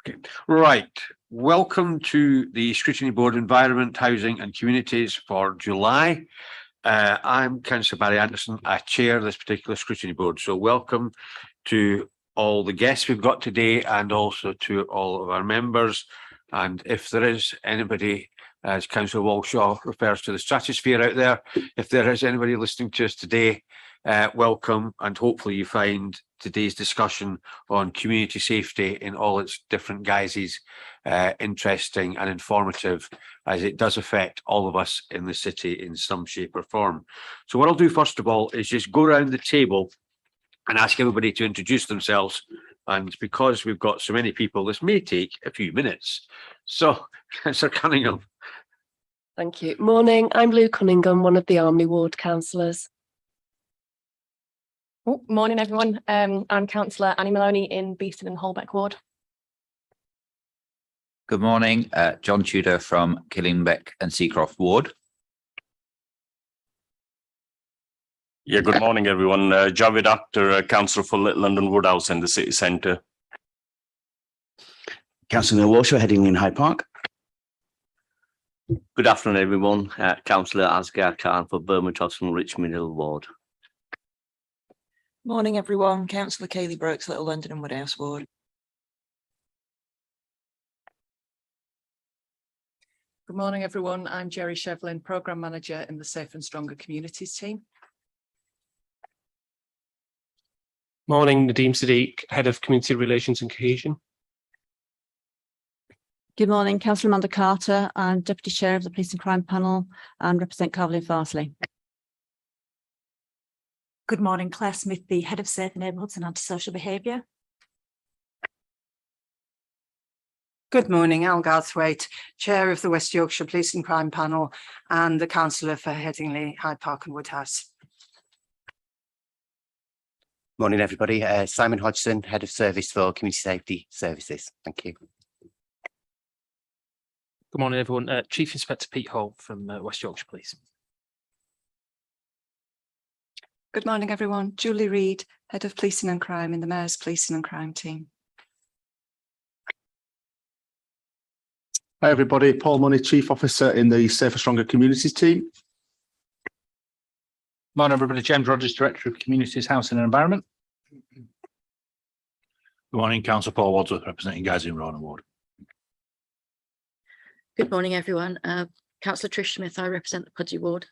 Okay, right. Welcome to the Scrutiny Board Environment, Housing and Communities for July. I'm Councillor Barry Anderson. I chair this particular Scrutiny Board. So welcome to all the guests we've got today and also to all of our members. And if there is anybody, as Councillor Walshaw refers to the stratosphere out there, if there is anybody listening to us today, welcome, and hopefully you find today's discussion on community safety in all its different guises interesting and informative, as it does affect all of us in the city in some shape or form. So what I'll do first of all is just go around the table and ask everybody to introduce themselves. And because we've got so many people, this may take a few minutes. So, Councillor Cunningham. Thank you. Morning, I'm Lou Cunningham, one of the Army Ward councillors. Oh, morning, everyone. I'm Councillor Annie Maloney in Beeston and Holbeck Ward. Good morning, John Tudor from Killingbeck and Seacroft Ward. Yeah, good morning, everyone. Javed Akhtar, Councillor for Little London Woodhouse in the City Centre. Councillor Walshaw, Headingley and Hyde Park. Good afternoon, everyone. Councillor Asghar Khan for Bermondsey and Richmond Hill Ward. Morning, everyone. Councillor Kayleigh Brooks, Little London and Woodhouse Ward. Good morning, everyone. I'm Jerry Shevlin, Programme Manager in the Safe and Stronger Communities team. Morning, Nadeem Sadiq, Head of Community Relations and Cohesion. Good morning, Councillor Amanda Carter. I'm Deputy Chair of the Police and Crime Panel and represent Carley and Farsley. Good morning, Claire Smith, the Head of Safe Neighbourhoods and Antisocial Behaviour. Good morning, Al Garthwaite, Chair of the West Yorkshire Police and Crime Panel and the Councillor for Headingley, Hyde Park and Woodhouse. Morning, everybody. Simon Hodgson, Head of Service for Community Safety Services. Thank you. Good morning, everyone. Chief Inspector Pete Hall from West Yorkshire Police. Good morning, everyone. Julie Reid, Head of Policing and Crime in the Mayor's Policing and Crime team. Hi, everybody. Paul Money, Chief Officer in the Safer Stronger Communities team. Morning, everybody. James Rogers, Director of Communities, Housing and Environment. Good morning, Councillor Paul Wadsworth, representing Guys in Rowan Ward. Good morning, everyone. Councillor Trish Smith, I represent the Pudgy Ward.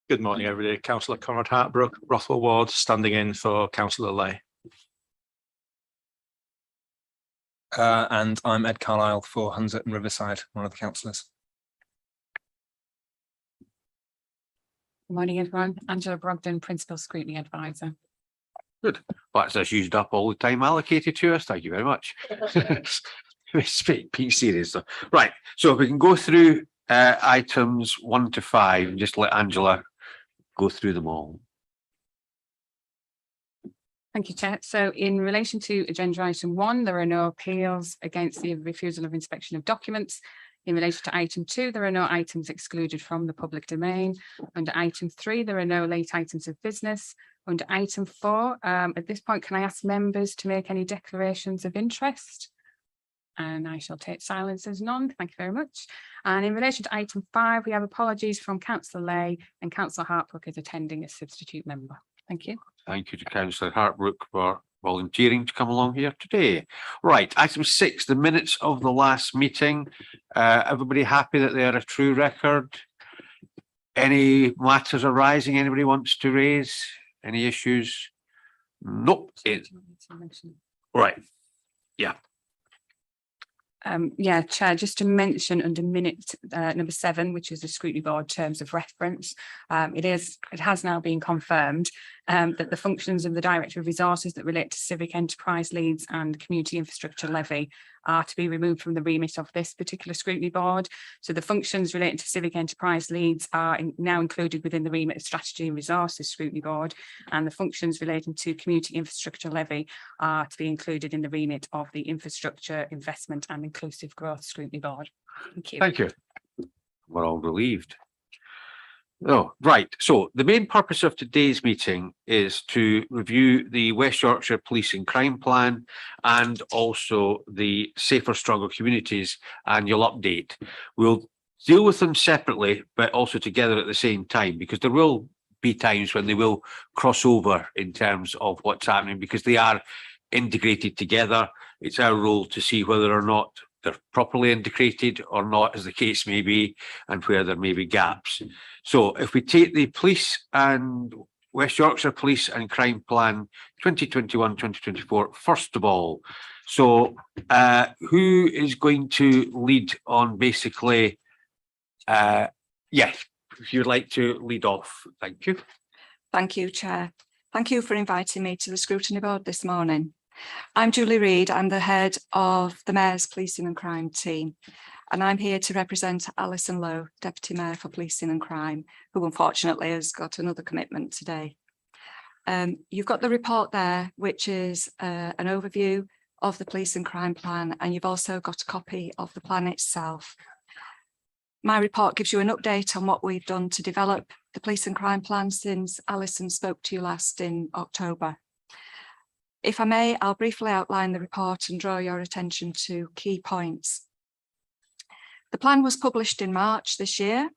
Good morning, everybody. Councillor Conrad Hartbrook, Rothwell Ward, standing in for Councillor Lay. And I'm Ed Carlisle for Hunslet and Riverside, one of the councillors. Good morning, everyone. Angela Brogden, Principal Scrutiny Advisor. Good. Well, that's us used up all the time allocated to us. Thank you very much. Be serious. Right. So if we can go through items 1 to 5 and just let Angela go through them all. Thank you, Chair. So in relation to agenda item 1, there are no appeals against the refusal of inspection of documents. In relation to item 2, there are no items excluded from the public domain. Under item 3, there are no late items of business. Under item 4, at this point, can I ask members to make any declarations of interest? And I shall take silence as none. Thank you very much. And in relation to item 5, we have apologies from Councillor Lay and Councillor Hartbrook is attending as substitute member. Thank you. Thank you to Councillor Hartbrook for volunteering to come along here today. Right, item 6, the minutes of the last meeting. Everybody happy that they are a true record? Any matters arising anybody wants to raise? Any issues? Nope. Right. Yeah. Yeah, Chair, just to mention under minute number 7, which is the Scrutiny Board terms of reference, it has now been confirmed that the functions of the Director of Resources that relate to civic enterprise leads and community infrastructure levy are to be removed from the remit of this particular Scrutiny Board. So the functions relating to civic enterprise leads are now included within the remit of Strategy and Resources Scrutiny Board, and the functions relating to community infrastructure levy are to be included in the remit of the Infrastructure, Investment and Inclusive Growth Scrutiny Board. Thank you. Thank you. We're all relieved. Oh, right. So the main purpose of today's meeting is to review the West Yorkshire Police and Crime Plan and also the Safer, Stronger Communities annual update. We'll deal with them separately, but also together at the same time, because there will be times when they will cross over in terms of what's happening, because they are integrated together. It's our role to see whether or not they're properly integrated or not, as the case may be, and where there may be gaps. So if we take the Police and West Yorkshire Police and Crime Plan 2021-2024, first of all. So who is going to lead on basically, yes, if you'd like to lead off, thank you. Thank you, Chair. Thank you for inviting me to the Scrutiny Board this morning. I'm Julie Reid. I'm the head of the Mayor's Policing and Crime team, and I'm here to represent Alison Lowe, Deputy Mayor for Policing and Crime, who unfortunately has got another commitment today. You've got the report there, which is an overview of the Police and Crime Plan, and you've also got a copy of the plan itself. My report gives you an update on what we've done to develop the Police and Crime Plan since Alison spoke to you last in October. If I may, I'll briefly outline the report and draw your attention to key points. The plan was published in March this year,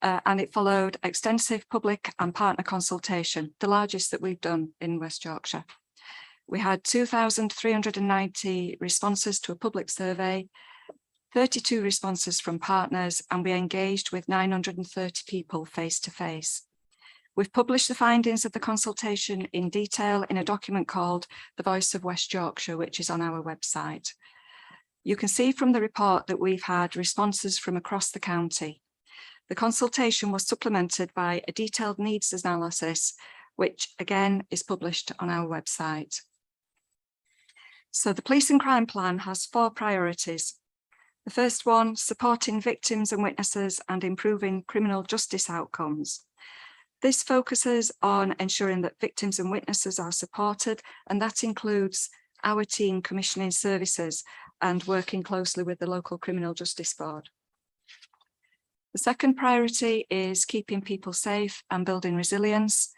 and it followed extensive public and partner consultation, the largest that we've done in West Yorkshire. We had 2,390 responses to a public survey, 32 responses from partners, and we engaged with 930 people face to face. We've published the findings of the consultation in detail in a document called The Voice of West Yorkshire, which is on our website. You can see from the report that we've had responses from across the county. The consultation was supplemented by a detailed needs analysis, which again is published on our website. So the Police and Crime Plan has 4 priorities. The first one, supporting victims and witnesses and improving criminal justice outcomes. This focuses on ensuring that victims and witnesses are supported, and that includes our team commissioning services and working closely with the local Criminal Justice Board. The second priority is keeping people safe and building resilience.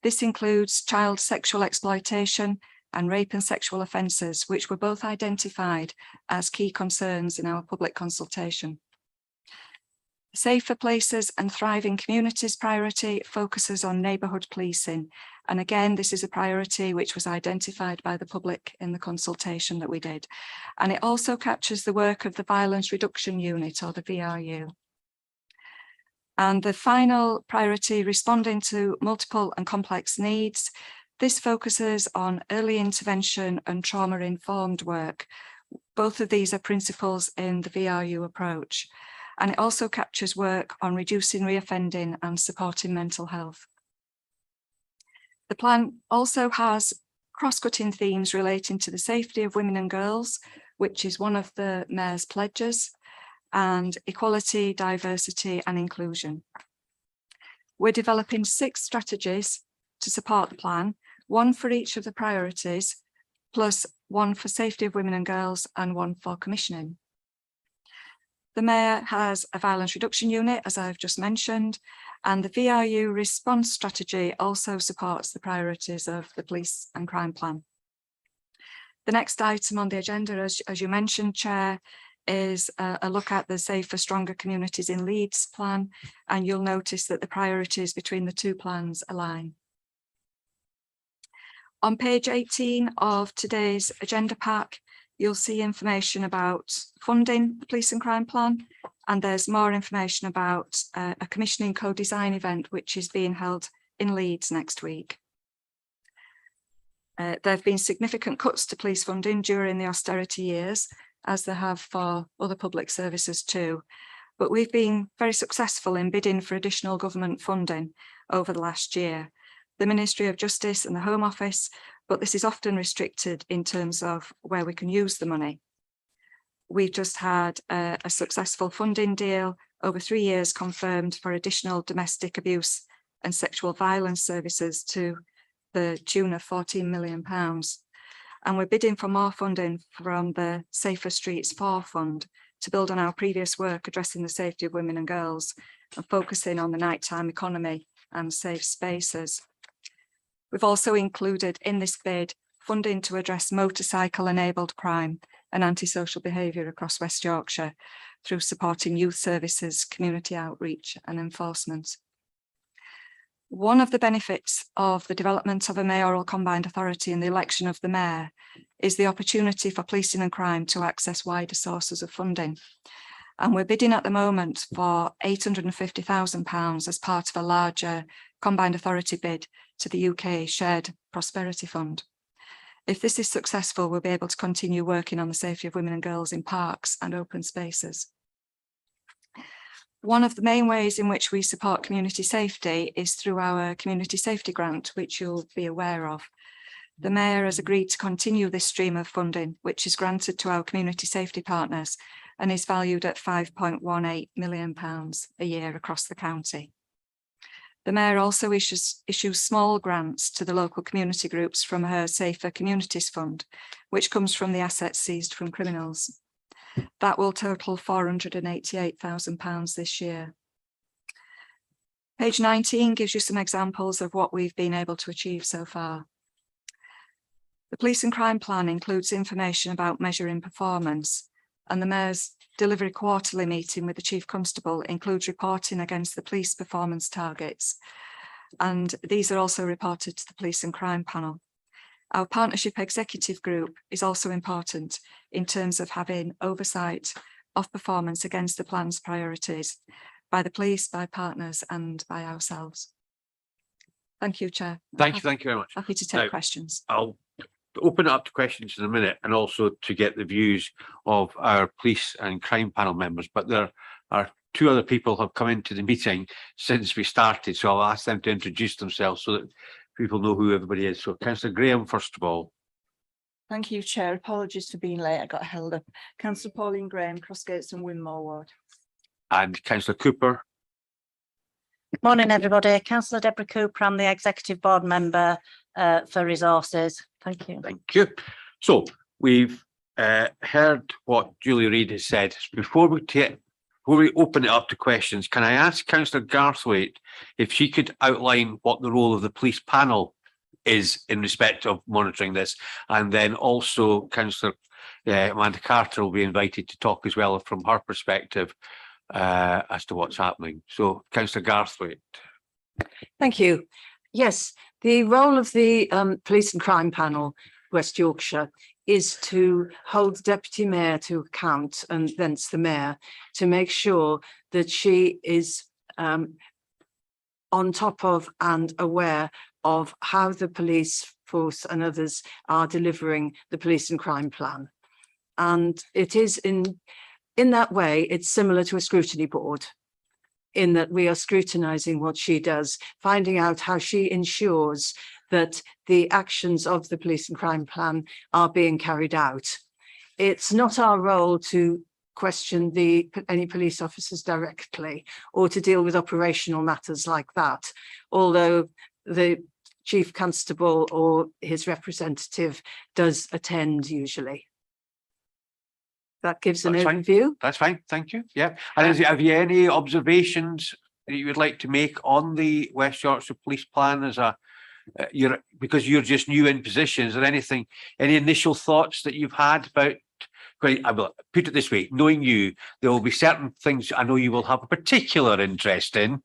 This includes child sexual exploitation and rape and sexual offences, which were both identified as key concerns in our public consultation. Safer Places and Thriving Communities priority focuses on neighbourhood policing. And again, this is a priority which was identified by the public in the consultation that we did. And it also captures the work of the Violence Reduction Unit, or the VRU. And the final priority, responding to multiple and complex needs. This focuses on early intervention and trauma-informed work. Both of these are principles in the VRU approach. And it also captures work on reducing reoffending and supporting mental health. The plan also has cross-cutting themes relating to the safety of women and girls, which is one of the Mayor's pledges, and equality, diversity and inclusion. We're developing 6 strategies to support the plan, 1 for each of the priorities, plus 1 for safety of women and girls and 1 for commissioning. The Mayor has a violence reduction unit, as I've just mentioned, and the VRU response strategy also supports the priorities of the Police and Crime Plan. The next item on the agenda, as you mentioned, Chair, is a look at the Safer, Stronger Communities in Leeds plan, and you'll notice that the priorities between the 2 plans align. On page 18 of today's agenda pack, you'll see information about funding the Police and Crime Plan, and there's more information about a commissioning co-design event which is being held in Leeds next week. There have been significant cuts to police funding during the austerity years, as there have for other public services too, but we've been very successful in bidding for additional government funding over the last year. The Ministry of Justice and the Home Office, but this is often restricted in terms of where we can use the money. We've just had a successful funding deal over 3 years confirmed for additional domestic abuse and sexual violence services to the tune of £14 million. And we're bidding for more funding from the Safer Streets 4 Fund to build on our previous work addressing the safety of women and girls and focusing on the nighttime economy and safe spaces. We've also included in this bid funding to address motorcycle-enabled crime and antisocial behaviour across West Yorkshire through supporting youth services, community outreach and enforcement. One of the benefits of the development of a mayoral combined authority and the election of the mayor is the opportunity for policing and crime to access wider sources of funding. And we're bidding at the moment for £850,000 as part of a larger combined authority bid to the UK Shared Prosperity Fund. If this is successful, we'll be able to continue working on the safety of women and girls in parks and open spaces. One of the main ways in which we support community safety is through our community safety grant, which you'll be aware of. The Mayor has agreed to continue this stream of funding, which is granted to our community safety partners and is valued at £5.18 million a year across the county. The Mayor also issues small grants to the local community groups from her Safer Communities Fund, which comes from the assets seized from criminals. That will total £488,000 this year. Page 19 gives you some examples of what we've been able to achieve so far. The Police and Crime Plan includes information about measuring performance, and the Mayor's delivery quarterly meeting with the Chief Constable includes reporting against the police performance targets, and these are also reported to the Police and Crime Panel. Our partnership executive group is also important in terms of having oversight of performance against the plan's priorities by the police, by partners and by ourselves. Thank you, Chair. Thank you very much. Happy to take questions. I'll open it up to questions in a minute and also to get the views of our police and crime panel members, but there are two other people who have come into the meeting since we started, so I'll ask them to introduce themselves so that people know who everybody is. So Councillor Graham, first of all. Thank you, Chair. Apologies for being late. I got held up. Councillor Pauline Graham, Crossgates and Winmore Ward. And Councillor Cooper. Morning, everybody. Councillor Deborah Cooper, I'm the Executive Board Member for Resources. Thank you. Thank you. So we've heard what Julie Reid has said. Before we open it up to questions, can I ask Councillor Garthwaite if she could outline what the role of the police panel is in respect of monitoring this, and then also Councillor Amanda Carter will be invited to talk as well from her perspective as to what's happening. So Councillor Garthwaite. Thank you. Yes, the role of the Police and Crime Panel, West Yorkshire, is to hold the Deputy Mayor to account, and thence the Mayor, to make sure that she is on top of and aware of how the police force and others are delivering the Police and Crime Plan. And it is in that way, it's similar to a scrutiny board, in that we are scrutinising what she does, finding out how she ensures that the actions of the Police and Crime Plan are being carried out. It's not our role to question any police officers directly or to deal with operational matters like that, although the Chief Constable or his representative does attend usually. That gives an overview. That's fine, thank you. Yeah, and have you any observations that you would like to make on the West Yorkshire Police Plan as a because you're just new in position? Is there anything, any initial thoughts that you've had about? I will put it this way: knowing you, there will be certain things I know you will have a particular interest in.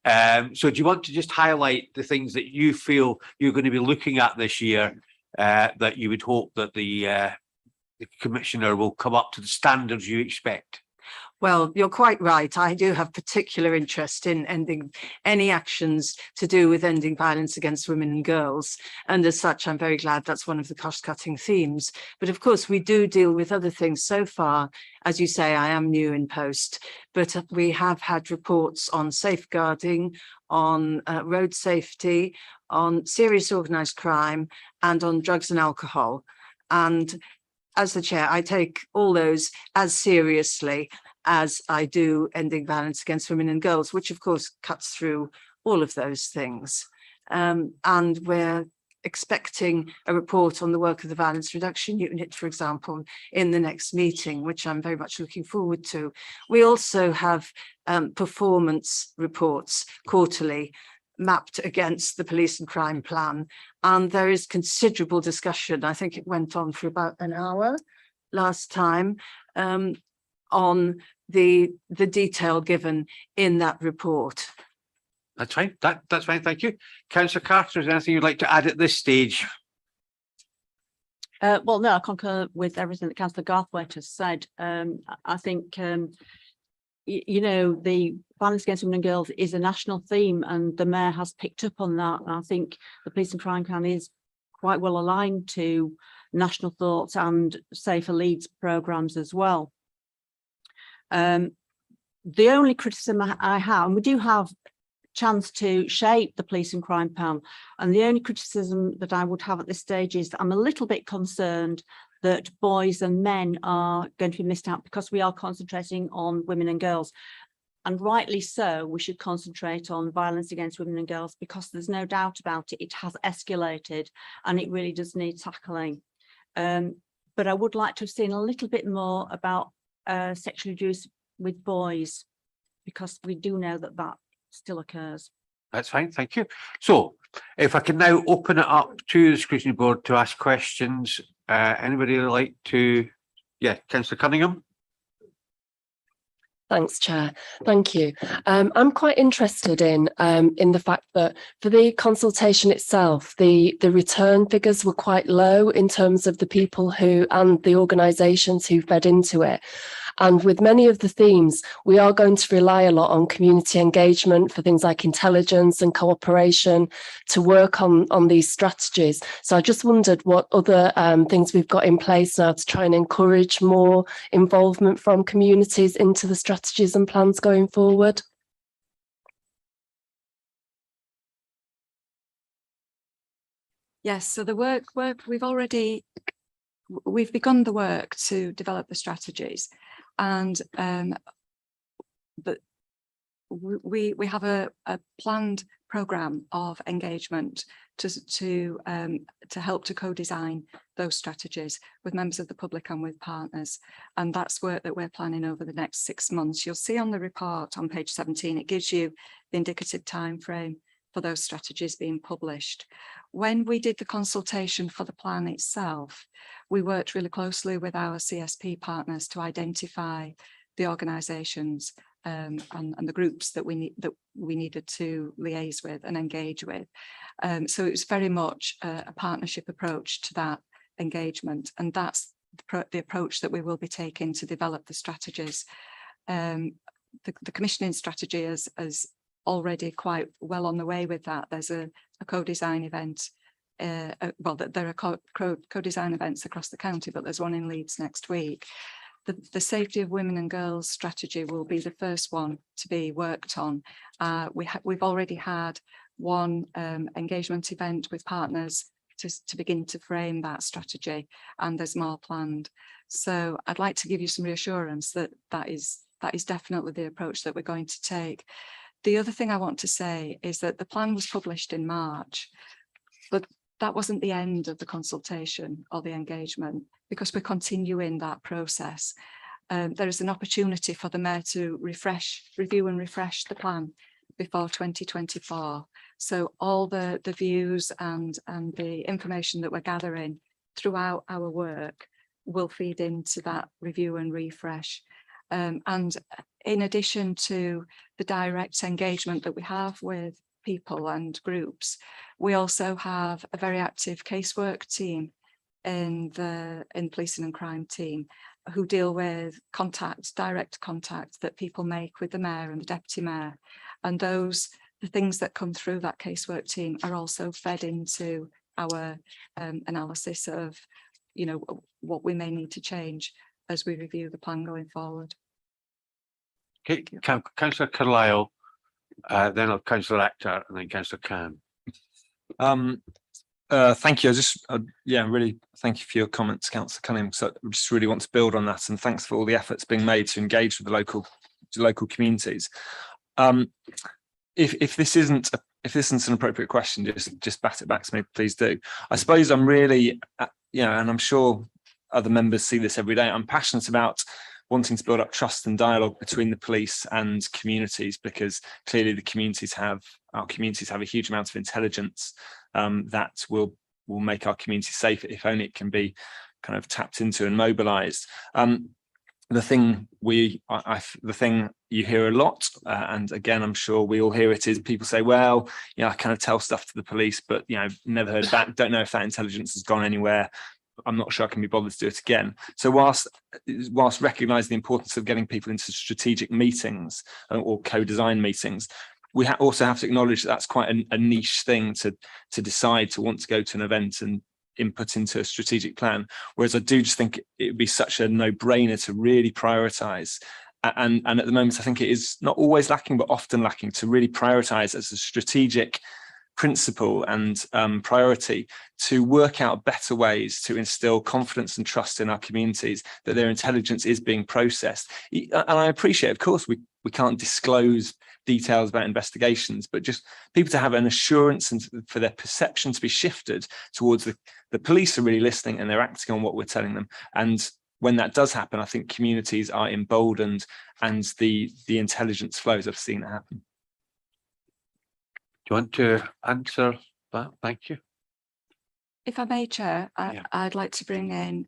So do you want to just highlight the things that you feel you're going to be looking at this year that you would hope that the Commissioner will come up to the standards you expect? Well, you're quite right. I do have particular interest in ending any actions to do with ending violence against women and girls. And as such, I'm very glad that's one of the cost-cutting themes. But of course, we do deal with other things. So far, as you say, I am new in post, but we have had reports on safeguarding, on road safety, on serious organised crime, and on drugs and alcohol. And as the chair, I take all those as seriously as I do ending violence against women and girls, which of course cuts through all of those things. And we're expecting a report on the work of the Violence Reduction Unit, for example, in the next meeting, which I'm very much looking forward to. We also have performance reports quarterly mapped against the police and crime plan, and there is considerable discussion. I think it went on for about an hour last time on the detail given in that report. That's fine. That's fine. Thank you. Councillor Carter, is there anything you'd like to add at this stage? Well, no, I concur with everything that Councillor Garthwaite has said. I think, you know, the violence against women and girls is a national theme, and the Mayor has picked up on that. And I think the police and crime plan is quite well aligned to national thoughts and Safer Leeds programmes as well. The only criticism I have, and we do have chance to shape the police and crime plan, and the only criticism that I would have at this stage is that I'm a little bit concerned that boys and men are going to be missed out because we are concentrating on women and girls, and rightly so. We should concentrate on violence against women and girls because there's no doubt about it, it has escalated and it really does need tackling. But I would like to have seen a little bit more about sexual abuse with boys, because we do know that that still occurs. That's fine, thank you. So if I can now open it up to the scrutiny board to ask questions. Anybody would like to? Yeah, Councillor Cunningham. Thanks, Chair. Thank you. I'm quite interested in the fact that for the consultation itself, the return figures were quite low in terms of the people who and the organisations who fed into it. And with many of the themes, we are going to rely a lot on community engagement for things like intelligence and cooperation to work on these strategies. So I just wondered what other things we've got in place now to try and encourage more involvement from communities into the strategies and plans going forward. Yes, so the work we've begun the work to develop the strategies, and but we have a planned programme of engagement to help to co-design those strategies with members of the public and with partners, and that's work that we're planning over the next 6 months. You'll see on the report on page 17, it gives you the indicative time frame for those strategies being published. When we did the consultation for the plan itself, we worked really closely with our CSP partners to identify the organisations and the groups that we needed to liaise with and engage with. So it was very much a partnership approach to that engagement, and that's the approach that we will be taking to develop the strategies. The commissioning strategy is already quite well on the way with that. There's a co-design event. Well, there are co-design events across the county, but there's one in Leeds next week. The safety of women and girls strategy will be the first one to be worked on. We've already had one engagement event with partners to begin to frame that strategy, and there's more planned. So I'd like to give you some reassurance that that is definitely the approach that we're going to take. The other thing I want to say is that the plan was published in March, but that wasn't the end of the consultation or the engagement, because we're continuing that process. There is an opportunity for the Mayor to review and refresh the plan before 2024. So all the views and the information that we're gathering throughout our work will feed into that review and refresh. And in addition to the direct engagement that we have with people and groups, we also have a very active casework team in policing and crime team who deal with direct contact that people make with the Mayor and the Deputy Mayor. And the things that come through that casework team are also fed into our analysis of, you know, what we may need to change as we review the plan going forward. Okay, Councillor Carlisle, then Councillor Akhtar, and then Councillor Khan. Thank you. Really thank you for your comments, Councillor Cunningham. So I just really want to build on that, and thanks for all the efforts being made to engage with the local communities. If this isn't this isn't an appropriate question, just bat it back to me, please do. I suppose I'm really, and I'm sure other members see this every day. I'm passionate about wanting to build up trust and dialogue between the police and communities, because clearly our communities have a huge amount of intelligence that will make our community safer if only it can be kind of tapped into and mobilized. The thing you hear a lot, and again, I'm sure we all hear it, is people say, well, I kind of tell stuff to the police, but never heard back, don't know if that intelligence has gone anywhere. I'm not sure I can be bothered to do it again. So whilst recognizing the importance of getting people into strategic meetings or co-design meetings, we also have to acknowledge that that's quite a niche thing to decide to want to go to an event and input into a strategic plan. Whereas I do just think it would be such a no-brainer to really prioritize. And at the moment, I think it is not always lacking, but often lacking, to really prioritize as a strategic principle and priority to work out better ways to instill confidence and trust in our communities that their intelligence is being processed. And I appreciate, of course, we can't disclose details about investigations, but just people to have an assurance and for their perception to be shifted towards the police are really listening and they're acting on what we're telling them. And when that does happen, I think communities are emboldened and the intelligence flows. I've seen it happen. Do you want to answer that? Thank you. If I may, Chair, I'd like to bring in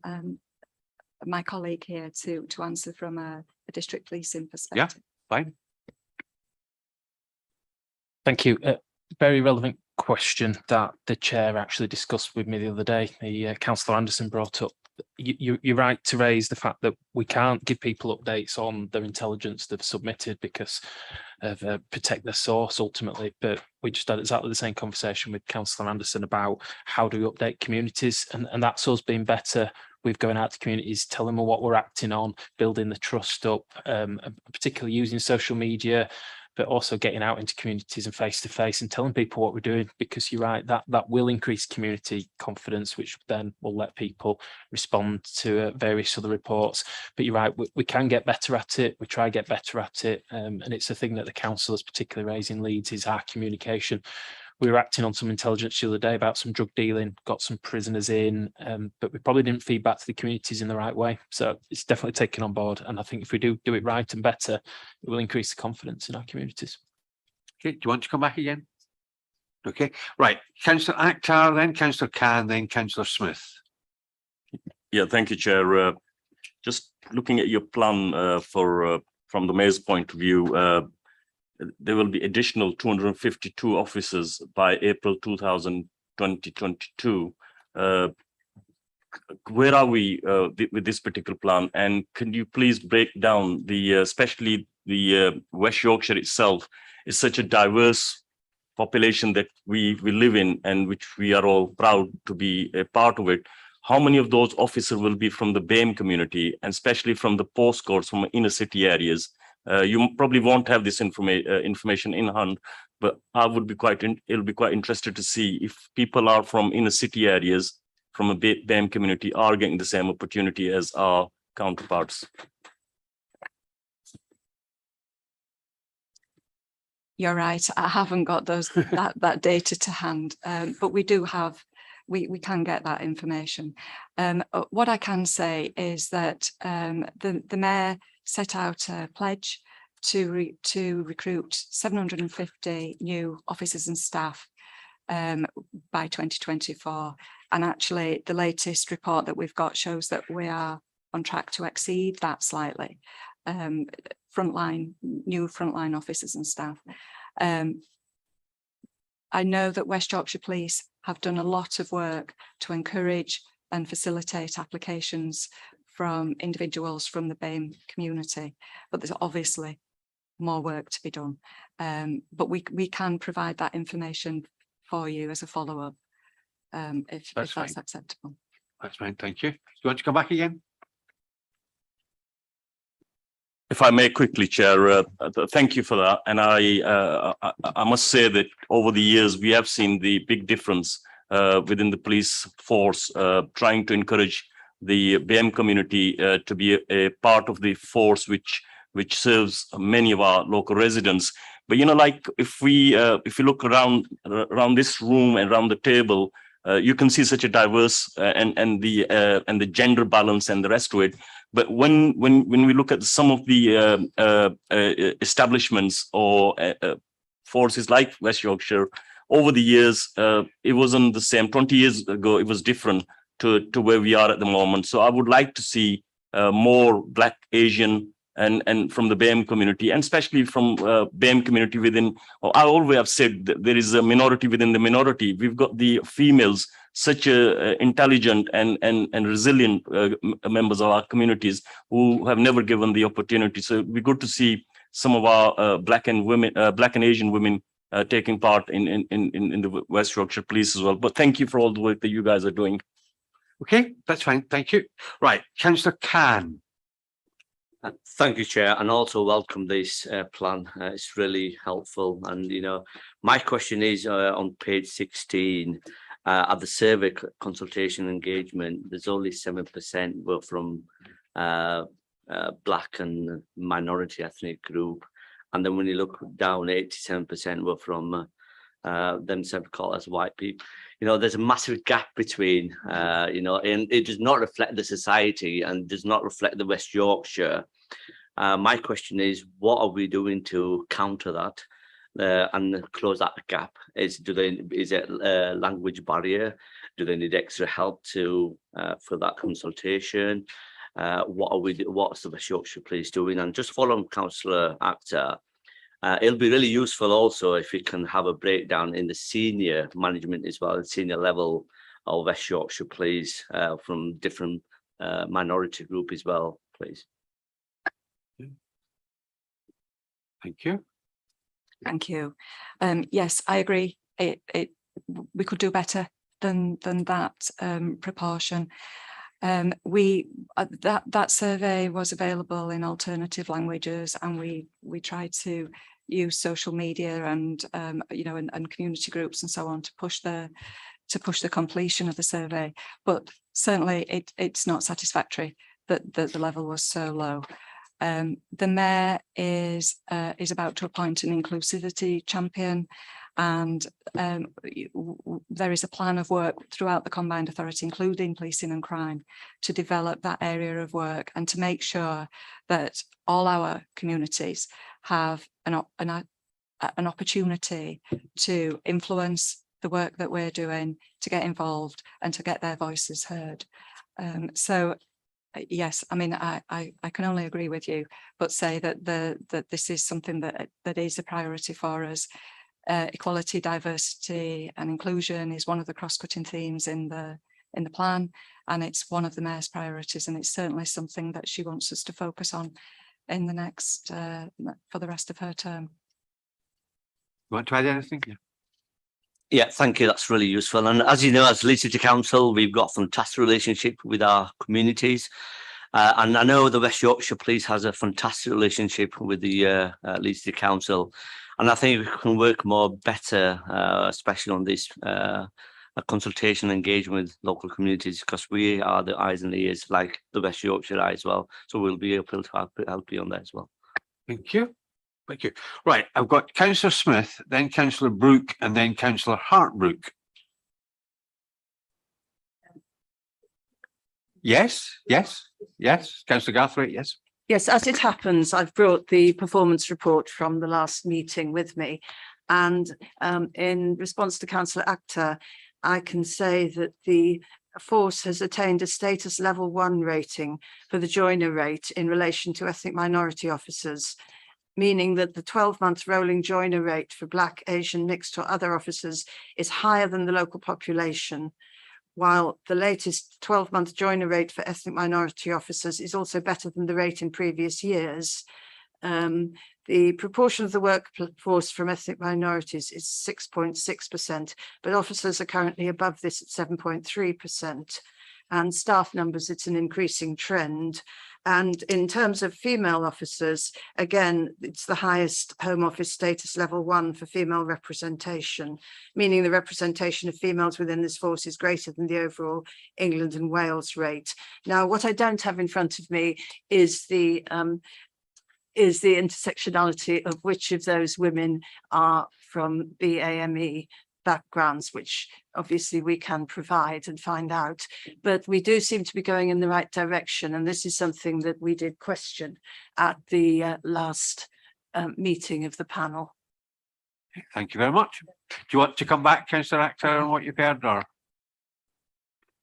my colleague here to answer from a district policing perspective. Yeah, fine. Thank you. Very relevant question that the chair actually discussed with me the other day. The Councillor Anderson brought up. You're right to raise the fact that we can't give people updates on their intelligence they've submitted because of protect their source ultimately. But we just had exactly the same conversation with Councillor Anderson about how do we update communities, and that's us being better with going out to communities, telling them what we're acting on, building the trust up, particularly using social media, but also getting out into communities and face to face and telling people what we're doing, because you're right, that will increase community confidence, which then will let people respond to various other reports. But you're right, we can get better at it. We try to get better at it. And it's a thing that the council is particularly raising Leeds is our communication. We were acting on some intelligence the other day about some drug dealing, got some prisoners in, but we probably didn't feed back to the communities in the right way. So it's definitely taken on board. And I think if we do it right and better, it will increase the confidence in our communities. Okay, do you want to come back again? Okay, right. Councillor Akhtar, then Councillor Khan, then Councillor Smith. Yeah, thank you, Chair. Just looking at your plan from the Mayor's point of view, there will be additional 252 officers by April 2022. Where are we with this particular plan? And can you please break down especially the West Yorkshire itself is such a diverse population that we live in and which we are all proud to be a part of it. How many of those officers will be from the BAME community, and especially from the postcodes from inner city areas? You probably won't have this information in hand, but it'll be quite interested to see if people are from inner city areas, from a BAME community, are getting the same opportunity as our counterparts. You're right. I haven't got that data to hand, but we do have. We can get that information. What I can say is that the Mayor set out a pledge to recruit 750 new officers and staff by 2024. And actually, the latest report that we've got shows that we are on track to exceed that slightly. New frontline officers and staff. I know that West Yorkshire Police have done a lot of work to encourage and facilitate applications from individuals from the BAME community, but there's obviously more work to be done. But we can provide that information for you as a follow-up if that's acceptable. That's fine, thank you. Do you want to come back again? If I may quickly, Chair, thank you for that. And I must say that over the years, we have seen the big difference within the police force, trying to encourage the BAME community to be a part of the force which serves many of our local residents. But like if you look around this room and around the table, you can see such a diverse and the gender balance and the rest of it. But when we look at some of the establishments or forces like West Yorkshire, over the years, it wasn't the same. 20 years ago, it was different to where we are at the moment. So I would like to see more Black, Asian, and from the BAME community, and especially from BAME community within, I always have said that there is a minority within the minority. We've got the females, such a intelligent and resilient members of our communities who have never given the opportunity. So it'd be good to see some of our Black and Asian women taking part in the West Yorkshire Police as well. But thank you for all the work that you guys are doing. Okay, that's fine. Thank you. Right, Councillor Khan. Thank you, Chair, and also welcome this plan. It's really helpful. And, my question is on page 16, at the survey consultation engagement, there's only 7% were from Black and minority ethnic group. And then when you look down, 87% were from themselves called as white people. There's a massive gap between, and it does not reflect the society and does not reflect the West Yorkshire. My question is, what are we doing to counter that and close that gap? Is it a language barrier? Do they need extra help for that consultation? What's the West Yorkshire Police doing? And just following Councillor Akhtar, it'll be really useful also if we can have a breakdown in the senior management as well, the senior level of West Yorkshire Police from different minority group as well, please. Thank you. Thank you. Yes, I agree. We could do better than that proportion. That survey was available in alternative languages, and we tried to use social media and and community groups and so on to push the completion of the survey. But certainly it's not satisfactory that the level was so low. The Mayor is about to appoint an inclusivity champion, and there is a plan of work throughout the Combined Authority, including policing and crime, to develop that area of work and to make sure that all our communities have an opportunity to influence the work that we're doing, to get involved and to get their voices heard. So yes, I mean, I can only agree with you, but say that this is something that is a priority for us. Equality, diversity and inclusion is one of the cross-cutting themes in the plan, and it's one of the Mayor's priorities, and it's certainly something that she wants us to focus on in the next for the rest of her term. You want to add anything? Yeah, thank you. That's really useful. And as you know, as Leeds City Council, we've got a fantastic relationship with our communities. And I know the West Yorkshire Police has a fantastic relationship with the Leeds City Council. And I think we can work better, especially on this consultation engagement with local communities, because we are the eyes and ears like the West Yorkshire Eye as well. So we'll be able to help you on that as well. Thank you. Thank you. Right, I've got Councillor Smith, then Councillor Brooke, and then Councillor Hartbrook. Yes. Councillor Garthwaite, yes. Yes, as it happens, I've brought the performance report from the last meeting with me. And in response to Councillor Akhtar, I can say that the force has attained a status level 1 rating for the joiner rate in relation to ethnic minority officers, meaning that the 12-month rolling joiner rate for Black, Asian, mixed or other officers is higher than the local population, while the latest 12-month joiner rate for ethnic minority officers is also better than the rate in previous years. The proportion of the workforce from ethnic minorities is 6.6%, but officers are currently above this at 7.3%. And staff numbers, it's an increasing trend. And in terms of female officers, again, it's the highest Home Office status level 1 for female representation, meaning the representation of females within this force is greater than the overall England and Wales rate. Now, what I don't have in front of me is the is the intersectionality of which of those women are from BAME backgrounds, which obviously we can provide and find out. But we do seem to be going in the right direction. And this is something that we did question at the last meeting of the panel. Thank you very much. Do you want to come back, Councillor Actor, on what you've heard, or?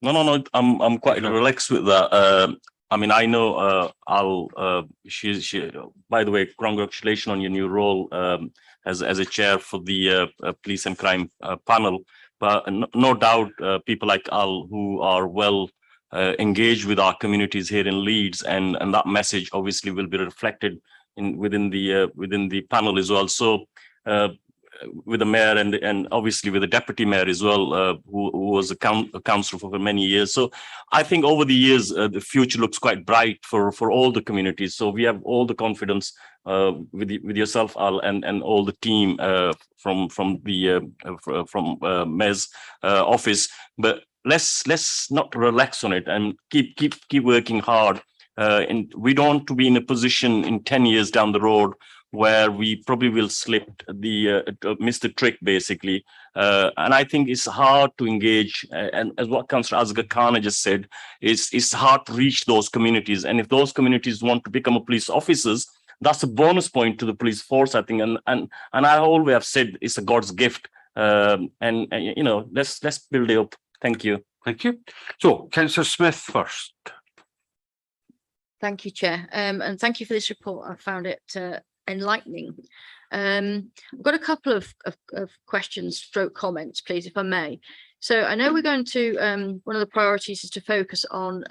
No. I'm quite relaxed with that. I mean, I know she. By the way, congratulations on your new role as a chair for the police and crime panel. But no doubt, people like Al who are well engaged with our communities here in Leeds, and that message obviously will be reflected within the panel as well. So. With the mayor and obviously with the deputy mayor as well, who was a councillor for many years. So I think over the years, the future looks quite bright for all the communities. So we have all the confidence with yourself, Al, and all the team from mayor's office. But let's not relax on it and keep working hard. And we don't want to be in a position in 10 years down the road where we probably will slip miss the trick, basically. And I think it's hard to engage, and as what Councillor Azgar Khan just said, it's hard to reach those communities. And if those communities want to become police officers, that's a bonus point to the police force, I think. And I always have said it's a God's gift. And you know, let's build it up. Thank you. Thank you. So, Councillor Smith first. Thank you, Chair. And thank you for this report. I found it enlightening. I've got a couple of questions, stroke comments, please, if I may. So I know we're going to, one of the priorities is to focus on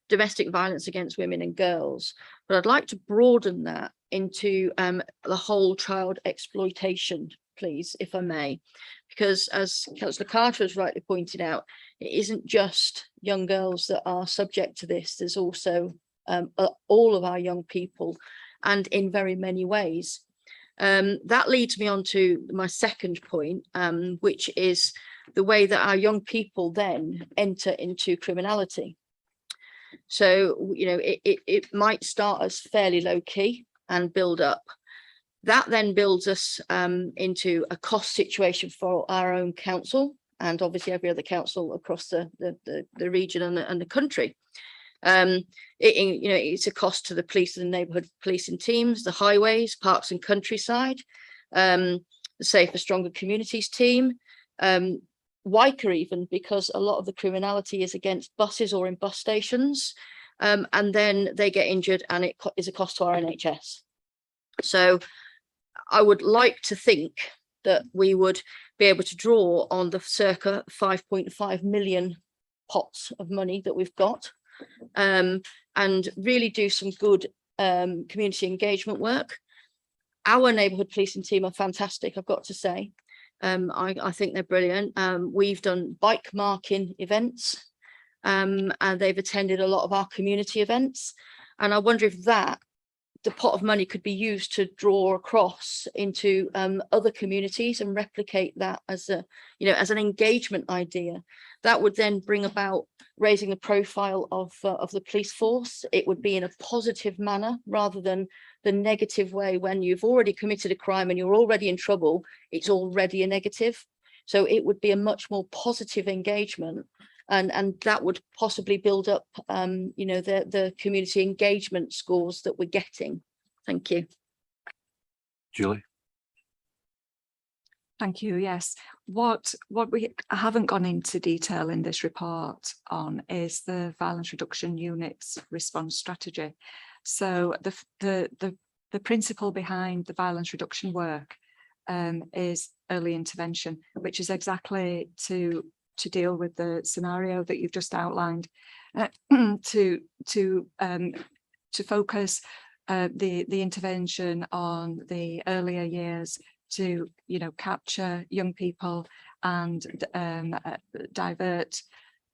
domestic violence against women and girls, but I'd like to broaden that into the whole child exploitation, please, if I may, because as Councillor Carter has rightly pointed out, it isn't just young girls that are subject to this. There's also all of our young people, and in very many ways. That leads me on to my second point, which is the way that our young people then enter into criminality. So, you know, it might start as fairly low key and build up. That then builds us into a cost situation for our own council, and obviously every other council across the region and the country. You know, it's a cost to the police and neighbourhood policing teams, the highways, parks and countryside, the Safer Stronger Communities team, Wyker even, because a lot of the criminality is against buses or in bus stations, and then they get injured and it is a cost to our NHS. So I would like to think that we would be able to draw on the circa 5.5 million pots of money that we've got, and really do some good community engagement work. Our neighbourhood policing team are fantastic, I've got to say. I think they're brilliant. We've done bike marking events, and they've attended a lot of our community events. And I wonder if the pot of money could be used to draw across into other communities and replicate that as as an engagement idea. That would then bring about raising the profile of the police force. It would be in a positive manner rather than the negative way. When you've already committed a crime and you're already in trouble, it's already a negative. So it would be a much more positive engagement, and that would possibly build up the community engagement scores that we're getting. Thank you. Julie. Thank you. Yes, what we haven't gone into detail in this report on is the violence reduction unit's response strategy. So the principle behind the violence reduction work is early intervention, which is exactly to deal with the scenario that you've just outlined, to focus the intervention on the earlier years, to capture young people and divert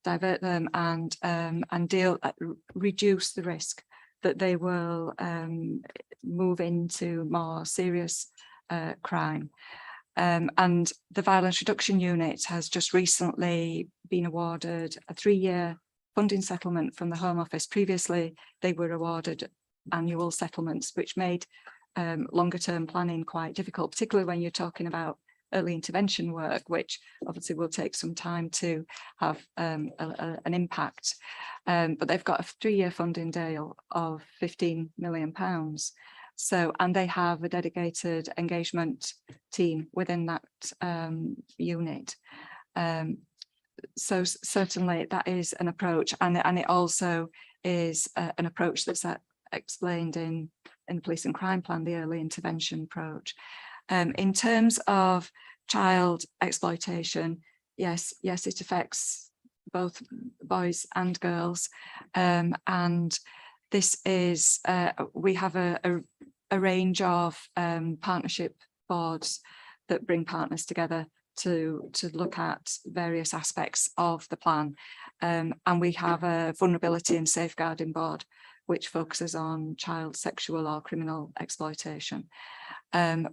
them and reduce the risk that they will move into more serious crime. And the Violence Reduction Unit has just recently been awarded a 3-year funding settlement from the Home Office. Previously, they were awarded annual settlements, which made longer term planning quite difficult, particularly when you're talking about early intervention work, which obviously will take some time to have an impact. But they've got a 3-year funding deal of £15 million. So, and they have a dedicated engagement team within that unit. So certainly that is an approach, and it also is an approach that's explained in the police and crime plan, the early intervention approach. In terms of child exploitation, yes, it affects both boys and girls, and this is we have a range of partnership boards that bring partners together to look at various aspects of the plan, and we have a vulnerability and safeguarding board which focuses on child sexual or criminal exploitation.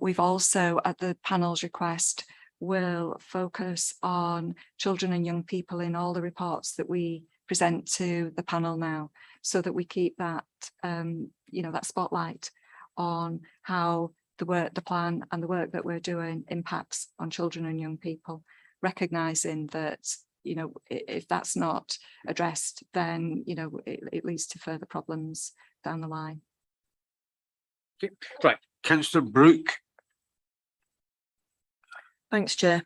We've also, at the panel's request, will focus on children and young people in all the reports that we present to the panel now, so that we keep that, that spotlight on how the plan and the work that we're doing impacts on children and young people, recognizing that, if that's not addressed, then, it leads to further problems down the line. Okay. Right, Councillor Brooke. Thanks, Chair.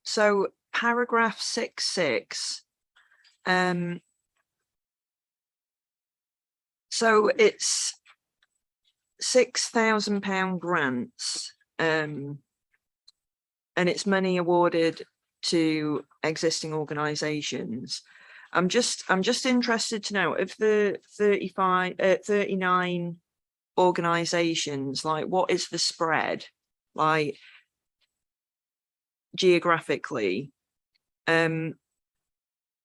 So paragraph 6.6. So it's £6,000 grants, and it's money awarded to existing organisations. I'm just interested to know, of the 39 organisations, like, what is the spread, like, geographically?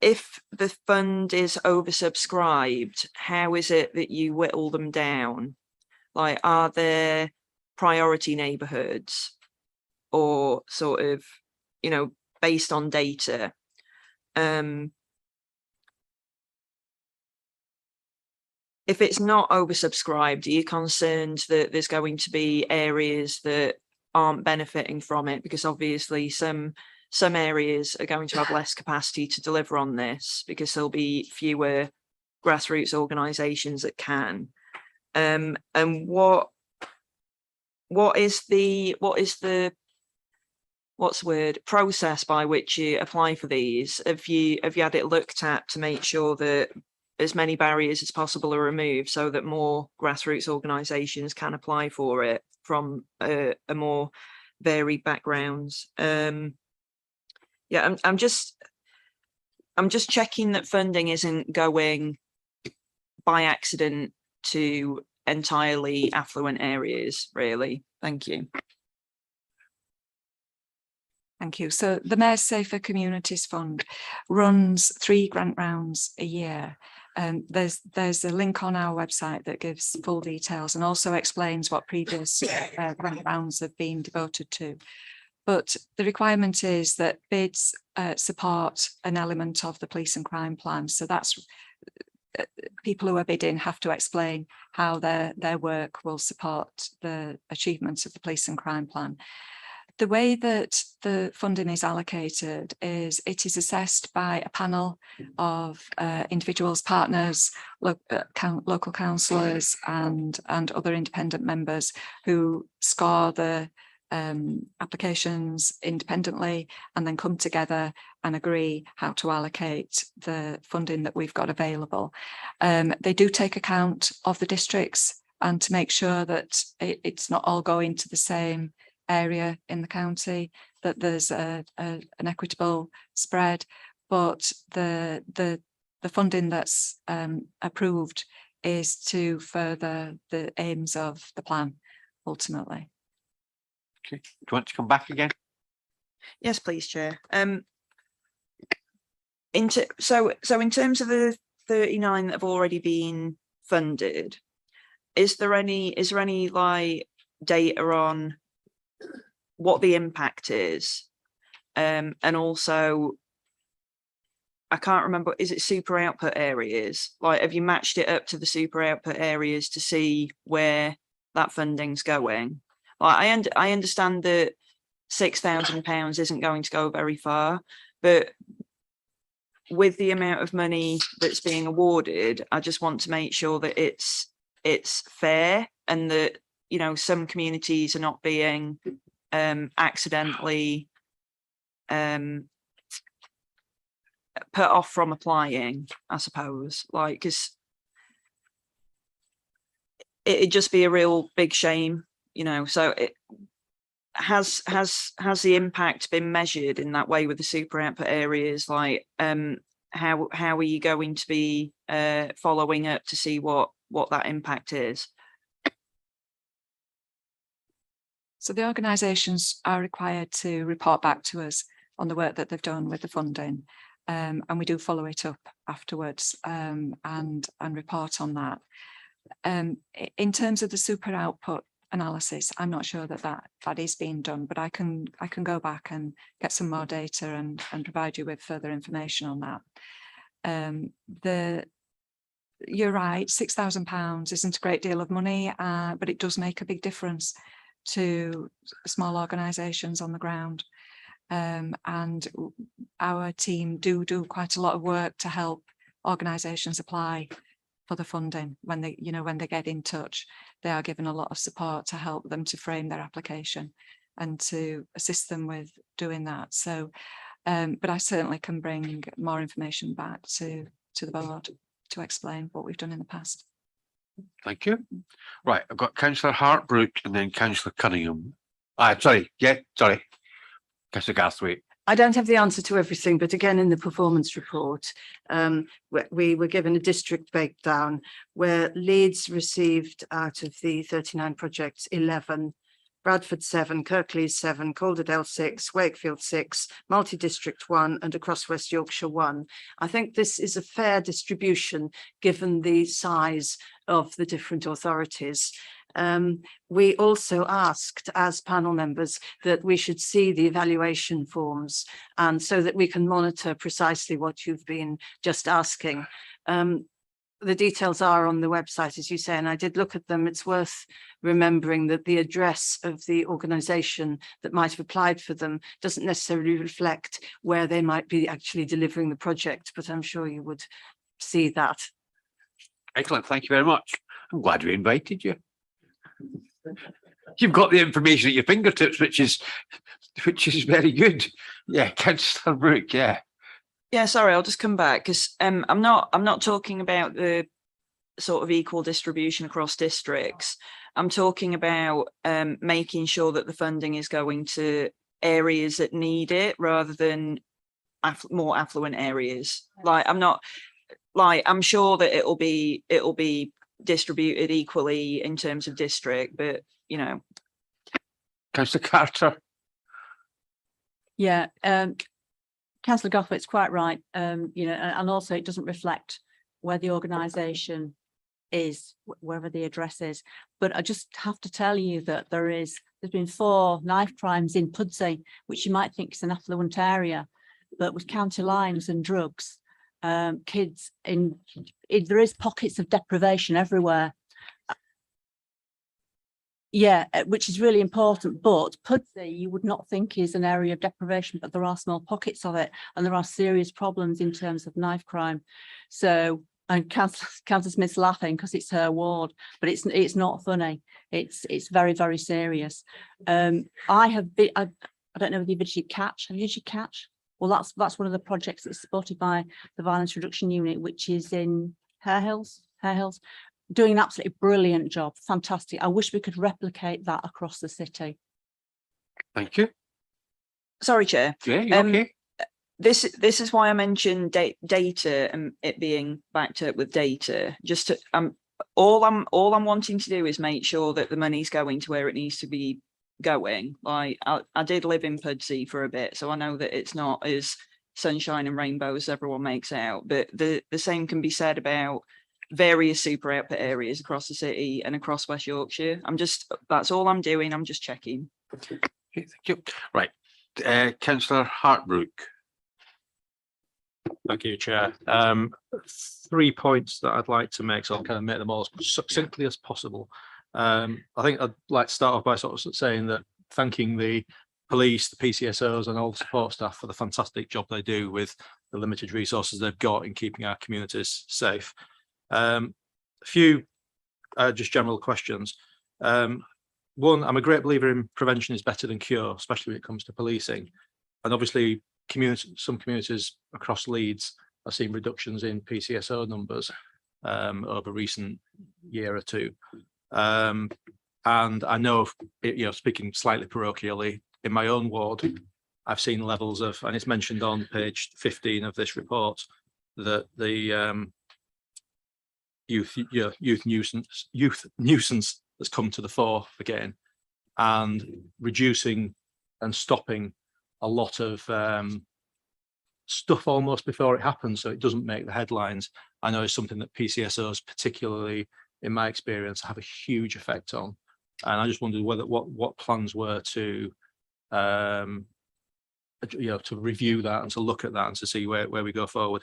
If the fund is oversubscribed, how is it that you whittle them down? Like, are there priority neighbourhoods, or sort of, based on data? If it's not oversubscribed, are you concerned that there's going to be areas that aren't benefiting from it? Because obviously some areas are going to have less capacity to deliver on this, because there'll be fewer grassroots organisations that can. And what is the process by which you apply for these? Have you had it looked at to make sure that as many barriers as possible are removed, so that more grassroots organisations can apply for it from a more varied backgrounds? Yeah, I'm just checking that funding isn't going by accident to entirely affluent areas, really. Thank you. Thank you. So the Mayor's Safer Communities Fund runs 3 grant rounds a year. There's a link on our website that gives full details and also explains what previous grant rounds have been devoted to. But the requirement is that bids support an element of the police and crime plan. So that's people who are bidding have to explain how their work will support the achievements of the police and crime plan. The way that the funding is allocated is it is assessed by a panel of individuals, partners, local councillors and other independent members who score the applications independently and then come together and agree how to allocate the funding that we've got available. They do take account of the districts and to make sure that it's not all going to the same area in the county, that there's an equitable spread, but the funding that's approved is to further the aims of the plan ultimately. Okay, do you want to come back again? Yes, please, Chair. So in terms of the 39 that have already been funded, is there any like data on what the impact is, and also I can't remember, is it super output areas? Like, have you matched it up to the super output areas to see where that funding's going? Like, I understand that £6,000 isn't going to go very far, but with the amount of money that's being awarded, I just want to make sure that it's fair, and that, you know, some communities are not being accidentally put off from applying, I suppose. Like, because it'd just be a real big shame, you know. So it has the impact been measured in that way with the super output areas? Like, how are you going to be following up to see what that impact is? So the organisations are required to report back to us on the work that they've done with the funding, and we do follow it up afterwards, and report on that. In terms of the super output analysis, I'm not sure that is being done, but I can go back and get some more data and provide you with further information on that. You're right, £6,000 isn't a great deal of money, but it does make a big difference to small organisations on the ground. And our team do quite a lot of work to help organisations apply for the funding. When they get in touch, they are given a lot of support to help them to frame their application and to assist them with doing that. So, but I certainly can bring more information back to the board to explain what we've done in the past. Thank you. Right, I've got Councillor Hartbrook and then Councillor Cunningham. Councillor Garthwaite. I don't have the answer to everything, but again, in the performance report, we were given a district breakdown where Leeds received, out of the 39 projects, 11, Bradford 7, Kirklees 7, Calderdale 6, Wakefield 6, Multi-District 1, and across West Yorkshire 1. I think this is a fair distribution given the size of the different authorities. We also asked, as panel members, that we should see the evaluation forms, and so that we can monitor precisely what you've been just asking. The details are on the website, as you say, and I did look at them. It's worth remembering that the address of the organisation that might have applied for them doesn't necessarily reflect where they might be actually delivering the project, but I'm sure you would see that. Excellent, thank you very much. I'm glad we invited you. You've got the information at your fingertips, which is very good. Yeah, Councillor Brooke, yeah. Yeah, sorry, I'll just come back, because I'm not talking about the sort of equal distribution across districts. I'm talking about making sure that the funding is going to areas that need it rather than more affluent areas. Like, I'm sure that it'll be distributed equally in terms of district, but you know. Councillor Carter. Yeah, Councillor Garthwaite's quite right. You know, and also it doesn't reflect where the organisation is, wherever the address is. But I just have to tell you that there's been 4 knife crimes in Pudsey, which you might think is an affluent area, but with county lines and drugs, kids there is pockets of deprivation everywhere. Yeah, which is really important. But Pudsey, you would not think is an area of deprivation, but there are small pockets of it, and there are serious problems in terms of knife crime. So, and Councillor Smith's laughing because it's her ward, but it's not funny. It's very, very serious. I don't know whether you've visited Catch. Have you visited Catch? Well, that's one of the projects that's supported by the Violence Reduction Unit, which is in Hare Hills, doing an absolutely brilliant job. Fantastic. I wish we could replicate that across the city. Thank you. Sorry, Chair. Yeah, you're okay. This is why I mentioned data and it being backed up with data. Just to, all I'm wanting to do is make sure that the money's going to where it needs to be going. Like, I did live in Pudsey for a bit, so I know that it's not as sunshine and rainbows as everyone makes out. But the same can be said about various super output areas across the city and across West Yorkshire. That's all I'm doing. I'm just checking. Okay, thank you. Right, Councillor Hartbrook. Thank you, Chair. 3 points that I'd like to make, so I'll kind of make them all as succinctly as possible. I think I'd like to start off by sort of saying that thanking the police, the PCSOs and all the support staff for the fantastic job they do with the limited resources they've got in keeping our communities safe. A few just general questions. One, I'm a great believer in prevention is better than cure, especially when it comes to policing. And obviously some communities across Leeds are seeing reductions in PCSO numbers over recent year or two. And I know, speaking slightly parochially, in my own ward, I've seen levels of, and it's mentioned on page 15 of this report, that the youth nuisance has come to the fore again, and reducing and stopping a lot of stuff almost before it happens, so it doesn't make the headlines. I know it's something that PCSOs, particularly in my experience, have a huge effect on, and I just wondered whether what plans were to to review that and to look at that and to see where we go forward.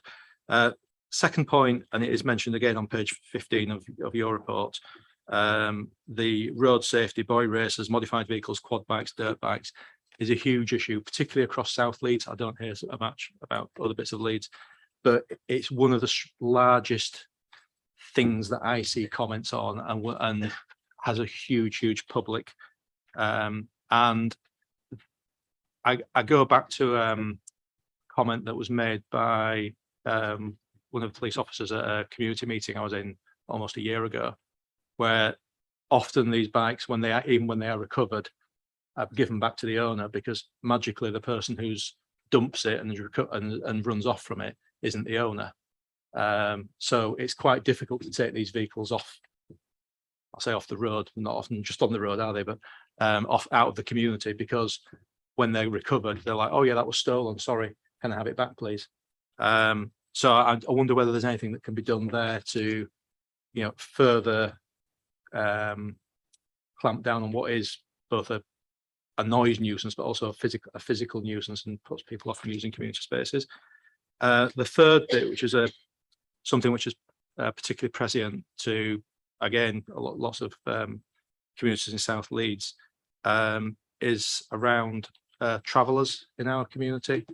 Second point, and it is mentioned again on page 15 of your report, the road safety, boy racers, modified vehicles, quad bikes, dirt bikes is a huge issue, particularly across South Leeds. I don't hear so much about other bits of Leeds, but it's one of the largest things that I see comments on, and has a huge public. And I go back to a comment that was made by one of the police officers at a community meeting I was in almost a year ago, where often these bikes, even when they are recovered, are given back to the owner because magically the person who's dumps it and runs off from it isn't the owner. So it's quite difficult to take these vehicles off. I'll say off the road, not often just on the road, are they? But off out of the community, because when they're recovered, they're like, "Oh yeah, that was stolen. Sorry, can I have it back, please?" So I wonder whether there's anything that can be done there to, further clamp down on what is both a noise nuisance, but also a physical nuisance, and puts people off from using community spaces. The third bit, which is something which is particularly prescient to, again, lots of communities in South Leeds, is around travellers in our community.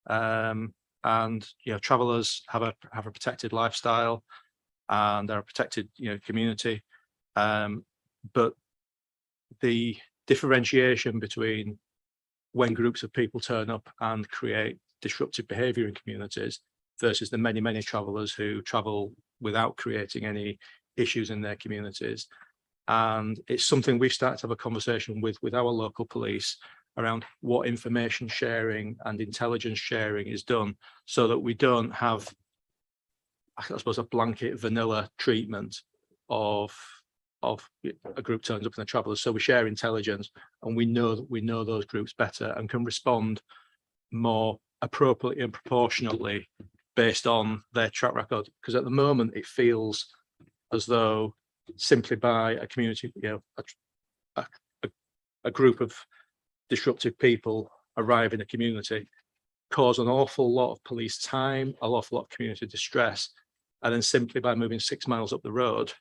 And travellers have a protected lifestyle, and they're a protected community. But the differentiation between when groups of people turn up and create disruptive behaviour in communities versus the many travellers who travel without creating any issues in their communities. And it's something we've started to have a conversation with our local police around what information sharing and intelligence sharing is done, so that we don't have, I suppose, a blanket vanilla treatment of a group turns up in the travellers. So we share intelligence, and we know those groups better and can respond more appropriately and proportionately based on their track record. Because at the moment it feels as though simply by a community, a group of disruptive people arrive in a community, cause an awful lot of police time, an awful lot of community distress, and then simply by moving 6 miles up the road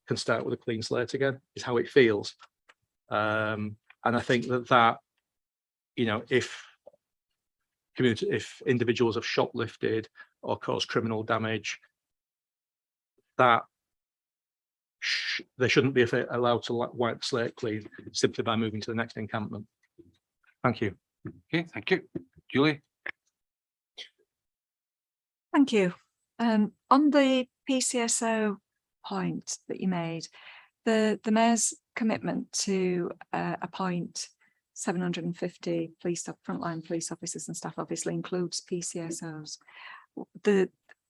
can start with a clean slate again, is how it feels. And I think that if individuals have shoplifted or caused criminal damage, that they shouldn't be allowed to wipe the slate clean simply by moving to the next encampment. Thank you. Okay, thank you. Julie? Thank you. On the PCSO point that you made, the Mayor's commitment to appoint 750 frontline police officers and staff obviously includes PCSOs.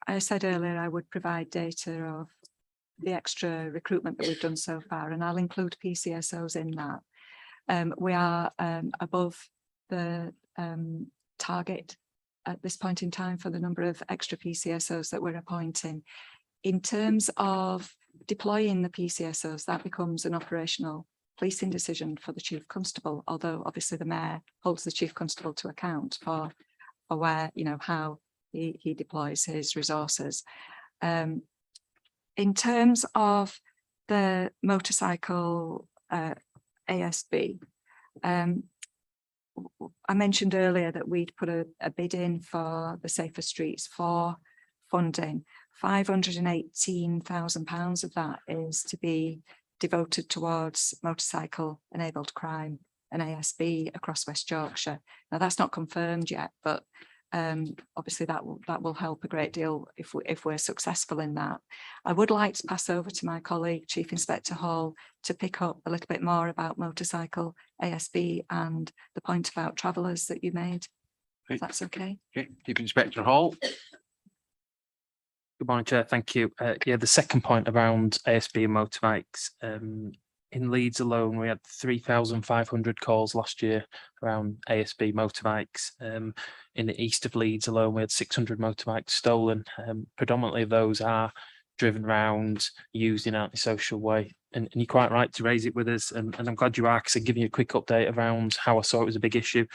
I said earlier I would provide data of the extra recruitment that we've done so far, and I'll include PCSOs in that. We are above the target at this point in time for the number of extra PCSOs that we're appointing. In terms of deploying the PCSOs, that becomes an operational policing decision for the Chief Constable, although obviously the Mayor holds the Chief Constable to account for where, how he deploys his resources. In terms of the motorcycle ASB, I mentioned earlier that we'd put a bid in for the Safer Streets 4 funding. £518,000 of that is to be devoted towards motorcycle enabled crime and ASB across West Yorkshire. Now that's not confirmed yet, but obviously that will help a great deal if we're successful in that. I would like to pass over to my colleague Chief Inspector Hall to pick up a little bit more about motorcycle ASB and the point about travellers that you made. If that's okay. Okay, Chief Inspector Hall. Good morning, Chair. Thank you. Yeah, the second point around ASB and motorbikes. In Leeds alone, we had 3,500 calls last year around ASB motorbikes. In the east of Leeds alone, we had 600 motorbikes stolen. Predominantly those are driven around, used in an antisocial way. And you're quite right to raise it with us. And I'm glad you are, because I'm giving you a quick update around how I saw it was a big issue.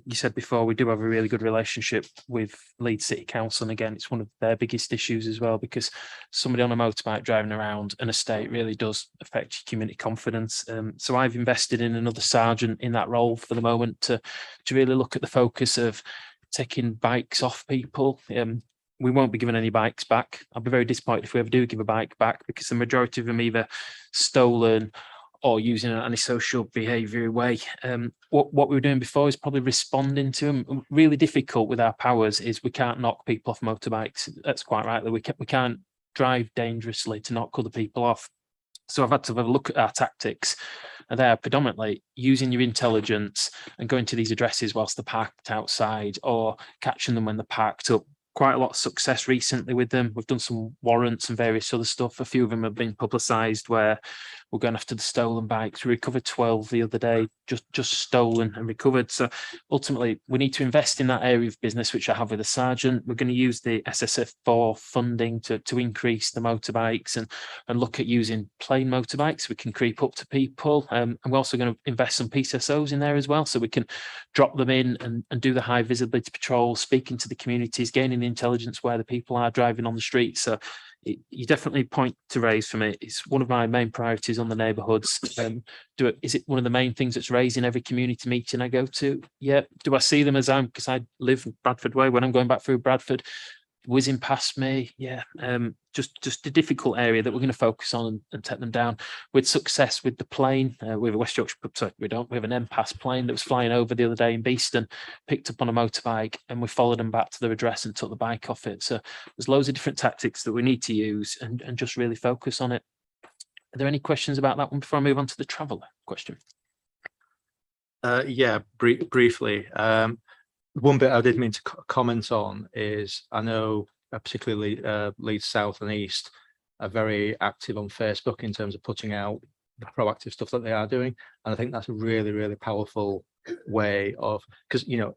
You said before, we do have a really good relationship with Leeds City Council, and again, it's one of their biggest issues as well, because somebody on a motorbike driving around an estate really does affect your community confidence. So I've invested in another sergeant in that role for the moment to really look at the focus of taking bikes off people. We won't be giving any bikes back. I'll be very disappointed if we ever do give a bike back, because the majority of them either stolen or using an antisocial behaviour way. What we were doing before is probably responding to them. Really difficult with our powers is we can't knock people off motorbikes. That's quite right. We can't drive dangerously to knock other people off. So I've had to have a look at our tactics, and they are predominantly using your intelligence and going to these addresses whilst they're parked outside, or catching them when they're parked up. Quite a lot of success recently with them. We've done some warrants and various other stuff. A few of them have been publicised where we're going after the stolen bikes. We recovered 12 the other day, just stolen and recovered. So ultimately, we need to invest in that area of business, which I have with the sergeant. We're going to use the SSF4 funding to increase the motorbikes and look at using plain motorbikes. We can creep up to people. And we're also going to invest some PSSOs in there as well, so we can drop them in and do the high visibility patrol, speaking to the communities, gaining the intelligence where the people are driving on the street. So you definitely point to raise for me. It's one of my main priorities on the neighbourhoods. Is it one of the main things that's raised in every community meeting I go to? Yeah. Do I see them as because I live Bradford Way, when I'm going back through Bradford, whizzing past me? Yeah. Just a difficult area that we're going to focus on and take them down with success. With the plane, we have a West Yorkshire, sorry, we have an MPAS plane that was flying over the other day in Beeston, picked up on a motorbike, and we followed them back to their address and took the bike off it. So there's loads of different tactics that we need to use and just really focus on it. Are there any questions about that one before I move on to the traveller question? Yeah, briefly. One bit I did mean to comment on is, I know particularly Leeds South and East are very active on Facebook in terms of putting out the proactive stuff that they are doing. And I think that's a really, really powerful way of, because, you know,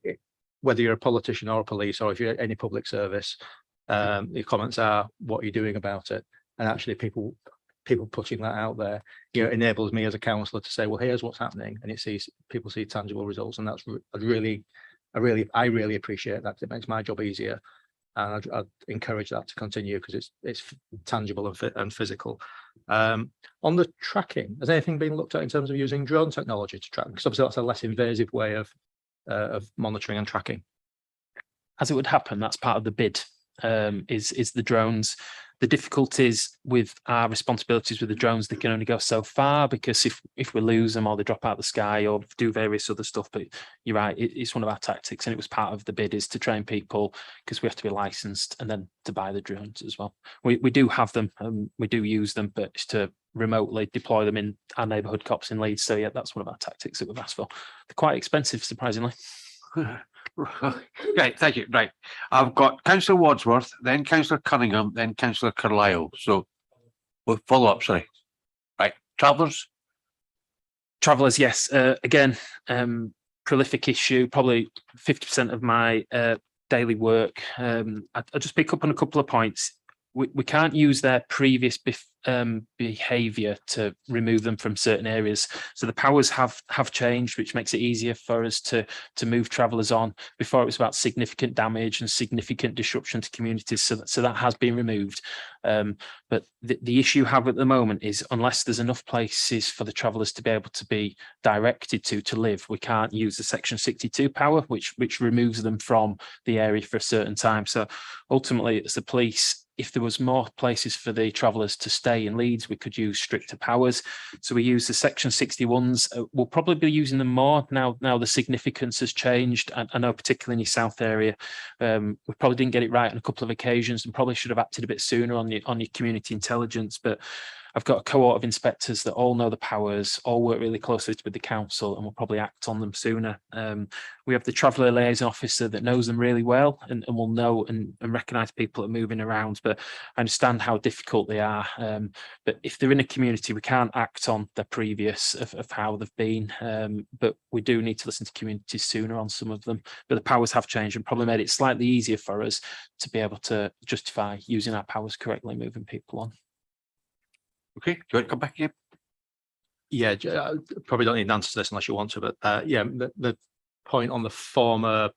whether you're a politician or a police, or if you're any public service, the comments are what you're doing about it. And actually people putting that out there, you know, enables me as a councillor to say, well, here's what's happening. And people see tangible results. And that's I really appreciate that. It makes my job easier, and I'd encourage that to continue, because it's tangible and physical. On the tracking, has anything been looked at in terms of using drone technology to track? Because obviously that's a less invasive way of monitoring and tracking. As it would happen, that's part of the bid. Is the drones. The difficulties with our responsibilities with the drones, they can only go so far, because if we lose them or they drop out of the sky or do various other stuff. But you're right, it's one of our tactics, and it was part of the bid, is to train people, because we have to be licensed, and then to buy the drones as well. We do have them, we do use them, but it's to remotely deploy them in our neighbourhood cops in Leeds. So yeah, that's one of our tactics that we've asked for. They're quite expensive, surprisingly. Right, thank you. Right, I've got Councillor Wadsworth, then Councillor Cunningham, then Councillor Carlisle. So we'll follow up. Sorry. Right, travellers. Travellers, yes. Again, prolific issue. Probably 50% of my daily work. I'll just pick up on a couple of points. we can't use their previous behaviour to remove them from certain areas. So the powers have changed, which makes it easier for us to move travellers on. Before it was about significant damage and significant disruption to communities, so that has been removed. But the issue you have at the moment is, unless there's enough places for the travellers to be able to be directed to live, we can't use the Section 62 power, which removes them from the area for a certain time. So ultimately, it's the police. If there was more places for the travellers to stay in Leeds, we could use stricter powers. So we use the Section 61s. We'll probably be using them more now the significance has changed. I know particularly in your south area, we probably didn't get it right on a couple of occasions and probably should have acted a bit sooner on your community intelligence. But I've got a cohort of inspectors that all know the powers, all work really closely with the council, and will probably act on them sooner. We have the traveller liaison officer that knows them really well and will know and recognise people that are moving around. But I understand how difficult they are. But if they're in a community, we can't act on the previous of how they've been. But we do need to listen to communities sooner on some of them. But the powers have changed and probably made it slightly easier for us to be able to justify using our powers correctly, moving people on. Okay, do you want to come back again? Yeah, probably don't need an answer to this unless you want to, but yeah, the point on the former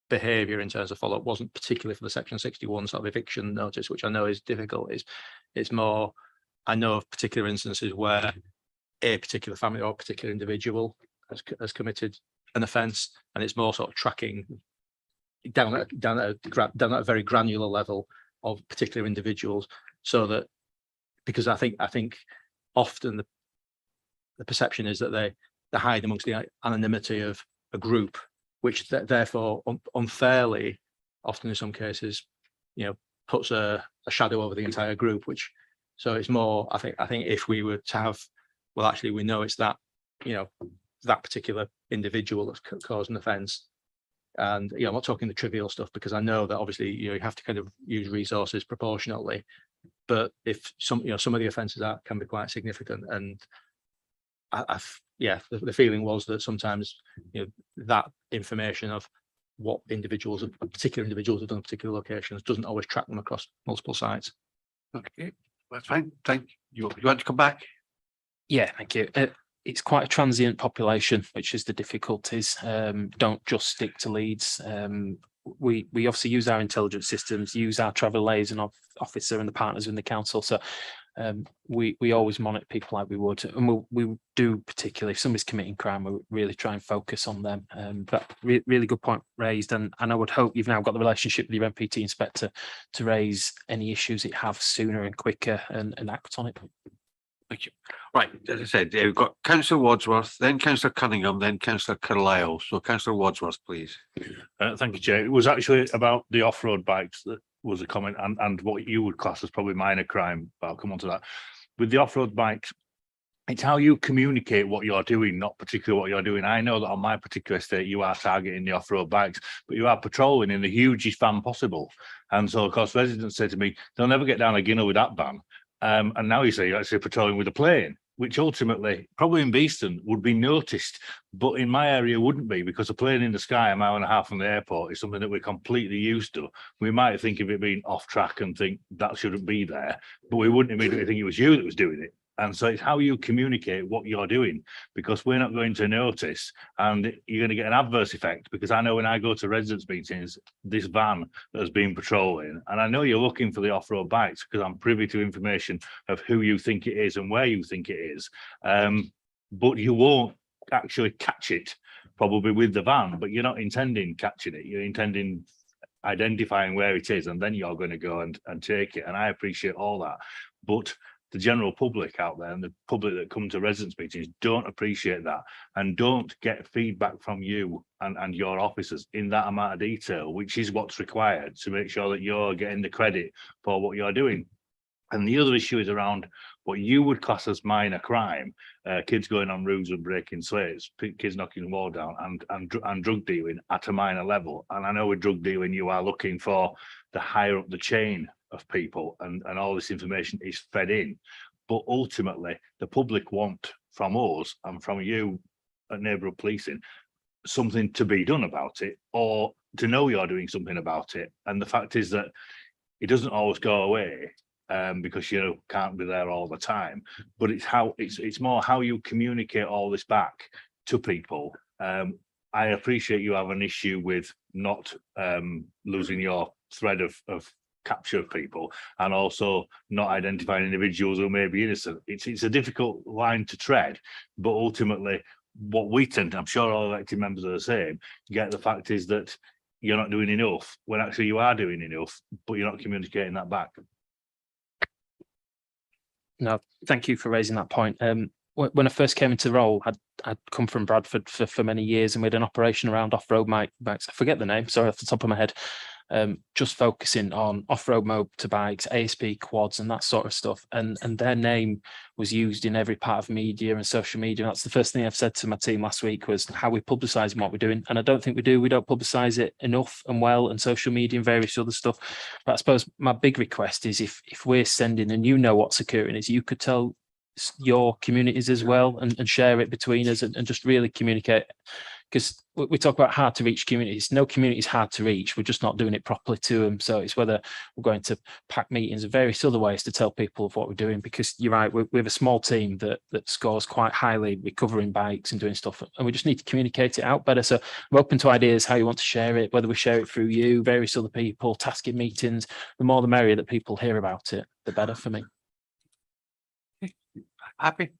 behaviour in terms of follow-up wasn't particularly for the Section 61 sort of eviction notice, which I know is difficult. It's more, I know of particular instances where a particular family or a particular individual has committed an offence, and it's more sort of tracking down at a very granular level of particular individuals, so that, because I think often the perception is that they hide amongst the anonymity of a group, which therefore unfairly, often in some cases, puts a shadow over the entire group. Which, so it's more, I think if we were to have, well, actually we know it's that, that particular individual that's caused an offence. And I'm not talking the trivial stuff, because I know that obviously you have to kind of use resources proportionately. But if some of the offences can be quite significant, and the feeling was that sometimes that information of what particular individuals have done in particular locations doesn't always track them across multiple sites. Okay, that's fine. Thank you. You want to come back? Yeah, thank you. It's quite a transient population, which is the difficulties. Don't just stick to Leeds. We obviously use our intelligence systems, use our travel liaison officer and the partners in the council. So we always monitor people like we would, and we do, particularly if somebody's committing crime, we really try and focus on them. But really good point raised, and I would hope you've now got the relationship with your MPT inspector to raise any issues it have sooner and quicker and act on it. Thank you. Right, as I said, we've got Councillor Wadsworth, then Councillor Cunningham, then Councillor Carlisle. So Councillor Wadsworth, please. Thank you, Chair. It was actually about the off-road bikes that was a comment, and what you would class as probably minor crime, but I'll come on to that. With the off-road bikes, it's how you communicate what you're doing, not particularly what you're doing. I know that on my particular estate, you are targeting the off-road bikes, but you are patrolling in the hugest van possible. And so, of course, residents say to me, they'll never get down a Guinness with that van. And now you say you're actually patrolling with a plane, which ultimately, probably in Beeston, would be noticed, but in my area wouldn't be, because a plane in the sky a mile and a half from the airport is something that we're completely used to. We might think of it being off track and think that shouldn't be there, but we wouldn't immediately think it was you that was doing it. And so it's how you communicate what you're doing, because we're not going to notice, and you're going to get an adverse effect. Because I know when I go to residents meetings, this van that has been patrolling, and I know you're looking for the off-road bikes because I'm privy to information of who you think it is and where you think it is, but you won't actually catch it probably with the van, but you're not intending catching it, you're intending identifying where it is, and then you're going to go and take it. And I appreciate all that, but the general public out there and the public that come to residents meetings don't appreciate that, and don't get feedback from you and your officers in that amount of detail, which is what's required to make sure that you're getting the credit for what you're doing. And the other issue is around what you would class as minor crime, kids going on roofs and breaking slates, kids knocking the wall down, and drug dealing at a minor level. And I know with drug dealing, you are looking for the higher up the chain of people, and all this information is fed in. But ultimately, the public want from us and from you at neighbourhood policing something to be done about it, or to know you're doing something about it. And the fact is that it doesn't always go away. Because you can't be there all the time, but it's more how you communicate all this back to people. I appreciate you have an issue with not losing your thread of capture of people, and also not identifying individuals who may be innocent. It's a difficult line to tread, but ultimately what we tend to, I'm sure all elected members are the same, get the fact is that you're not doing enough when actually you are doing enough, but you're not communicating that back. No, thank you for raising that point. When I first came into the role, I'd come from Bradford for many years, and we had an operation around off-road bikes. I forget the name, sorry, off the top of my head. Just focusing on off-road motorbikes, ASB quads, and that sort of stuff. And their name was used in every part of media and social media. That's the first thing I've said to my team last week was how we publicise what we're doing. And I don't think we do. We don't publicise it enough and well, and social media and various other stuff. But I suppose my big request is if we're sending, and you know what securing is, you could tell your communities as well and share it between us and just really communicate. Because we talk about hard to reach communities. No community is hard to reach. We're just not doing it properly to them. So it's whether we're going to pack meetings and various other ways to tell people of what we're doing. Because you're right, we have a small team that scores quite highly recovering bikes and doing stuff. And we just need to communicate it out better. So I'm open to ideas how you want to share it, whether we share it through you, various other people, tasking meetings. The more the merrier that people hear about it, the better for me. Happy?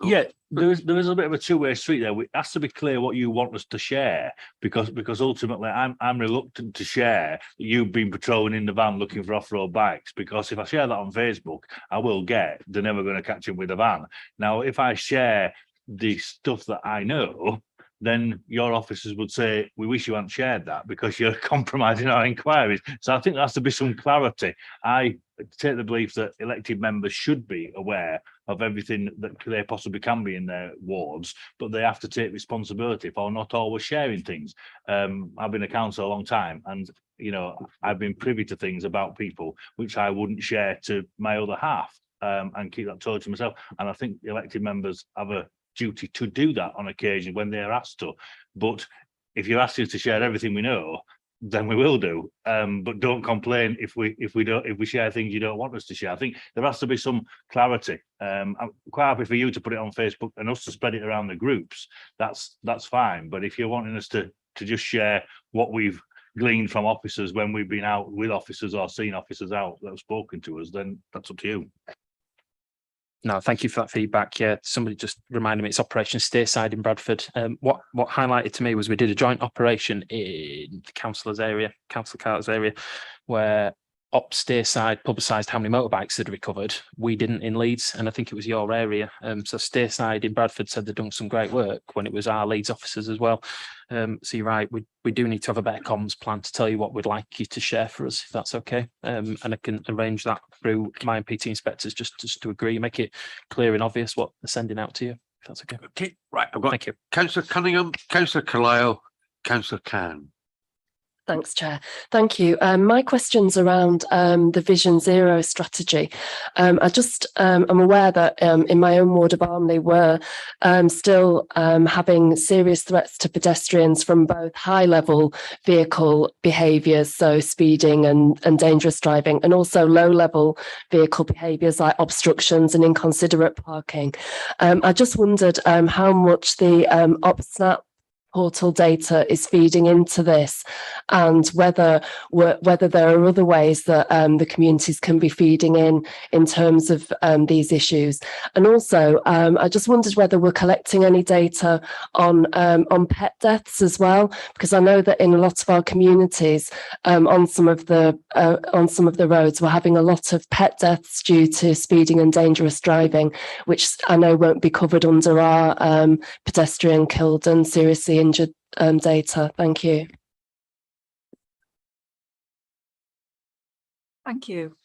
Yeah, there is a bit of a two-way street there. It has to be clear what you want us to share, because ultimately I'm reluctant to share that you've been patrolling in the van looking for off-road bikes, because if I share that on Facebook, I will get they're never going to catch him with a van. Now, if I share the stuff that I know, then your officers would say, we wish you hadn't shared that because you're compromising our inquiries. So I think there has to be some clarity. I take the belief that elected members should be aware of everything that they possibly can be in their wards, but they have to take responsibility for not always sharing things. I've been a councillor a long time, and I've been privy to things about people which I wouldn't share to my other half, and keep that totally to myself. And I think elected members have a duty to do that on occasion when they're asked to. But if you're asking us to share everything we know, then we will do. But don't complain if we share things you don't want us to share. I think there has to be some clarity. I'm quite happy for you to put it on Facebook and us to spread it around the groups. That's fine. But if you're wanting us to just share what we've gleaned from officers when we've been out with officers or seen officers out that have spoken to us, then that's up to you. No, thank you for that feedback. Yeah, somebody just reminded me it's Operation Stayside in Bradford. What highlighted to me was we did a joint operation in the Council Carter's area, where Ops Stayside publicised how many motorbikes they'd recovered. We didn't in Leeds, and I think it was your area. So Stayside in Bradford said they'd done some great work when it was our Leeds officers as well. So you're right, we do need to have a better comms plan to tell you what we'd like you to share for us, if that's okay. And I can arrange that through my MPT inspectors just to agree, make it clear and obvious what they're sending out to you, if that's okay. Okay, right. I've got Thank you. Councillor Cunningham, Councillor Carlisle, Councillor Khan. Thanks, Chair. Thank you. My question's around the Vision Zero strategy. I'm aware that in my own ward of Armley, we're still having serious threats to pedestrians from both high-level vehicle behaviours, so speeding and dangerous driving, and also low-level vehicle behaviours like obstructions and inconsiderate parking. I just wondered how much the OpSnap portal data is feeding into this, and whether there are other ways that the communities can be feeding in terms of these issues. And also, I just wondered whether we're collecting any data on pet deaths as well, because I know that in a lot of our communities, on some of the roads, we're having a lot of pet deaths due to speeding and dangerous driving, which I know won't be covered under our pedestrian killed and seriously injured data. Thank you. Thank you.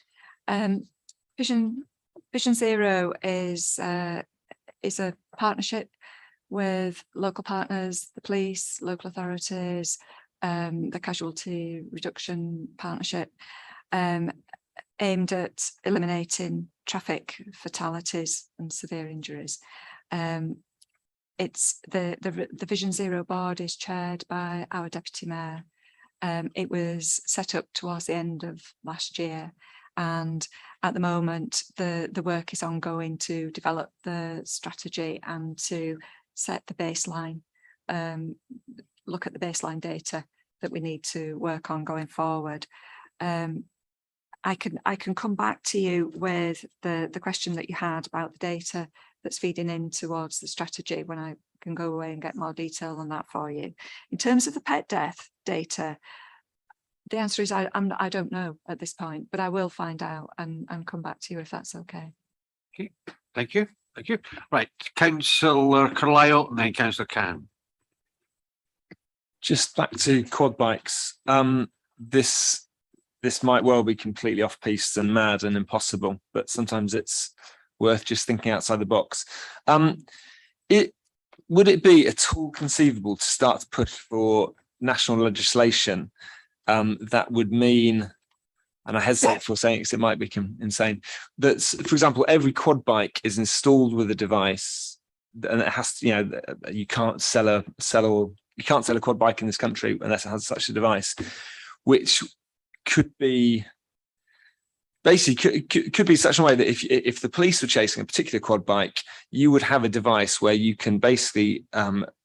Vision Zero is a partnership with local partners, the police, local authorities, the Casualty Reduction Partnership, aimed at eliminating traffic fatalities and severe injuries. It's the Vision Zero board is chaired by our Deputy Mayor, It was set up towards the end of last year, and at the moment the work is ongoing to develop the strategy and to set the baseline, look at the baseline data that we need to work on going forward. I can come back to you with the question that you had about the data that's feeding in towards the strategy when I can go away and get more detail on that for you. In terms of the pet death data, the answer is I don't know at this point, but I will find out and come back to you if that's okay. Okay, thank you. Thank you. Right, Councillor Carlisle and then Councillor Khan. Just back to quad bikes. This might well be completely off piste and mad and impossible, but sometimes it's worth just thinking outside the box. Would it be at all conceivable to start to push for national legislation that would mean, and I hesitate for saying it because it might be insane, that, for example, every quad bike is installed with a device, and it has to, you know, you can't sell a quad bike in this country unless it has such a device, which could be basically could be such a way that if the police were chasing a particular quad bike, you would have a device where you can basically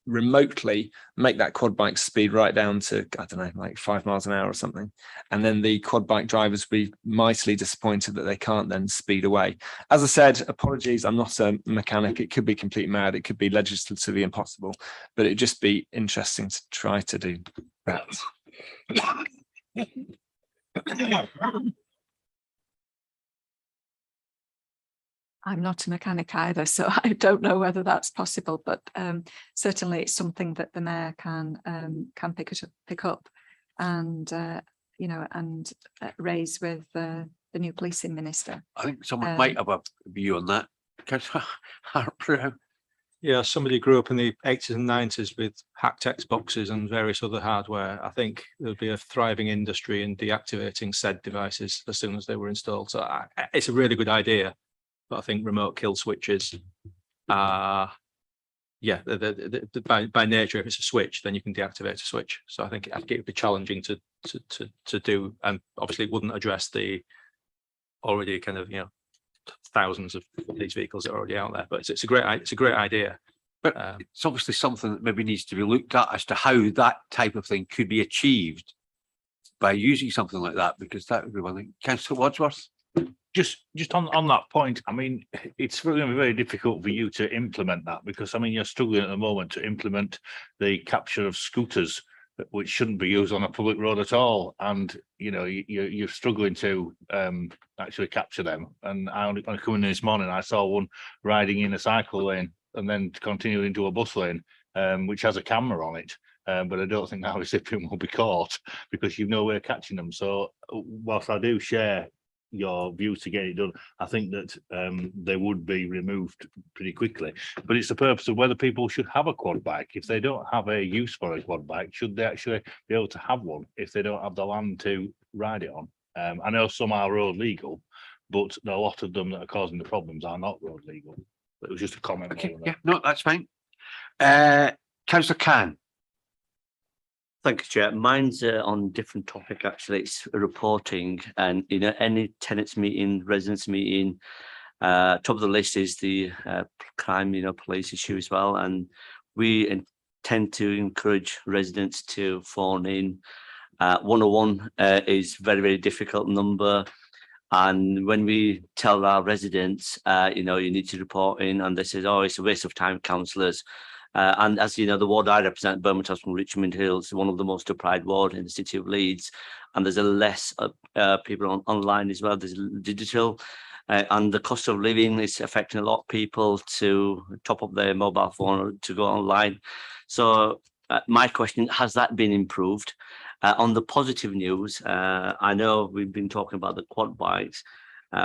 remotely make that quad bike speed right down to, I don't know, like 5 miles an hour or something, and then the quad bike drivers would be mightily disappointed that they can't then speed away. As I said, apologies, I'm not a mechanic. It could be completely mad, it could be legislatively impossible, but it'd just be interesting to try to do that. I'm not a mechanic either, so I don't know whether that's possible, but certainly it's something that the mayor can pick up and you know, and raise with the new policing minister. I think someone might have a view on that. Councillor Harper. Yeah, somebody grew up in the 80s and 90s with hacked Xboxes and various other hardware. I think there'd be a thriving industry in deactivating said devices as soon as they were installed. So it's a really good idea, but I think remote kill switches are, yeah, by nature, if it's a switch, then you can deactivate a switch. So I think it would be challenging to do, and obviously it wouldn't address the already kind of, you know, thousands of these vehicles that are already out there, but it's a great idea. But it's obviously something that maybe needs to be looked at as to how that type of thing could be achieved by using something like that, because that would be one thing. Councillor Wadsworth. Just on that point, I mean, it's going to be very difficult for you to implement that, because I mean, you're struggling at the moment to implement the capture of scooters, which shouldn't be used on a public road at all, and you know, you're struggling to actually capture them. And I coming in this morning, I saw one riding in a cycle lane and then continuing into a bus lane, which has a camera on it. But I don't think that recipient will be caught because you've no way of catching them. So whilst I do share your view to get it done, I think that they would be removed pretty quickly. But it's the purpose of whether people should have a quad bike. If they don't have a use for a quad bike, should they actually be able to have one if they don't have the land to ride it on? I know some are road legal, but a lot of them that are causing the problems are not road legal. It was just a comment. Okay, yeah, no, that's fine. Councillor Khan. Thank you, Chair. Mine's on a different topic, actually. It's reporting, and you know, any tenants meeting, residents meeting, top of the list is the crime, you know, police issue as well. And we tend to encourage residents to phone in. 101 is very, very difficult number. And when we tell our residents, you know, you need to report in, and they say, oh, it's a waste of time, councillors. And as you know, the ward I represent, Beaumont House from Richmond Hills, one of the most deprived wards in the city of Leeds. And there's a less people online as well. There's digital, and the cost of living is affecting a lot of people to top up their mobile phone to go online. So my question, has that been improved? On the positive news, I know we've been talking about the quad bikes.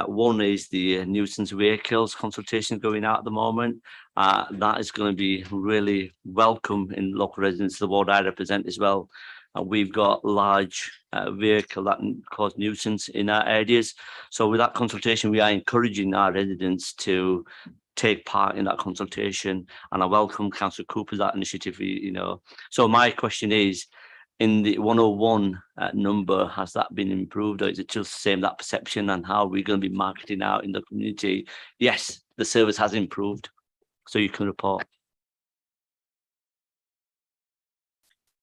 One is the nuisance vehicles consultation going out at the moment. That is going to be really welcome in local residents, the ward I represent as well. We've got large vehicle that cause nuisance in our areas. So with that consultation, we are encouraging our residents to take part in that consultation. And I welcome Councillor Cooper's that initiative, you know. So my question is, in the 101 number, has that been improved, or is it just the same, that perception, and how we're going to be marketing out in the community? Yes, the service has improved, so you can report.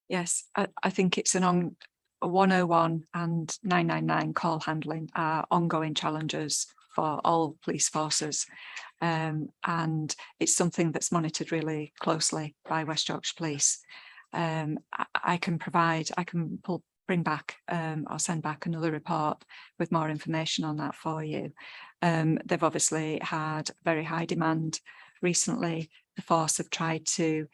Yes, I think it's a 101 and 999 call handling are ongoing challenges for all police forces. And it's something that's monitored really closely by West Yorkshire Police. I can bring back or send back another report with more information on that for you. They've obviously had very high demand recently. The force have tried to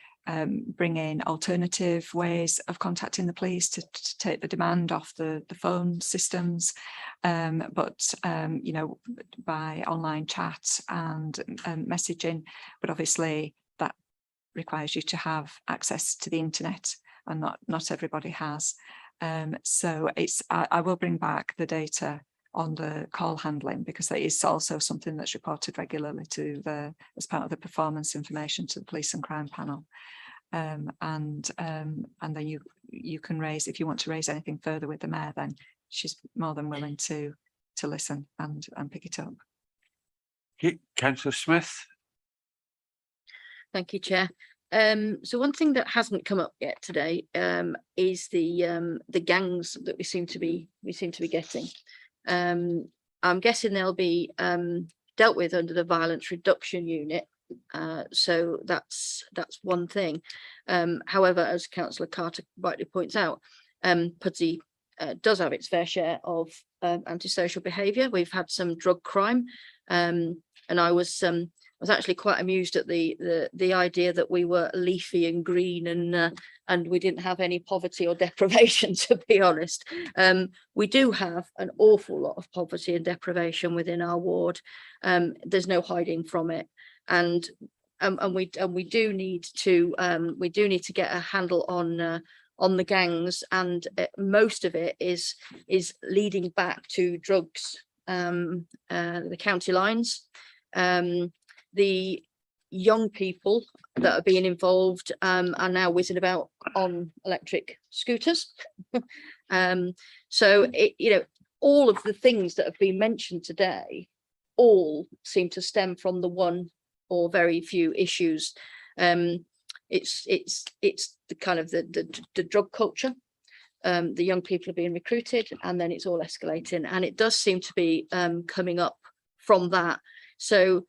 bring in alternative ways of contacting the police to take the demand off the phone systems, but you know, by online chat and messaging. But obviously that requires you to have access to the internet, and not everybody has. So I will bring back the data on the call handling, because that is also something that's reported regularly to as part of the performance information to the police and crime panel. And then you can raise, if you want to raise anything further with the mayor, then she's more than willing to listen and pick it up. Okay, Councillor Smith. Thank you, Chair. So one thing that hasn't come up yet today is the gangs that we seem to be getting. I'm guessing they'll be dealt with under the violence reduction unit. So that's one thing. However, as Councillor Carter rightly points out, Pudsey does have its fair share of antisocial behaviour. We've had some drug crime, and I was actually quite amused at the idea that we were leafy and green and we didn't have any poverty or deprivation, to be honest. We do have an awful lot of poverty and deprivation within our ward. There's no hiding from it. And we do need to get a handle on the gangs, and most of it is leading back to drugs, the county lines. The young people that are being involved are now whizzing about on electric scooters. So you know, all of the things that have been mentioned today all seem to stem from the one or very few issues. It's the kind of the drug culture. The young people are being recruited, and then it's all escalating, and it does seem to be coming up from that. So,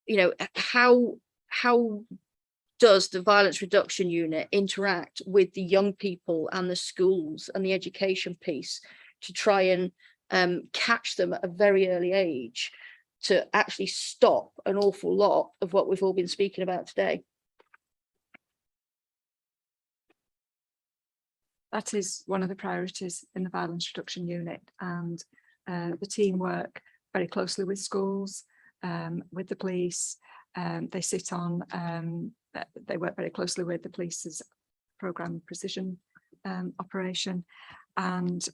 you know, how does the violence reduction unit interact with the young people and the schools and the education piece to try and catch them at a very early age, to actually stop an awful lot of what we've all been speaking about today? That is one of the priorities in the violence reduction unit, and the team work very closely with schools, with the police. They sit on, they work very closely with the police's programme precision operation. And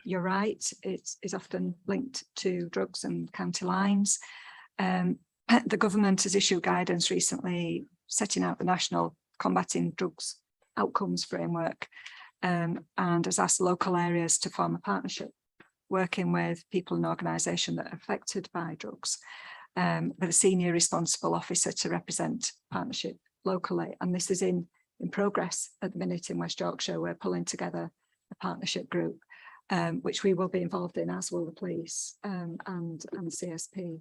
you're right, it is often linked to drugs and county lines. The government has issued guidance recently setting out the National Combating Drugs Outcomes Framework, and has asked local areas to form a partnership working with people and organisations that are affected by drugs, with a senior responsible officer to represent partnership locally. And this is in progress at the minute in West Yorkshire. We're pulling together a partnership group, which we will be involved in, as will the police and CSP,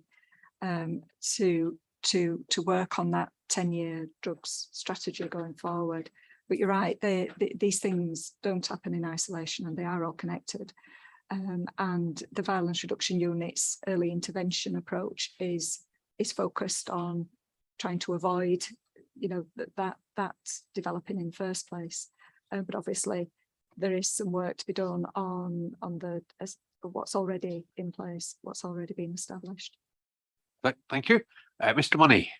to work on that 10-year drugs strategy going forward. But you're right, these things don't happen in isolation, and they are all connected. And the violence reduction unit's early intervention approach is focused on trying to avoid, you know, that developing in the first place. But obviously there is some work to be done on what's already in place, what's already been established. Thank you. Mr. Money.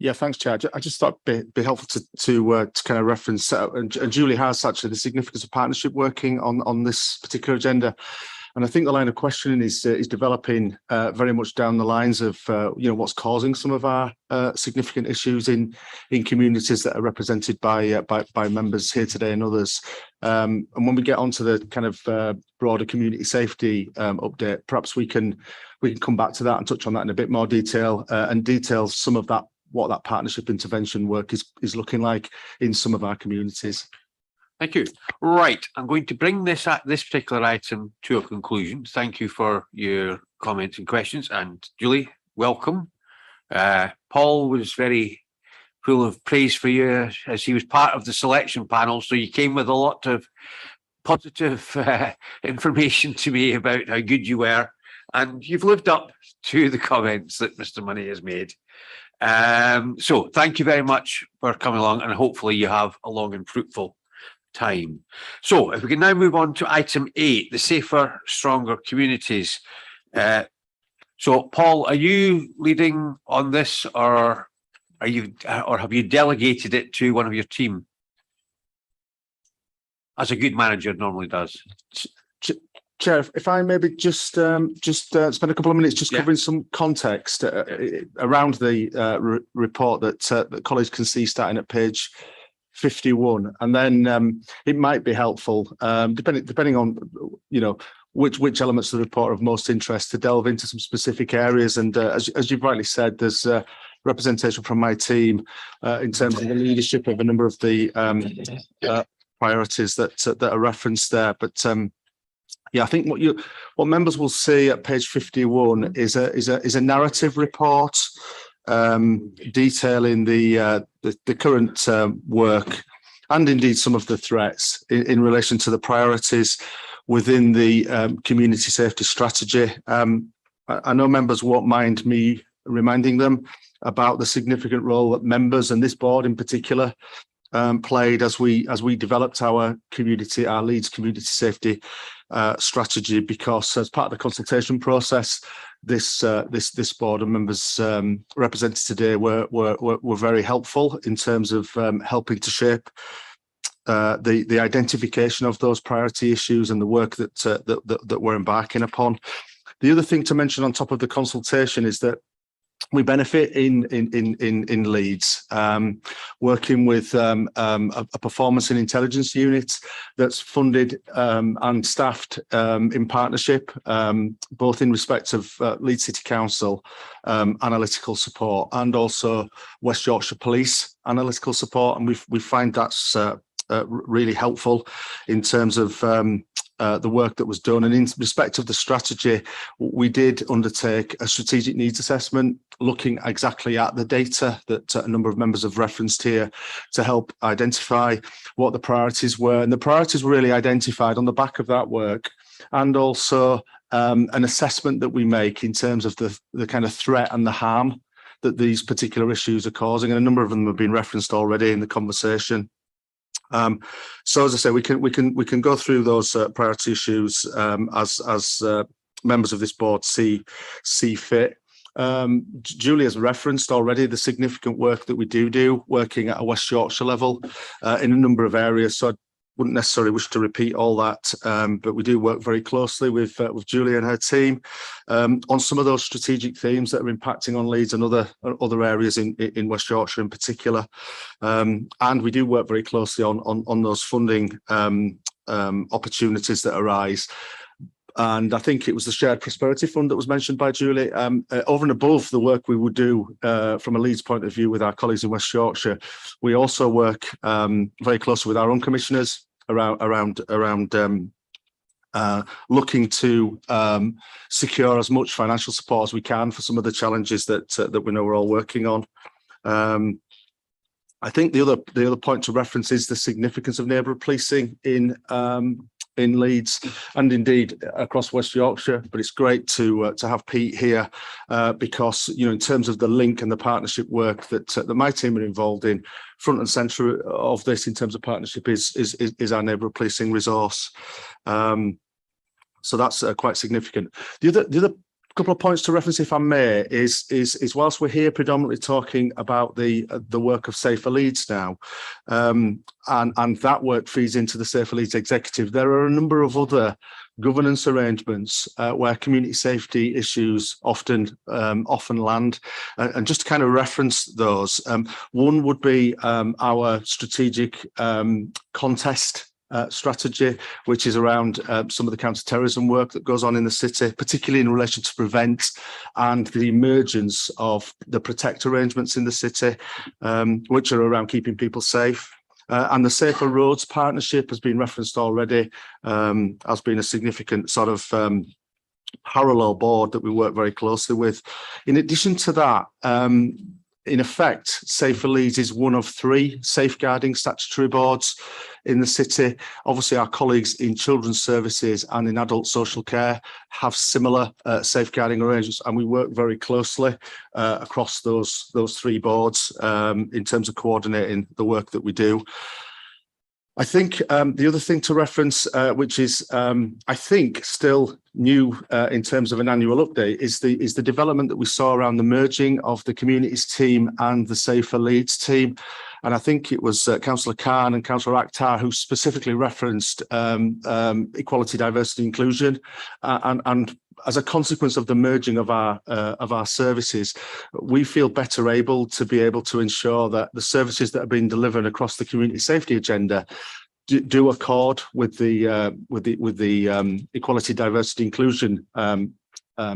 Yeah, thanks, Chair. I just thought it'd be helpful to kind of reference, and Julie has actually, the significance of partnership working on this particular agenda. And I think the line of questioning is developing very much down the lines of what's causing some of our significant issues in communities that are represented by members here today and others. And when we get onto the kind of broader community safety update, perhaps we can come back to that and touch on that in a bit more detail and detail some of that, what that partnership intervention work is looking like in some of our communities. Thank you. Right, I'm going to bring this particular item to a conclusion. Thank you for your comments and questions. And Julie, welcome. Paul was very full of praise for you as he was part of the selection panel. So you came with a lot of positive information to me about how good you were. And you've lived up to the comments that Mr. Money has made. So thank you very much for coming along, and hopefully you have a long and fruitful time. So if we can now move on to item 8, the safer, stronger communities. So Paul, are you leading on this, or have you delegated it to one of your team, as a good manager normally does? Chair, if I maybe just spend a couple of minutes just covering some context around the report that colleagues can see starting at page 51, and then it might be helpful, depending on which elements of the report are of most interest, to delve into some specific areas. And as you've rightly said, there's representation from my team in terms of the leadership of a number of the priorities that are referenced there. But yeah, I think what members will see at page 51 is a narrative report detailing the current work and indeed some of the threats in relation to the priorities within the community safety strategy. I know members won't mind me reminding them about the significant role that members, and this board in particular, played as we developed our Leeds community safety strategy, because as part of the consultation process, this board and members represented today were very helpful in terms of helping to shape the identification of those priority issues and the work that we're embarking upon. The other thing to mention on top of the consultation is that we benefit in Leeds, working with a performance and intelligence unit that's funded and staffed in partnership, both in respect of Leeds City Council analytical support and also West Yorkshire Police analytical support, and we find that's really helpful in terms of the work that was done. And in respect of the strategy, we did undertake a strategic needs assessment, looking exactly at the data that a number of members have referenced here, to help identify what the priorities were. And the priorities were really identified on the back of that work, and also an assessment that we make in terms of the kind of threat and the harm that these particular issues are causing. And a number of them have been referenced already in the conversation. So as I say, we can go through those priority issues as members of this board see fit. Julie has referenced already the significant work that we do working at a West Yorkshire level in a number of areas. So I wouldn't necessarily wish to repeat all that, but we do work very closely with Julie and her team on some of those strategic themes that are impacting on Leeds and other areas in West Yorkshire in particular. And we do work very closely on those funding opportunities that arise. And I think it was the Shared Prosperity Fund that was mentioned by Julie. Over and above the work we would do from a Leeds point of view with our colleagues in West Yorkshire, we also work very closely with our own commissioners around looking to secure as much financial support as we can for some of the challenges that we know we're all working on. I think the other point to reference is the significance of neighbourhood policing in Leeds and indeed across West Yorkshire. But it's great to have Pete here because in terms of the link and the partnership work that my team are involved in, front and centre of this in terms of partnership is our neighbourhood policing resource. So that's quite significant. The other couple of points to reference, if I may, is whilst we're here predominantly talking about the work of Safer Leeds now, and that work feeds into the Safer Leeds executive, there are a number of other governance arrangements where community safety issues often land, and just to kind of reference those, one would be our strategic contest strategy, which is around some of the counter-terrorism work that goes on in the city, particularly in relation to prevent and the emergence of the protect arrangements in the city, which are around keeping people safe. And the Safer Roads Partnership has been referenced already, has been a significant sort of parallel board that we work very closely with. In addition to that, in effect, Safer Leeds is one of 3 safeguarding statutory boards in the city. Obviously, our colleagues in children's services and in adult social care have similar safeguarding arrangements, and we work very closely across those 3 boards in terms of coordinating the work that we do. I think the other thing to reference, which is I think still new in terms of an annual update, is the development that we saw around the merging of the communities team and the Safer Leeds team. And I think it was Councillor Khan and Councillor Akhtar who specifically referenced equality, diversity, inclusion, and as a consequence of the merging of our services, we feel better able to ensure that the services that are being delivered across the community safety agenda do accord with the equality, diversity, inclusion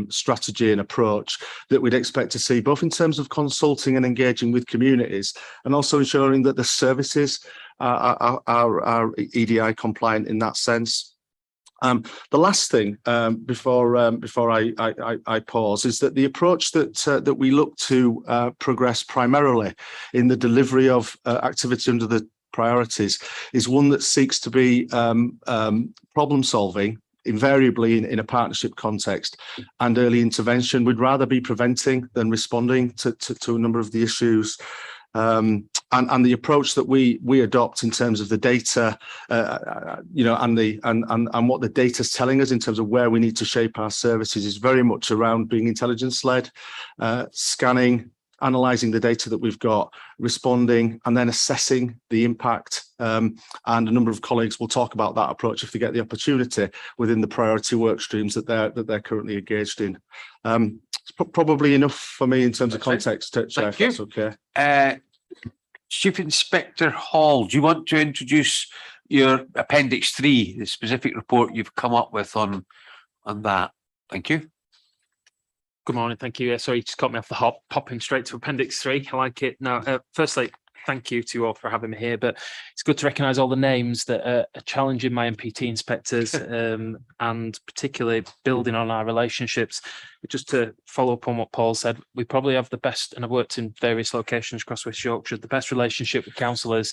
strategy and approach that we'd expect to see, both in terms of consulting and engaging with communities, and also ensuring that the services are EDI compliant in that sense. The last thing before I pause is that the approach that we look to progress primarily in the delivery of activity under the priorities is one that seeks to be problem solving, invariably in a partnership context, and early intervention. We'd rather be preventing than responding to a number of the issues. And the approach that we adopt in terms of the data, and what the data is telling us in terms of where we need to shape our services is very much around being intelligence led, scanning, analysing the data that we've got, responding, and then assessing the impact. And a number of colleagues will talk about that approach if they get the opportunity within the priority work streams that they're currently engaged in. It's probably enough for me in terms of context, Chair, if that's okay. Chief Inspector Hall, do you want to introduce your Appendix 3, the specific report you've come up with on that? Thank you. Good morning, thank you. Sorry, you just caught me off the hop, popping straight to Appendix 3. I like it. Now, firstly, thank you to you all for having me here, but it's good to recognise all the names that are challenging my MPT inspectors and particularly building on our relationships. But just to follow up on what Paul said, we probably have the best, and I've worked in various locations across West Yorkshire, the best relationship with councillors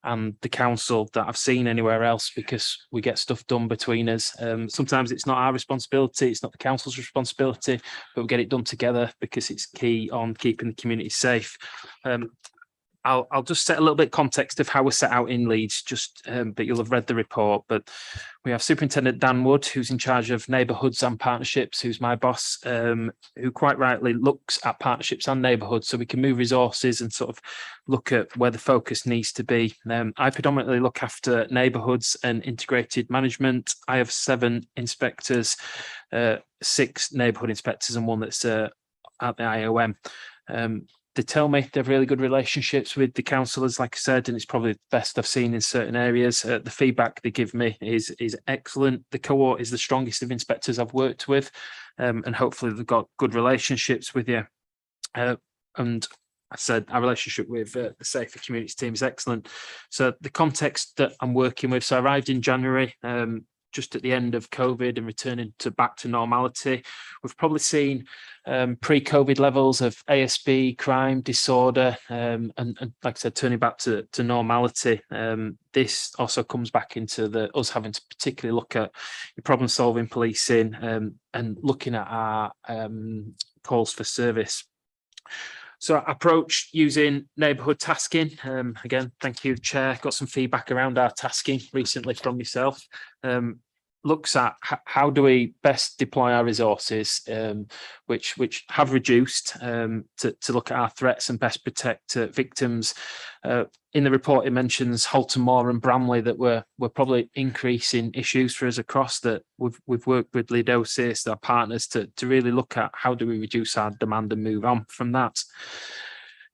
and the council that I've seen anywhere else, because we get stuff done between us. Sometimes it's not our responsibility, it's not the council's responsibility, but we get it done together because it's key on keeping the community safe. I'll just set a little bit of context of how we're set out in Leeds, but you'll have read the report. But we have Superintendent Dan Wood, who's in charge of neighbourhoods and partnerships, who's my boss, who quite rightly looks at partnerships and neighbourhoods so we can move resources and sort of look at where the focus needs to be. I predominantly look after neighbourhoods and integrated management. I have 7 inspectors, 6 neighbourhood inspectors and 1 that's at the IOM. They tell me they have really good relationships with the councillors, like I said, and it's probably the best I've seen in certain areas. The feedback they give me is excellent. The cohort is the strongest of inspectors I've worked with, and hopefully they've got good relationships with you. And I said our relationship with the Safer Communities team is excellent. So the context that I'm working with, so I arrived in January, just at the end of COVID and returning back to normality. We've probably seen pre-COVID levels of ASB, crime, disorder, and like I said, turning back to normality. This also comes back into us having to particularly look at problem-solving policing and looking at our calls for service. So I approach using neighbourhood tasking. Again, thank you, Chair. Got some feedback around our tasking recently from yourself. looks at how do we best deploy our resources, which have reduced, to look at our threats and best protect victims. In the report, it mentions Halton Moor and Bramley that we're probably increasing issues for us across that. We've worked with Leeds, our partners, to really look at how do we reduce our demand and move on from that.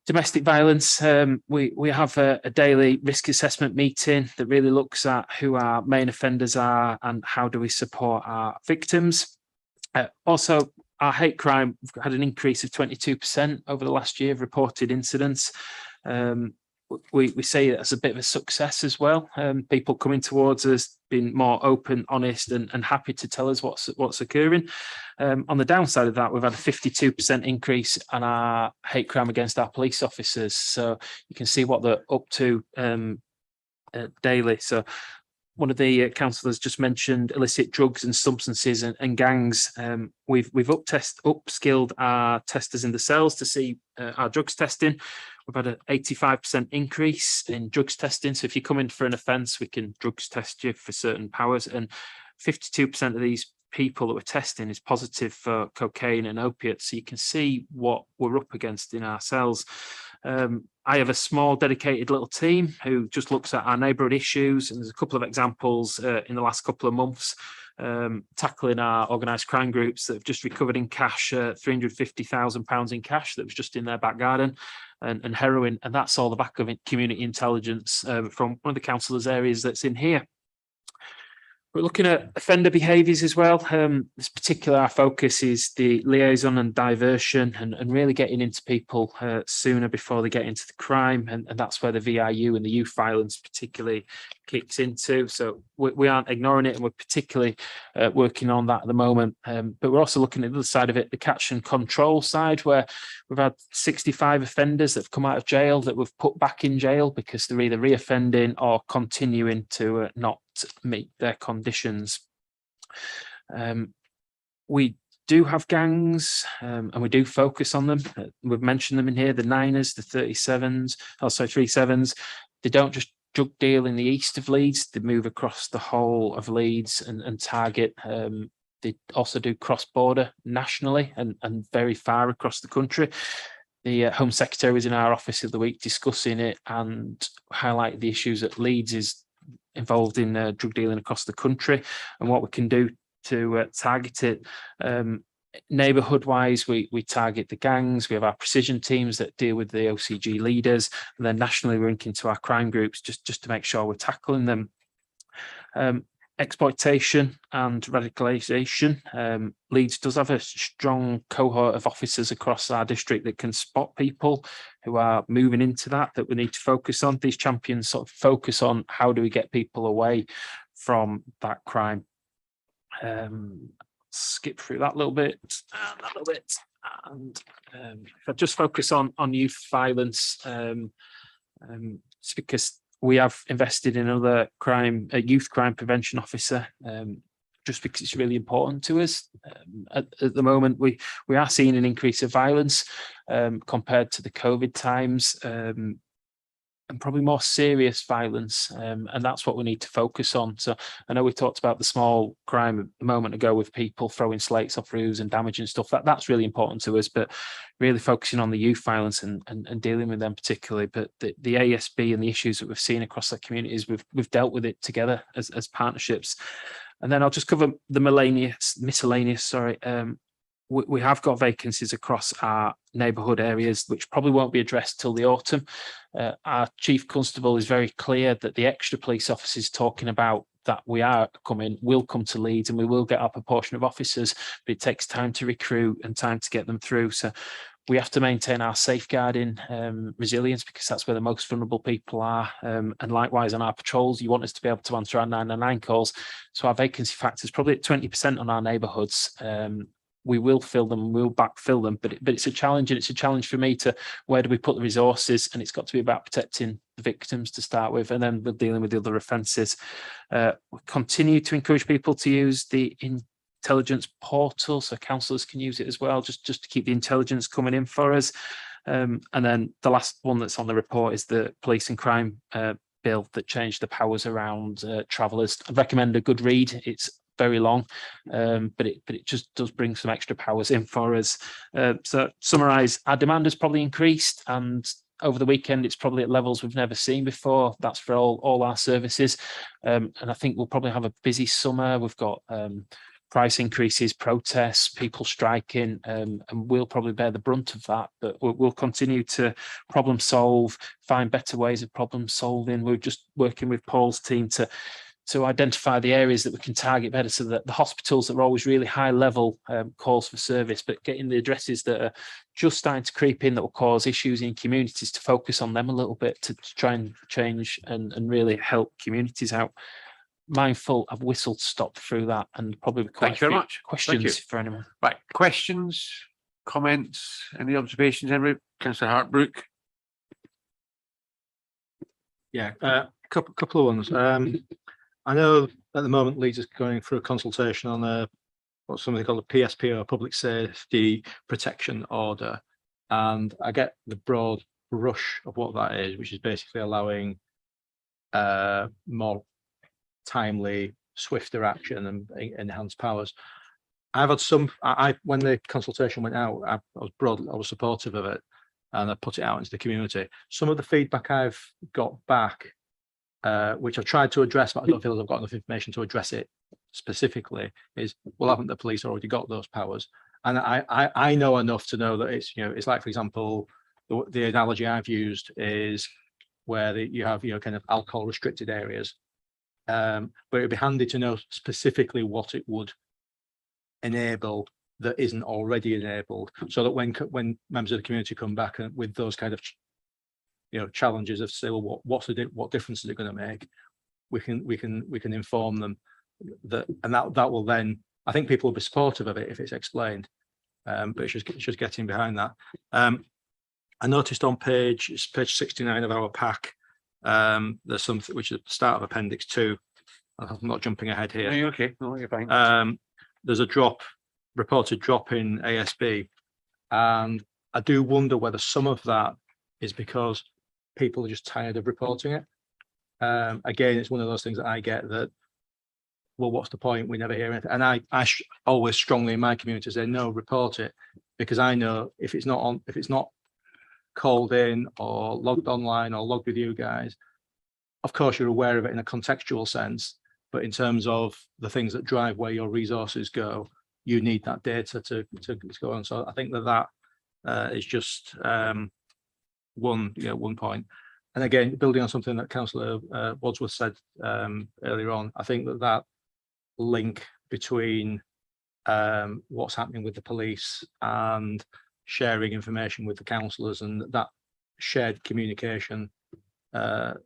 Domestic violence, we have a daily risk assessment meeting that really looks at who our main offenders are and how do we support our victims. Also, our hate crime had an increase of 22% over the last year of reported incidents. We say that's a bit of a success as well. People coming towards us, being more open, honest, and happy to tell us what's occurring. On the downside of that, we've had a 52% increase on our hate crime against our police officers. So you can see what they're up to daily. So one of the councillors just mentioned illicit drugs and substances and gangs. We've upskilled our testers in the cells to see our drugs testing. We've had an 85% increase in drugs testing. So if you come in for an offence, we can drugs test you for certain powers. And 52% of these people that we're testing is positive for cocaine and opiates. So you can see what we're up against in our cells. I have a small dedicated little team who just looks at our neighbourhood issues. And there's a couple of examples in the last couple of months tackling our organised crime groups that have just recovered in cash, £350,000 in cash that was just in their back garden, and heroin. And that's all the back of community intelligence from one of the councillors' areas that's in here. We're looking at offender behaviours as well. This particular our focus is the liaison and diversion and really getting into people sooner before they get into the crime. And that's where the VIU and the youth violence particularly kicks into. So we aren't ignoring it, and we're particularly working on that at the moment. But we're also looking at the other side of it, the catch and control side, where we've had 65 offenders that have come out of jail that we've put back in jail because they're either reoffending or continuing to not meet their conditions. We do have gangs, and we do focus on them. We've mentioned them in here, the 9ers, the 37s. They don't just drug deal in the east of Leeds, they move across the whole of Leeds and target. They also do cross-border nationally and very far across the country. The Home Secretary was in our office of the week discussing it and highlight the issues that Leeds is involved in drug dealing across the country and what we can do to target it. Neighbourhood wise, we target the gangs. We have our precision teams that deal with the OCG leaders, and then nationally we're linking to our crime groups just to make sure we're tackling them. Exploitation and radicalisation. Leeds does have a strong cohort of officers across our district that can spot people who are moving into that we need to focus on. These champions sort of focus on how do we get people away from that crime. Skip through that little bit and that little bit. And if I just focus on youth violence, it's because we have invested in another crime, a youth crime prevention officer, just because it's really important to us. At the moment, we are seeing an increase of violence compared to the COVID times, and probably more serious violence, and that's what we need to focus on. So I know we talked about the small crime a moment ago with people throwing slates off roofs and damaging stuff. That's really important to us, but really focusing on the youth violence and dealing with them particularly. But the ASB and the issues that we've seen across the communities, we've dealt with it together as partnerships. And then I'll just cover the miscellaneous. We have got vacancies across our neighbourhood areas, which probably won't be addressed till the autumn. Our Chief Constable is very clear that the extra police officers talking about that we are coming will come to Leeds, and we will get our proportion of officers, but it takes time to recruit and time to get them through. So we have to maintain our safeguarding resilience, because that's where the most vulnerable people are. And likewise on our patrols, you want us to be able to answer our 999 calls. So our vacancy factor is probably at 20% on our neighbourhoods. We will fill them, we'll backfill them, but it's a challenge, and it's a challenge for me to where do we put the resources, and it's got to be about protecting the victims to start with, and then we're dealing with the other offences. We continue to encourage people to use the intelligence portal, so councillors can use it as well, just to keep the intelligence coming in for us. And then the last one that's on the report is the police and crime bill that changed the powers around travellers. I'd recommend a good read. It's very long, but it just does bring some extra powers in for us. So summarise, our demand has probably increased, and over the weekend it's probably at levels we've never seen before. That's for all our services, and I think we'll probably have a busy summer. We've got price increases, protests, people striking, and we'll probably bear the brunt of that. But we'll continue to problem solve, find better ways of problem solving. We're just working with Paul's team to identify the areas that we can target better, so that the hospitals that are always really high level calls for service, but getting the addresses that are just starting to creep in that will cause issues in communities, to focus on them a little bit, to try and change and really help communities out. Mindful, I've whistled stop through that, and probably quite Thank you very much. questions Thank you. for anyone. Right, questions, comments, any observations, anybody? Councillor Hartbrook. Yeah, couple of ones. I know at the moment Leeds is going through a consultation on what's something called a PSPO, Public Safety Protection Order, and I get the broad brush of what that is, which is basically allowing more timely, swifter action and enhanced powers. I've had some. When the consultation went out, I was supportive of it, and I put it out into the community. Some of the feedback I've got back, which I've tried to address, but I don't feel I've got enough information to address it specifically, is, well, haven't the police already got those powers? And I know enough to know that it's, it's like, for example, the analogy I've used is where you have, kind of alcohol restricted areas. But it'd be handy to know specifically what it would enable that isn't already enabled, so that when members of the community come back and with those kind of challenges of, say, well, what difference is it going to make, we can inform them that, and that will then, I think people will be supportive of it if it's explained, but it's just getting behind that. I noticed on page 69 of our pack, there's something which is the start of Appendix 2. I'm not jumping ahead here. Are you okay? No, you're fine. There's a reported drop in ASB, and I do wonder whether some of that is because people are just tired of reporting it. Again, it's one of those things that I get that, well, what's the point? We never hear anything. And I always strongly in my community say, no, report it, because I know if it's not called in or logged online or logged with you guys, of course you're aware of it in a contextual sense, but in terms of the things that drive where your resources go, you need that data to go on. So I think that is just one point. And again, building on something that Councillor Wadsworth said earlier on, I think that link between what's happening with the police and sharing information with the councillors, and that shared communication, whether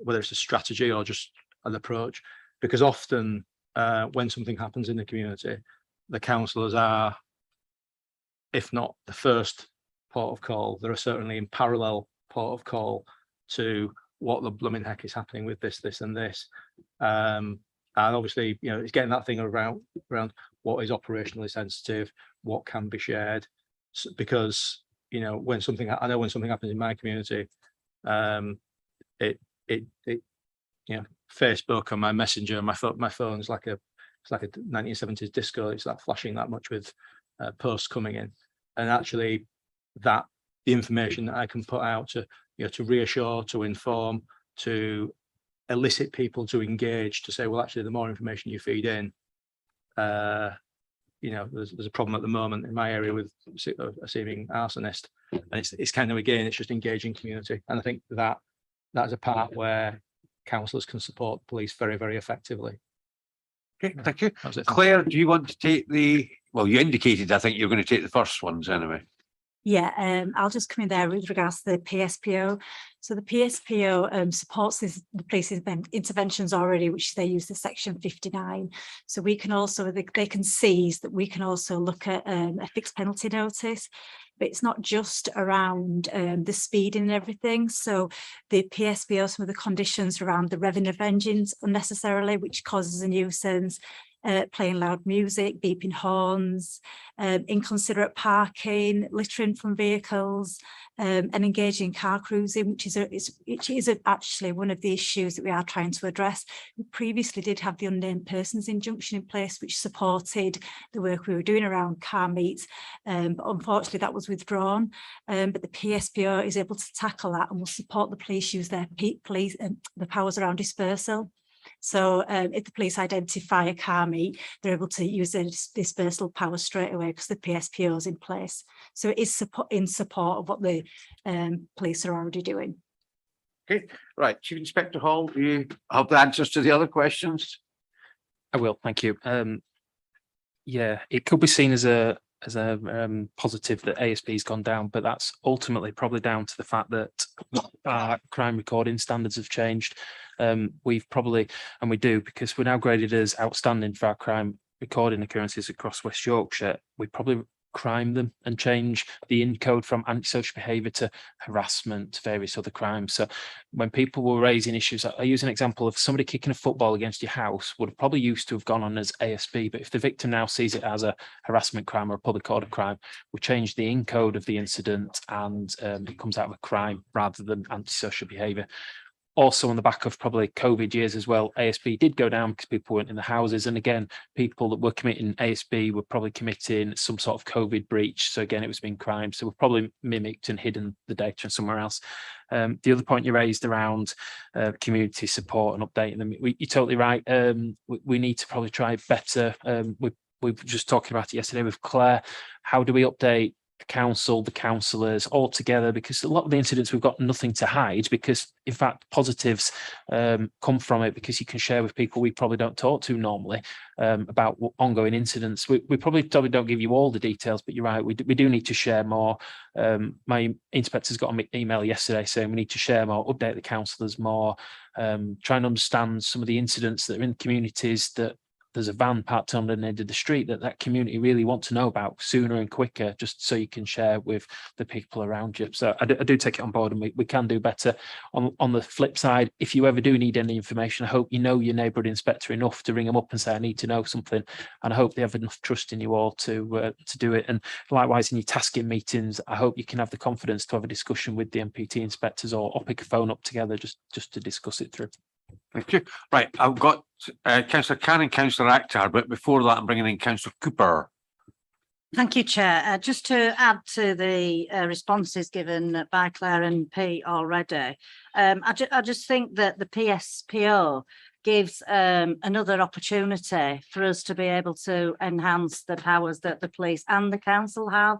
it's a strategy or just an approach, because often when something happens in the community, the councillors are, if not the first port of call, there are certainly in parallel port of call to what the blooming heck is happening with this and this. And obviously, it's getting that thing around what is operationally sensitive, what can be shared, because when something happens in my community, Facebook on my messenger, my phone is like a 1970s disco. It's like flashing that much with posts coming in, and actually the information that I can put out to reassure, to inform, to elicit people to engage, to say, well, actually, the more information you feed in, there's a problem at the moment in my area with a seeming arsonist, and it's kind of, again, it's just engaging community, and I think that is a part where councillors can support police very, very effectively. Okay, thank you. Claire, do you want to take well, you indicated, I think you're going to take the first ones anyway. Yeah, I'll just come in there with regards to the PSPO. So the PSPO supports the police's interventions already, which they use the section 59. So we can also, they can seize, that we can also look at a fixed penalty notice. But it's not just around the speeding and everything. So the PSPO, some of the conditions around the revving of engines unnecessarily, which causes a nuisance, playing loud music, beeping horns, inconsiderate parking, littering from vehicles, and engaging in car cruising, which is actually one of the issues that we are trying to address. We previously did have the unnamed persons injunction in place, which supported the work we were doing around car meets, but unfortunately that was withdrawn. But the PSPO is able to tackle that and will support the police use their the powers around dispersal. So if the police identify a car meet, they're able to use their dispersal powers straight away because the PSPO is in place. So it is in support of what the police are already doing. Okay, right. Chief Inspector Hall, do you have the answers to the other questions? I will, thank you. Yeah, it could be seen as a positive that ASB has gone down, but that's ultimately probably down to the fact that our crime recording standards have changed. We've probably, and we do, because we're now graded as outstanding for our crime recording occurrences across West Yorkshire, we probably crime them and change the encode from antisocial behaviour to harassment to various other crimes. So when people were raising issues, I use an example of somebody kicking a football against your house would have probably used to have gone on as ASB, but if the victim now sees it as a harassment crime or a public order crime, we change the encode of the incident and it comes out of a crime rather than antisocial behaviour. Also on the back of probably COVID years as well, ASB did go down because people weren't in the houses. And again, people that were committing ASB were probably committing some sort of COVID breach. So again, it was being crime. So we've probably mimicked and hidden the data somewhere else. The other point you raised around community support and updating them, you're totally right. We need to probably try better. We were just talking about it yesterday with Claire. How do we update the council, the councillors all together, because a lot of the incidents we've got nothing to hide, because in fact positives come from it, because you can share with people we probably don't talk to normally about ongoing incidents. We probably don't give you all the details, but you're right, we do need to share more. My inspector's got an email yesterday saying we need to share more, update the councillors more, try and understand some of the incidents that are in communities that there's a van parked on the end of the street that community really want to know about sooner and quicker, just so you can share with the people around you. So I do take it on board, and we can do better. On the flip side, if you ever do need any information, I hope you know your neighbourhood inspector enough to ring them up and say, I need to know something. And I hope they have enough trust in you all to do it. And likewise, in your tasking meetings, I hope you can have the confidence to have a discussion with the MPT inspectors or pick a phone up together just to discuss it through. Thank you. Right, I've got Councillor Cannon, Councillor Akhtar, but before that, I'm bringing in Councillor Cooper. Thank you, Chair. Just to add to the responses given by Claire and Pete already, I just think that the PSPO gives another opportunity for us to be able to enhance the powers that the police and the council have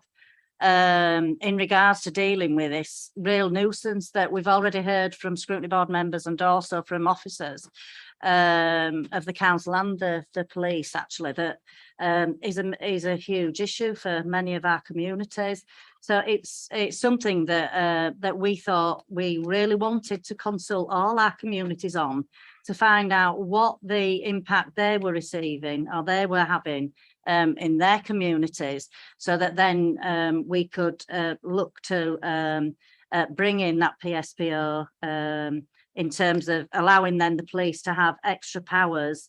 in regards to dealing with this real nuisance that we've already heard from Scrutiny Board members and also from officers of the council and the police, actually, that is a huge issue for many of our communities. So it's something that we thought we really wanted to consult all our communities on, to find out what the impact they were receiving or they were having in their communities, so that then we could look to bring in that PSPO in terms of allowing then the police to have extra powers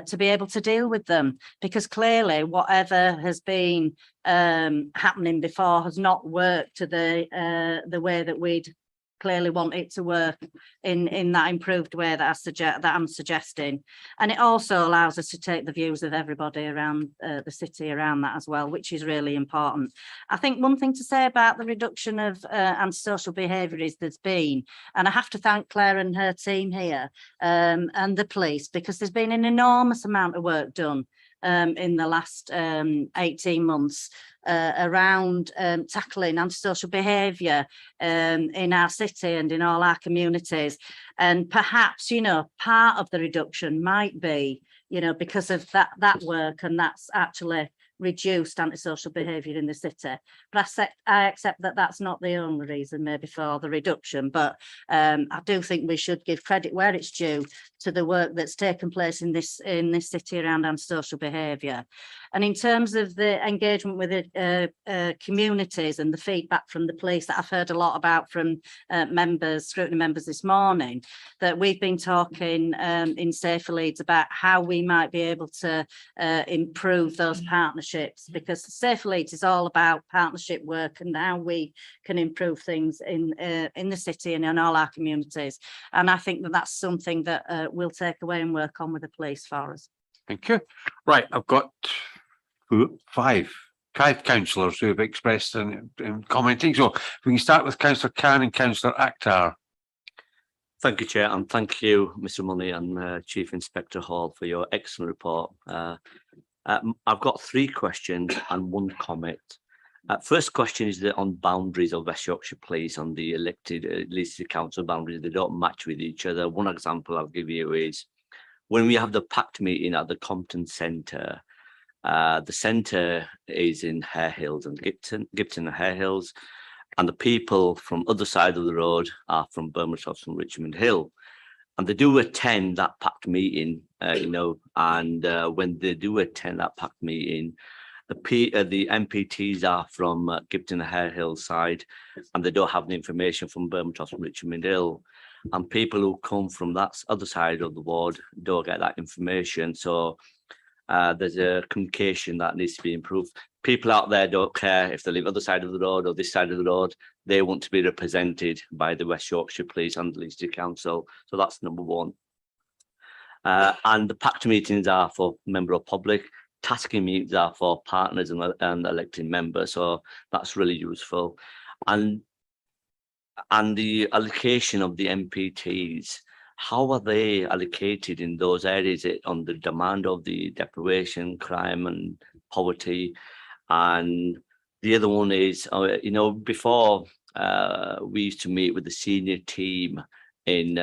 to be able to deal with them, because clearly whatever has been happening before has not worked to the way that we'd clearly want it to work in that improved way that I'm suggesting. And it also allows us to take the views of everybody around the city around that as well, which is really important. I think one thing to say about the reduction of antisocial behaviour is there's been, and I have to thank Claire and her team here and the police, because there's been an enormous amount of work done in the last 18 months around tackling antisocial behaviour in our city and in all our communities. And perhaps, you know, part of the reduction might be, you know, because of that work, and that's actually reduced antisocial behaviour in the city. But I accept that that's not the only reason maybe for the reduction, but I do think we should give credit where it's due to the work that's taken place in this city around antisocial behaviour. And in terms of the engagement with the communities and the feedback from the police that I've heard a lot about from scrutiny members this morning, that we've been talking in Safer Leeds about how we might be able to improve those partnerships, because Safer Leeds is all about partnership work and how we can improve things in the city and in all our communities. And I think that that's something that we'll take away and work on with the police for us. Thank you. Right, I've got five councillors who have expressed and commenting. So we can start with Councillor Khan and Councillor Akhtar. Thank you, Chair, and thank you, Mr. Money and Chief Inspector Hall, for your excellent report. I've got 3 questions and 1 comment. First question is on boundaries of West Yorkshire Police on the elected Leeds City Council boundaries. They don't match with each other. One example I'll give you is when we have the packed meeting at the Compton Centre. The centre is in Hare Hills and Gibton and Hare Hills, and the people from other side of the road are from Bermondsey and Richmond Hill, and they do attend that packed meeting, and when they do attend that packed meeting, the MPTs are from Gibton and Hare Hills side, and they don't have the information from Bermondsey and Richmond Hill, and people who come from that other side of the ward don't get that information. So there's a communication that needs to be improved. People out there don't care if they live other side of the road or this side of the road. They want to be represented by the West Yorkshire Police and the Leeds City Council. So that's number 1. And the packed meetings are for member of public. Tasking meetings are for partners and elected members. So that's really useful. And the allocation of the MPTs, how are they allocated in those areas? Is it on the demand of the deprivation, crime and poverty? And the other one is, before we used to meet with the senior team in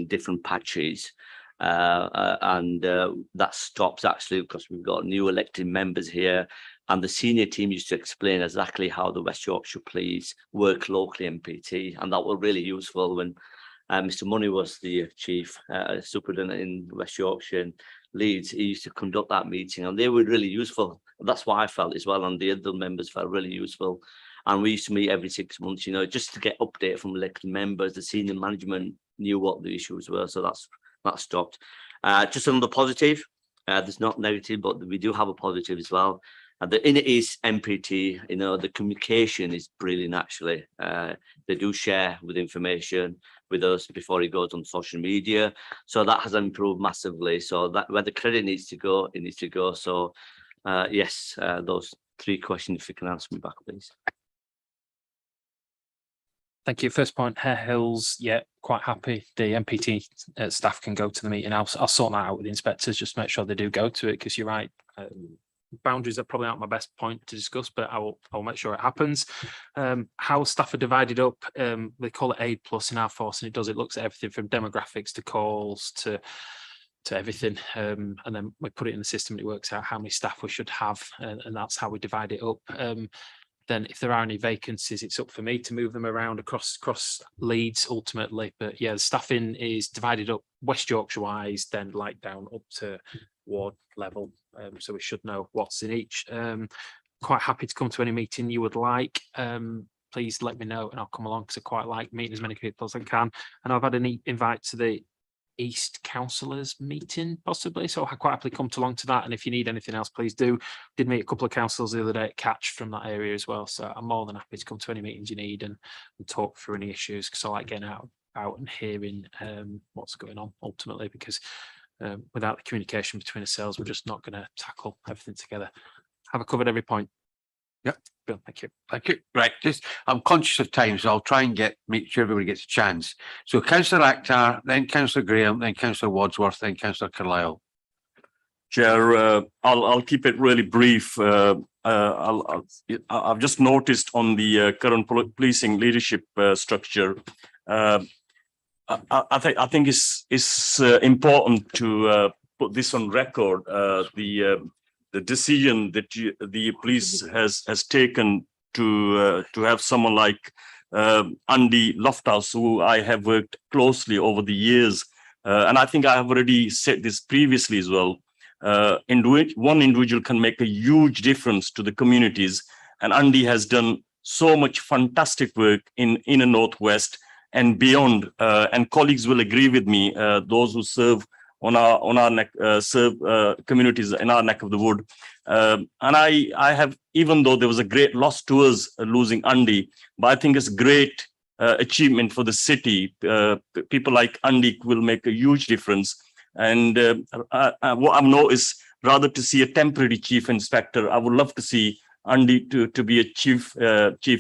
different patches, and that stops actually because we've got new elected members here, and the senior team used to explain exactly how the West Yorkshire Police work locally MPT, and that was really useful when Mr. Money was the chief superintendent in West Yorkshire and Leeds. He used to conduct that meeting, and they were really useful. That's what I felt as well, and the other members felt really useful. And we used to meet every 6 months, just to get update from elected members. The senior management knew what the issues were, so that stopped. Just another positive. There's not negative, but we do have a positive as well. In it is MPT, the communication is brilliant, actually. They do share with information with us before it goes on social media. So that has improved massively. So that where the credit needs to go, it needs to go. So yes, those 3 questions, if you can answer me back, please. Thank you. First point, Hare Hills, yeah, quite happy. The MPT staff can go to the meeting. I'll sort that out with the inspectors, just to make sure they do go to it, because you're right. Boundaries are probably not my best point to discuss, but I'll make sure it happens. How staff are divided up, they call it Aid Plus in our force, and it looks at everything from demographics to calls to everything, and then we put it in the system and it works out how many staff we should have, and that's how we divide it up. Then if there are any vacancies, it's up for me to move them around across Leeds ultimately. But yeah, the staffing is divided up West Yorkshire wise, then like down up to ward level. So we should know what's in each. Quite happy to come to any meeting you would like. Please let me know and I'll come along, because I quite like meeting as many people as I can. And I've had an invite to the East Councillors meeting possibly, so I quite happily come along to that. And if you need anything else, please do. Did meet a couple of councillors the other day at Catch from that area as well, so I'm more than happy to come to any meetings you need and talk through any issues, because I like getting out and hearing what's going on ultimately, because without the communication between ourselves, we're just not going to tackle everything together. Have I covered every point? Yeah. Bill, thank you. Thank you. Right, I'm conscious of time, so I'll try and make sure everybody gets a chance. So Councillor Akhtar, then Councillor Graham, then Councillor Wadsworth, then Councillor Carlisle. Chair, I'll keep it really brief. I've just noticed on the current policing leadership structure. I think it's important to put this on record. decision that the police has taken to have someone like Andy Lofthouse, who I have worked closely over the years, and I think I have already said this previously as well. One individual can make a huge difference to the communities, and Andy has done so much fantastic work in the Northwest and beyond. And colleagues will agree with me, those who serve on our neck, serve communities in our neck of the wood. And I have, even though there was a great loss to us losing Andy, but I think it's great achievement for the city. People like Andy will make a huge difference. And what I've noticed, rather to see a temporary chief inspector, I would love to see Andy to be a chief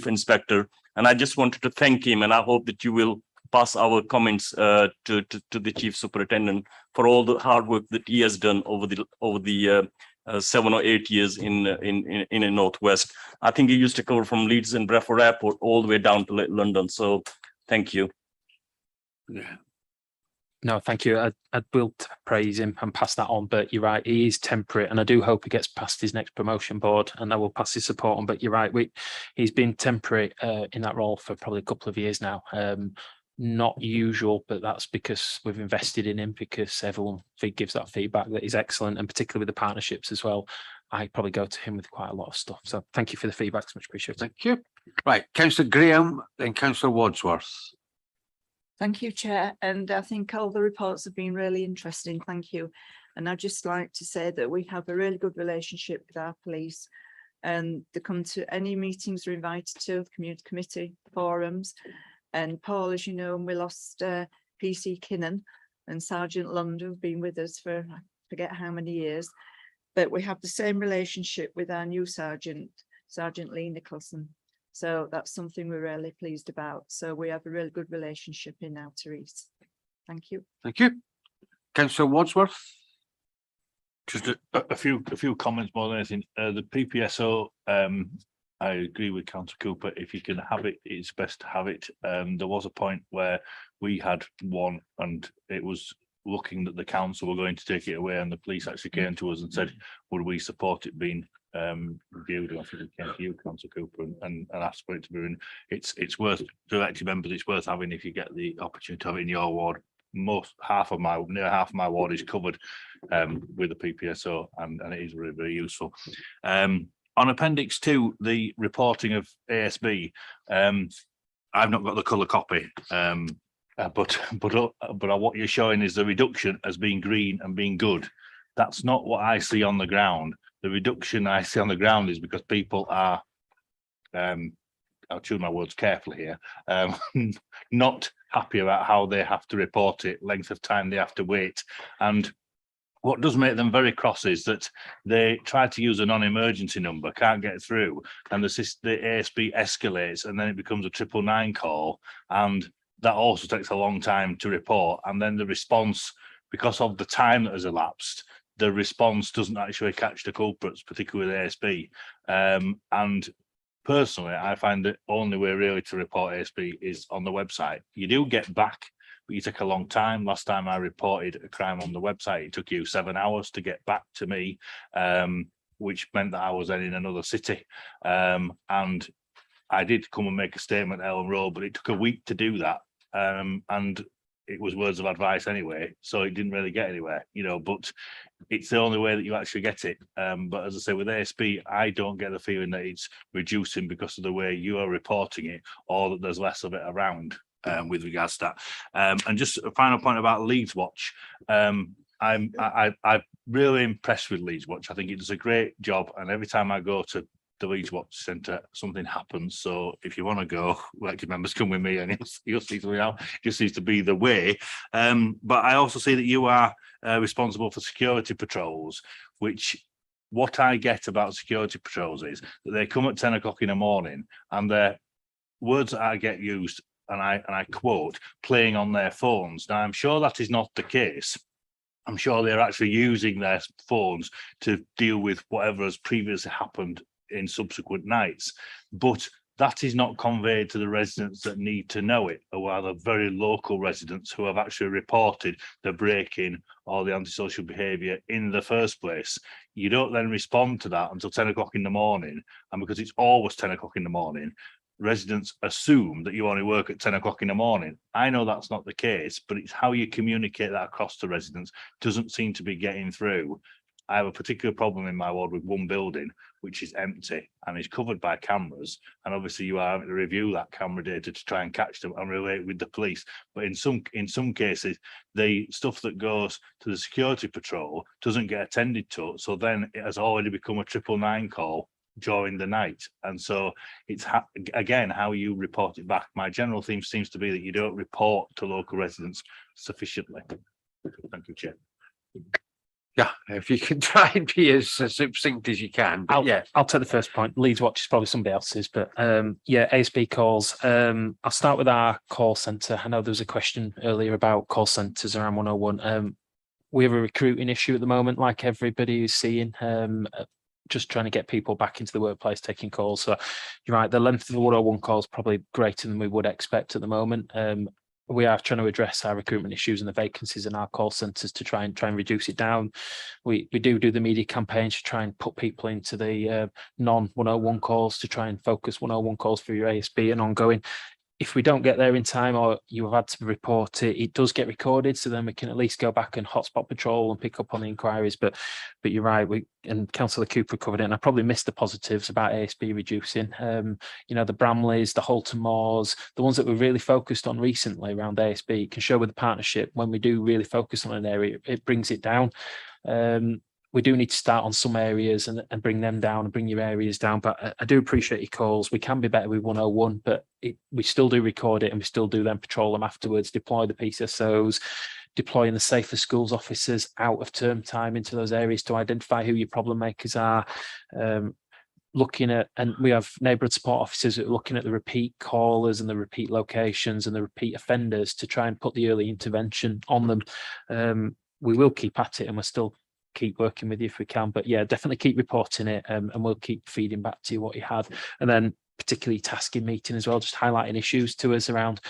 inspector. And I just wanted to thank him, and I hope that you will pass our comments to the chief superintendent for all the hard work that he has done over the 7 or 8 years in the Northwest. I think he used to cover from Leeds and Bradford Airport all the way down to London. So thank you. Yeah. No, thank you. I will praise him and pass that on, but you're right, he is temporary, and I do hope he gets past his next promotion board, and I will pass his support on. But you're right, he's been temporary in that role for probably a couple of years now. Not usual, but that's because we've invested in him, because everyone gives that feedback that he's excellent, and particularly with the partnerships as well. I probably go to him with quite a lot of stuff. So thank you for the feedback. It's much appreciated. Thank you. Right, Councillor Graham, then Councillor Wadsworth. Thank you, Chair. And I think all the reports have been really interesting. Thank you. And I'd just like to say that we have a really good relationship with our police, and they come to any meetings we're invited to, community committee forums. And Paul, as you know, we lost PC Kinnan and Sergeant Lund, who've been with us for I forget how many years. But we have the same relationship with our new Sergeant Lee Nicholson. So that's something we're really pleased about. So we have a really good relationship in Outer East. Thank you. Thank you. Councillor Wadsworth. Just a few comments more than anything. The PPSO, I agree with Councillor Cooper. If you can have it, it's best to have it. There was a point where we had one, and it was looking that the council were going to take it away, and the police actually came to us and said, would we support it being reviewed? And I think it came to you, Councillor Cooper, and asked for it to be in. It's worth, to elected members, it's worth having if you get the opportunity to have it in your ward. Near half of my ward is covered with the PPSO, and it is really, very useful. On Appendix 2, the reporting of ASB, I've not got the colour copy, but what you're showing is the reduction as being green and being good. That's not what I see on the ground. The reduction I see on the ground is because people are, I'll choose my words carefully here, not happy about how they have to report it, length of time they have to wait. And what does make them very cross is that they try to use a non-emergency number, can't get through, and the ASB escalates, and then it becomes a 999 call, and that also takes a long time to report. And then the response, because of the time that has elapsed, the response doesn't actually catch the culprits, particularly with ASB. And personally, I find the only way really to report ASB is on the website. You do get back, but you take a long time. Last time I reported a crime on the website, it took you 7 hours to get back to me, which meant that I was then in another city. And I did come and make a statement at Ellen Road, but it took a week to do that. And it was words of advice anyway, so it didn't really get anywhere, but it's the only way that you actually get it. But as I say, with ASB, I don't get the feeling that it's reducing because of the way you are reporting it, or that there's less of it around with regards to that. And just a final point about Leeds Watch. I'm really impressed with Leeds Watch. I think it does a great job, and every time I go to the Leeds Watch Centre, something happens. So if you want to go, elected members, come with me, and you'll see something else. It just needs to be the way. But I also see that you are responsible for security patrols, which what I get about security patrols is that they come at 10 o'clock in the morning, and their words that I get used, and I quote, playing on their phones. Now, I'm sure that is not the case. I'm sure they're actually using their phones to deal with whatever has previously happened in subsequent nights, but that is not conveyed to the residents that need to know it, or are the very local residents who have actually reported the break-in or the antisocial behaviour in the first place. You don't then respond to that until 10 o'clock in the morning, and because it's always 10 o'clock in the morning, residents assume that you only work at 10 o'clock in the morning. I know that's not the case, but it's how you communicate that across to residents doesn't seem to be getting through. I have a particular problem in my ward with one building which is empty and is covered by cameras, and obviously you are having to review that camera data to try and catch them and relate with the police. But in some cases, the stuff that goes to the security patrol doesn't get attended to, so then it has already become a 999 call during the night. And so it's again how you report it back. My general theme seems to be that you don't report to local residents sufficiently. Thank you, Chair. Yeah, if you can try and be as succinct as you can. But I'll take the first point. Leeds Watch is probably somebody else's, but ASB calls. I'll start with our call centre. I know there was a question earlier about call centres around 101. We have a recruiting issue at the moment, like everybody is seeing. Just trying to get people back into the workplace, taking calls. So you're right, the length of the 101 call is probably greater than we would expect at the moment. We are trying to address our recruitment issues and the vacancies in our call centres to try and reduce it down. We do the media campaigns to try and put people into the non-101 calls, to try and focus 101 calls for your ASB and ongoing. If we don't get there in time, or you have had to report it, it does get recorded, so then we can at least go back and hotspot patrol and pick up on the inquiries. But you're right, and Councillor Cooper covered it, and I probably missed the positives about ASB reducing. You know, the Bramleys, the Holton Moors, the ones that we're really focused on recently around ASB, can show with the partnership when we do really focus on an area, it brings it down. We do need to start on some areas and bring them down and bring your areas down. But I do appreciate your calls. We can be better with 101, but we still do record it, and we still do then patrol them afterwards, deploy the PCSOs, deploying the Safer Schools officers out of term time into those areas to identify who your problem makers are. Looking at, and we have neighbourhood support officers that are looking at the repeat callers and the repeat locations and the repeat offenders to try and put the early intervention on them. We will keep at it, and we're still keep working with you if we can, but yeah, definitely keep reporting it, and we'll keep feeding back to you what you had, and then particularly tasking meeting as well, just highlighting issues to us around.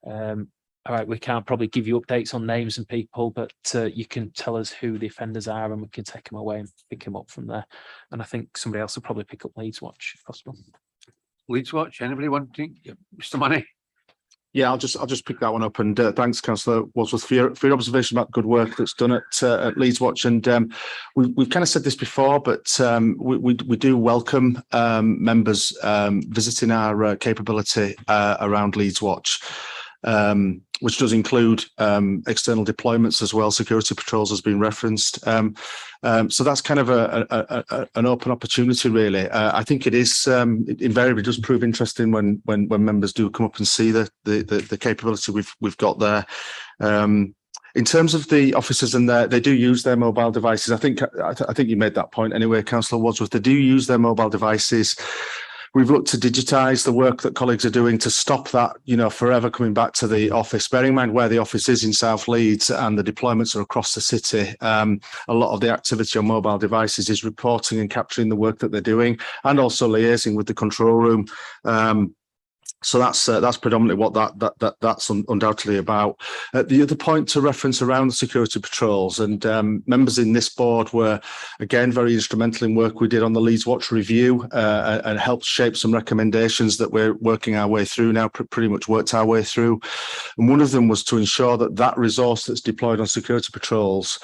All right, we can't probably give you updates on names and people, but you can tell us who the offenders are, and we can take them away and pick them up from there. And I think somebody else will probably pick up Leeds Watch if possible. Leeds Watch, anybody wanting? Mr. Money? Yeah, I'll just pick that one up, and thanks, Councillor Wadsworth, for your observation about good work that's done at Leeds Watch. And we've kind of said this before, but we do welcome members visiting our capability around Leeds Watch, which does include external deployments as well. Security patrols has been referenced. So that's kind of an open opportunity, really. I think it is it invariably does prove interesting when members do come up and see the capability we've got there. In terms of the officers and they do use their mobile devices. I think you made that point anyway, Councillor Wadsworth. They do use their mobile devices. We've looked to digitise the work that colleagues are doing to stop that, forever coming back to the office. Bearing in mind where the office is in South Leeds and the deployments are across the city, a lot of the activity on mobile devices is reporting and capturing the work that they're doing, and also liaising with the control room. So that's predominantly what that's undoubtedly about. The other point to reference around the security patrols, and members in this board were again very instrumental in work we did on the Leeds Watch review, and helped shape some recommendations that we're working our way through now. Pretty much worked our way through, and one of them was to ensure that resource that's deployed on security patrols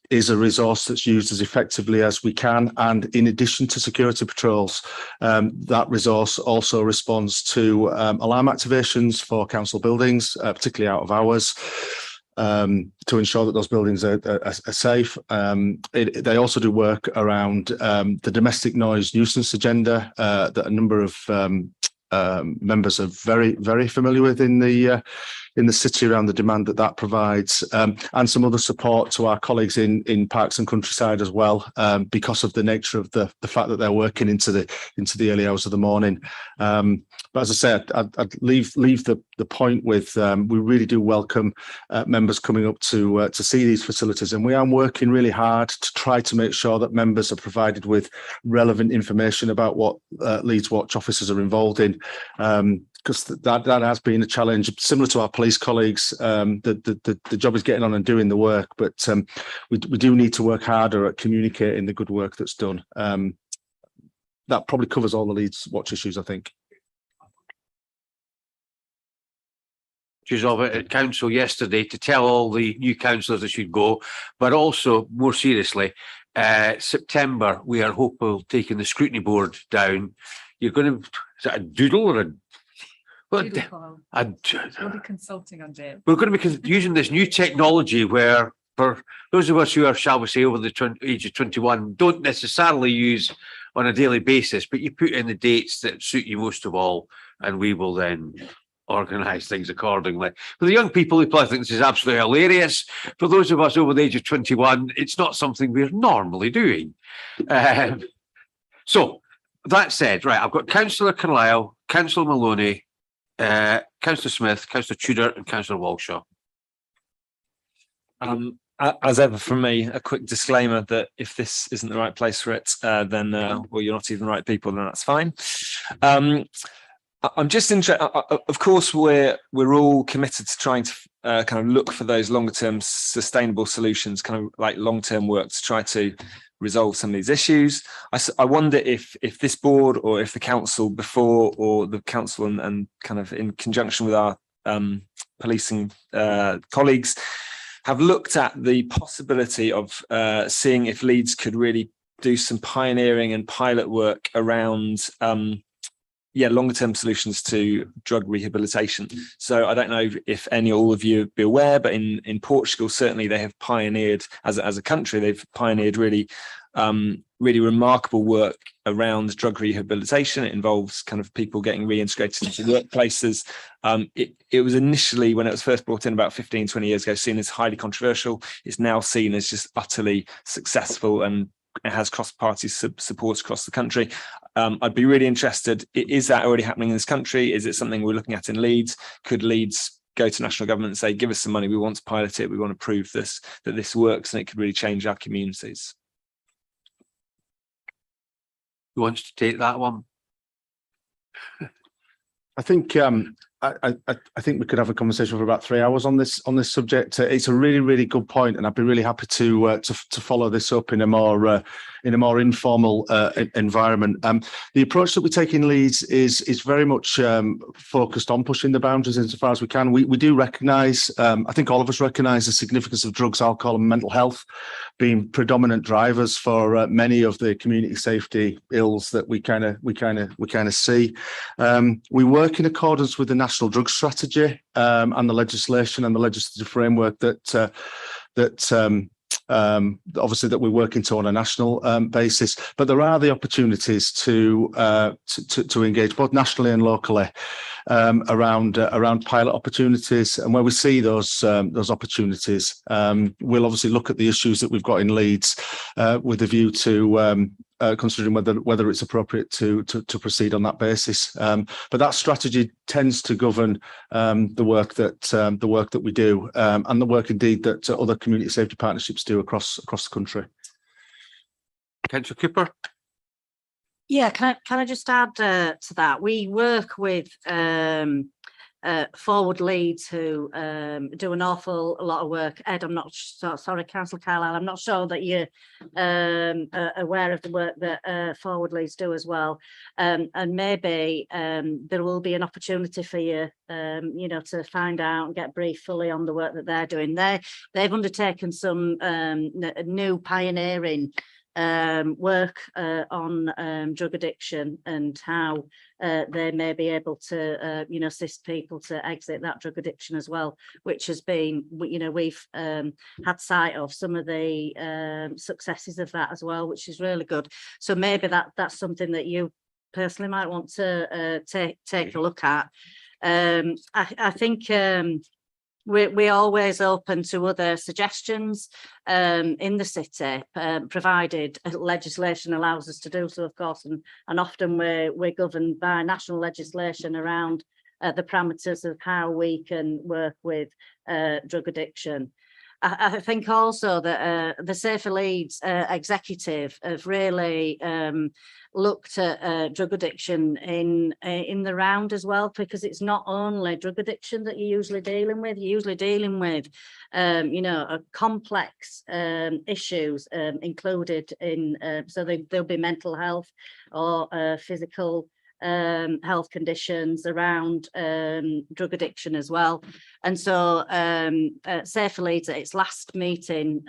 is a resource that's used as effectively as we can. And in addition to security patrols, that resource also responds to alarm activations for council buildings, particularly out of hours, to ensure that those buildings are safe. They also do work around the domestic noise nuisance agenda that a number of members are very, very familiar with in the city around the demand that provides, and some other support to our colleagues in parks and countryside as well, because of the nature of the fact that they're working into the early hours of the morning. But as I said, I'd leave the point with, we really do welcome members coming up to see these facilities, and we are working really hard to try to make sure that members are provided with relevant information about what Leeds Watch officers are involved in, because that has been a challenge. Similar to our police colleagues, the job is getting on and doing the work, but we do need to work harder at communicating the good work that's done. That probably covers all the Leeds Watch issues, I think. Of it at council yesterday to tell all the new councillors they should go, but also more seriously, September we are hopeful taking the scrutiny board down. You're going to, is that a doodle or a? We'll be consulting on it. We're going to be using this new technology where, for those of us who are, shall we say, over the age of 21, don't necessarily use on a daily basis, but you put in the dates that suit you most of all, and we will then organise things accordingly. For the young people who probably think this is absolutely hilarious, for those of us over the age of 21, it's not something we're normally doing. So that said, right, I've got Councillor Carlisle, Councillor Maloney, Councillor Smith, Councillor Tudor and Councillor Walshaw. As ever from me, a quick disclaimer that if this isn't the right place for it, then well, you're not even the right people, then that's fine. I'm just interested. Of course, we're all committed to trying to kind of look for those longer term sustainable solutions, kind of like long term work to try to resolve some of these issues. I wonder if this board or if the council before, or the council and kind of in conjunction with our policing colleagues, have looked at the possibility of seeing if Leeds could really do some pioneering and pilot work around longer term solutions to drug rehabilitation. So I don't know if any or all of you be aware, but in Portugal, certainly they have pioneered, as a country, they've pioneered really remarkable work around drug rehabilitation. It involves kind of people getting reintegrated into workplaces. It was initially, when it was first brought in about 15, 20 years ago, seen as highly controversial. It's now seen as just utterly successful, and it has cross-party support across the country. I'd be really interested, is that already happening in this country? Is it something we're looking at in Leeds? Could Leeds go to national government and say, give us some money, we want to pilot it, we want to prove that this works and it could really change our communities? Who wants to take that one? I think I think we could have a conversation for about 3 hours on this subject. It's a really good point, and I'd be really happy to follow this up in a more informal environment. The approach that we take in Leeds is very much focused on pushing the boundaries insofar as we can. We do recognise, I think all of us recognise, the significance of drugs, alcohol, and mental health being predominant drivers for many of the community safety ills that we kind of see. We work in accordance with the National Drug Strategy and the legislation and the legislative framework that obviously that we're working to on a national basis, but there are the opportunities to engage both nationally and locally around pilot opportunities, and where we see those opportunities, we'll obviously look at the issues that we've got in Leeds with a view to considering whether it's appropriate to proceed on that basis. But that strategy tends to govern the work that we do, and the work indeed that other community safety partnerships do across the country. Councillor Cooper. Yeah, can I just add to that? We work with Forward Leeds, who do an awful lot of work. Ed, I'm not sorry, Councillor Carlisle, I'm not sure that you're aware of the work that Forward Leeds do as well. And maybe there will be an opportunity for you, to find out and get briefed fully on the work that they're doing. They've undertaken some new pioneering work on drug addiction and how they may be able to assist people to exit that drug addiction as well, which has been, we've had sight of some of the successes of that as well, which is really good. So maybe that's something that you personally might want to take a look at. I think we're always open to other suggestions in the city, provided legislation allows us to do so, of course, and often we're governed by national legislation around the parameters of how we can work with drug addiction. I think also that the Safer Leeds executive have really looked at drug addiction in the round as well, because it's not only drug addiction that you're usually dealing with. You're usually dealing with, you know, a complex issues included in, so there'll be mental health or physical health conditions around drug addiction as well. And so Safer Leeds at its last meeting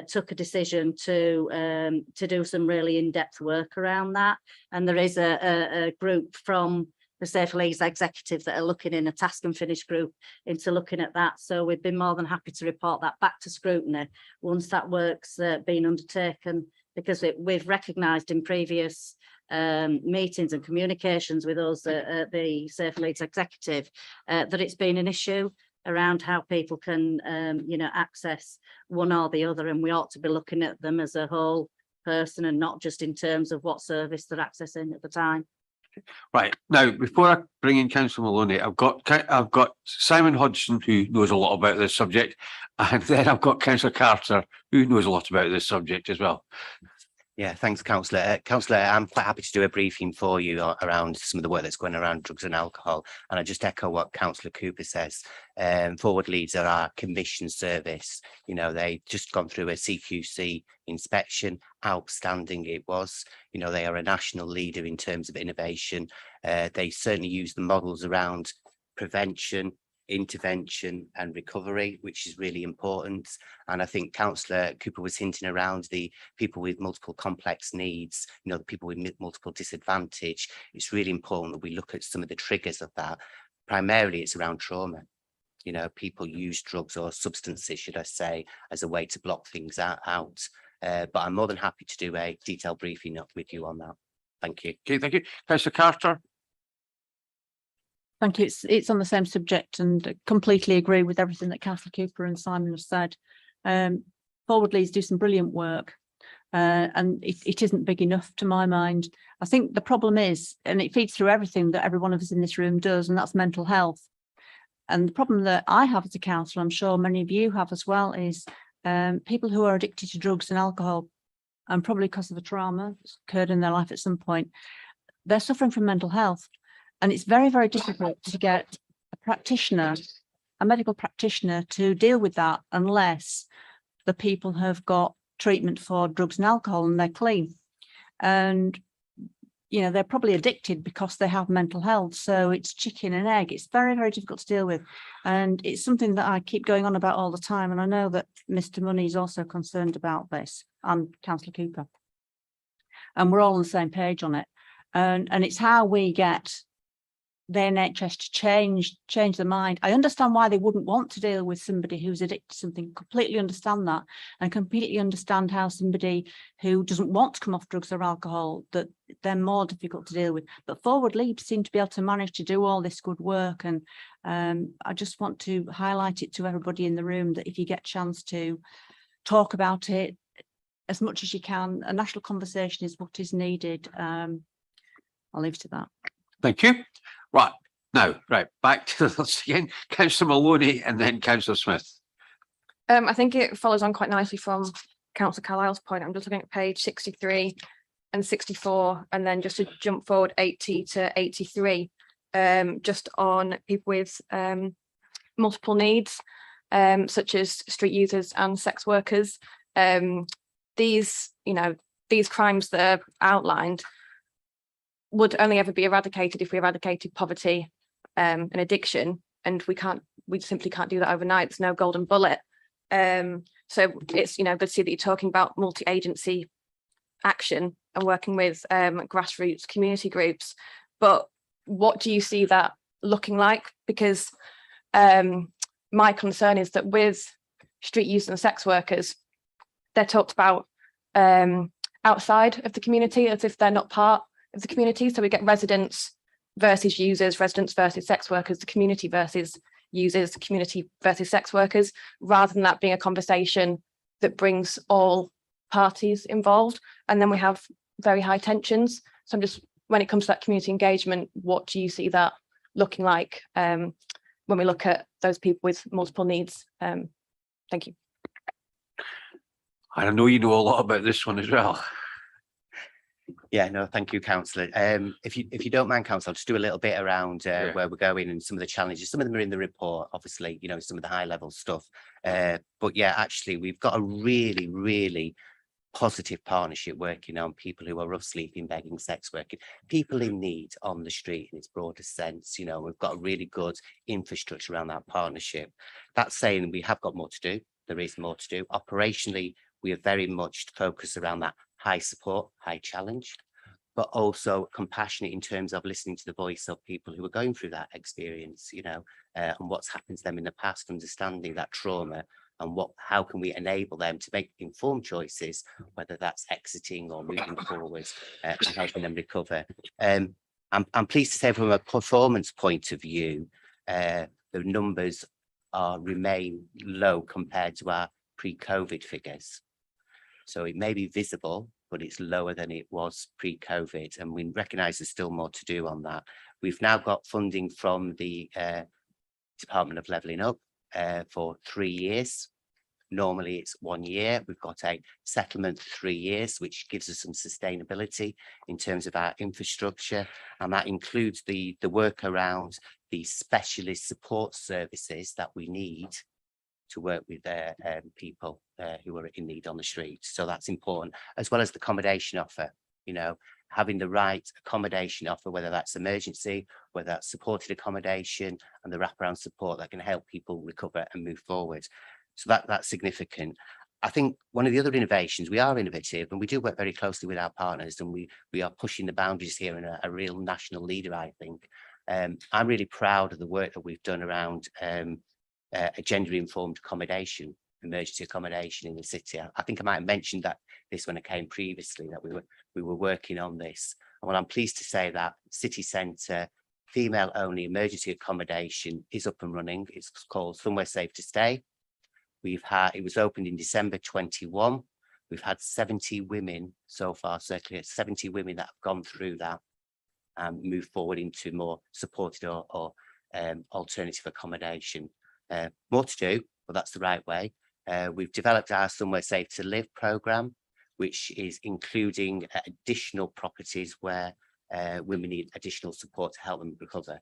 took a decision to do some really in-depth work around that. And there is a group from the Safer Leeds executive that are looking in a task and finish group into looking at that. So we've been more than happy to report that back to Scrutiny once that work's been undertaken, because we've recognised in previous meetings and communications with us, the Safer Leeds executive, that it's been an issue around how people can, you know, access one or the other, and we ought to be looking at them as a whole person and not just in terms of what service they're accessing at the time. Right, now, before I bring in Councillor Maloney, I've got Simon Hodgson, who knows a lot about this subject, and then I've got Councillor Carter, who knows a lot about this subject as well. Yeah, thanks, Councillor. Councillor, I'm quite happy to do a briefing for you around some of the work that's going around drugs and alcohol. And I just echo what Councillor Cooper says. Forward Leeds are our commission service. You know, they just gone through a CQC inspection. Outstanding it was. You know, they are a national leader in terms of innovation. They certainly use the models around prevention, intervention and recovery, which is really important. And I think Councillor Cooper was hinting around the people with multiple complex needs, you know, the people with multiple disadvantage. It's really important that we look at some of the triggers of that. Primarily, it's around trauma. You know, people use drugs or substances, should I say, as a way to block things out. But I'm more than happy to do a detailed briefing with you on that. Thank you. Okay, thank you. Councillor Carter. Thank you. It's on the same subject and completely agree with everything that Councillor Cooper and Simon have said. Forward Leeds do some brilliant work, and it isn't big enough to my mind. I think the problem is, and it feeds through everything that every one of us in this room does, and that's mental health. And the problem that I have as a councillor, I'm sure many of you have as well, is people who are addicted to drugs and alcohol, and probably because of a trauma that's occurred in their life at some point, they're suffering from mental health. And it's very, very difficult to get a practitioner, a medical practitioner, to deal with that unless the people have got treatment for drugs and alcohol and they're clean. And, you know, they're probably addicted because they have mental health. So it's chicken and egg. It's very, very difficult to deal with. And it's something that I keep going on about all the time. And I know that Mr. Money is also concerned about this, and Councillor Cooper. And we're all on the same page on it. And it's how we get the NHS to change their mind. I understand why they wouldn't want to deal with somebody who's addicted to something, completely understand that, and completely understand how somebody who doesn't want to come off drugs or alcohol, that they're more difficult to deal with. But Forward Leeds seem to be able to manage to do all this good work, and I just want to highlight it to everybody in the room that if you get a chance to talk about it as much as you can, a national conversation is what is needed. I'll leave it to that. Thank you. Right, now, back to this again. Councillor Maloney and then Councillor Smith. I think it follows on quite nicely from Councillor Carlisle's point. I'm just looking at page 63 and 64, and then just to jump forward 80 to 83, just on people with multiple needs, such as street users and sex workers. These crimes that are outlined would only ever be eradicated if we eradicated poverty and addiction, and we simply can't do that overnight. There's no golden bullet. So it's good to see that you're talking about multi-agency action and working with grassroots community groups. But what do you see that looking like? Because my concern is that with street use and sex workers, they're talked about outside of the community as if they're not part of the community. So we get residents versus users, residents versus sex workers, the community versus uses community versus sex workers, rather than that being a conversation that brings all parties involved. And then we have very high tensions. So I'm just, when it comes to that community engagement, what do you see that looking like when we look at those people with multiple needs? Thank you. I know you know a lot about this one as well. Yeah, no, thank you, councillor. If you don't mind, councillor, I'll just do a little bit around where we're going and some of the challenges. Some of them are in the report, obviously, you know, some of the high level stuff. But yeah, actually, we've got a really, really positive partnership working on people who are rough sleeping, begging, sex working, people in need on the street in its broader sense. You know, we've got a really good infrastructure around that partnership. That's saying we have got more to do. There is more to do. Operationally, we are very much focused around that high support, high challenge, but also compassionate in terms of listening to the voice of people who are going through that experience, you know, and what's happened to them in the past, understanding that trauma and how can we enable them to make informed choices, whether that's exiting or moving forwards and helping them recover. I'm pleased to say from a performance point of view, the numbers remain low compared to our pre-COVID figures. So it may be visible, but it's lower than it was pre-COVID. And we recognise there's still more to do on that. We've now got funding from the Department of Levelling Up for 3 years. Normally it's 1 year. We've got a settlement 3 years, which gives us some sustainability in terms of our infrastructure. And that includes the work around the specialist support services that we need to work with people who are in need on the street. So that's important, as well as the accommodation offer, you know, having the right accommodation offer, whether that's emergency, whether that's supported accommodation and the wraparound support that can help people recover and move forward. So that's significant. I think one of the other innovations, we are innovative and we do work very closely with our partners, and we are pushing the boundaries here and a real national leader, I think. I'm really proud of the work that we've done around a gender-informed accommodation, emergency accommodation in the city. I think I might have mentioned this when I came previously, that we were working on this. And well, I'm pleased to say that city centre female-only emergency accommodation is up and running. It's called Somewhere Safe to Stay. It was opened in December 21. We've had 70 women so far, certainly 70 women that have gone through that and moved forward into more supported or alternative accommodation. More to do, but that's the right way. We've developed our Somewhere Safe to Live programme, which is including additional properties where women need additional support to help them recover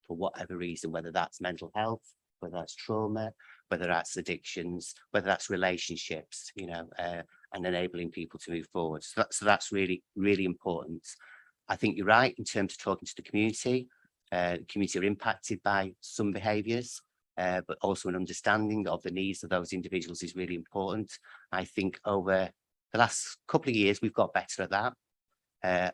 for whatever reason, whether that's mental health, whether that's trauma, whether that's addictions, whether that's relationships, you know, and enabling people to move forward. So that's really, really important. I think you're right in terms of talking to the community. The community are impacted by some behaviours. But also an understanding of the needs of those individuals is really important. I think over the last couple of years, we've got better at that.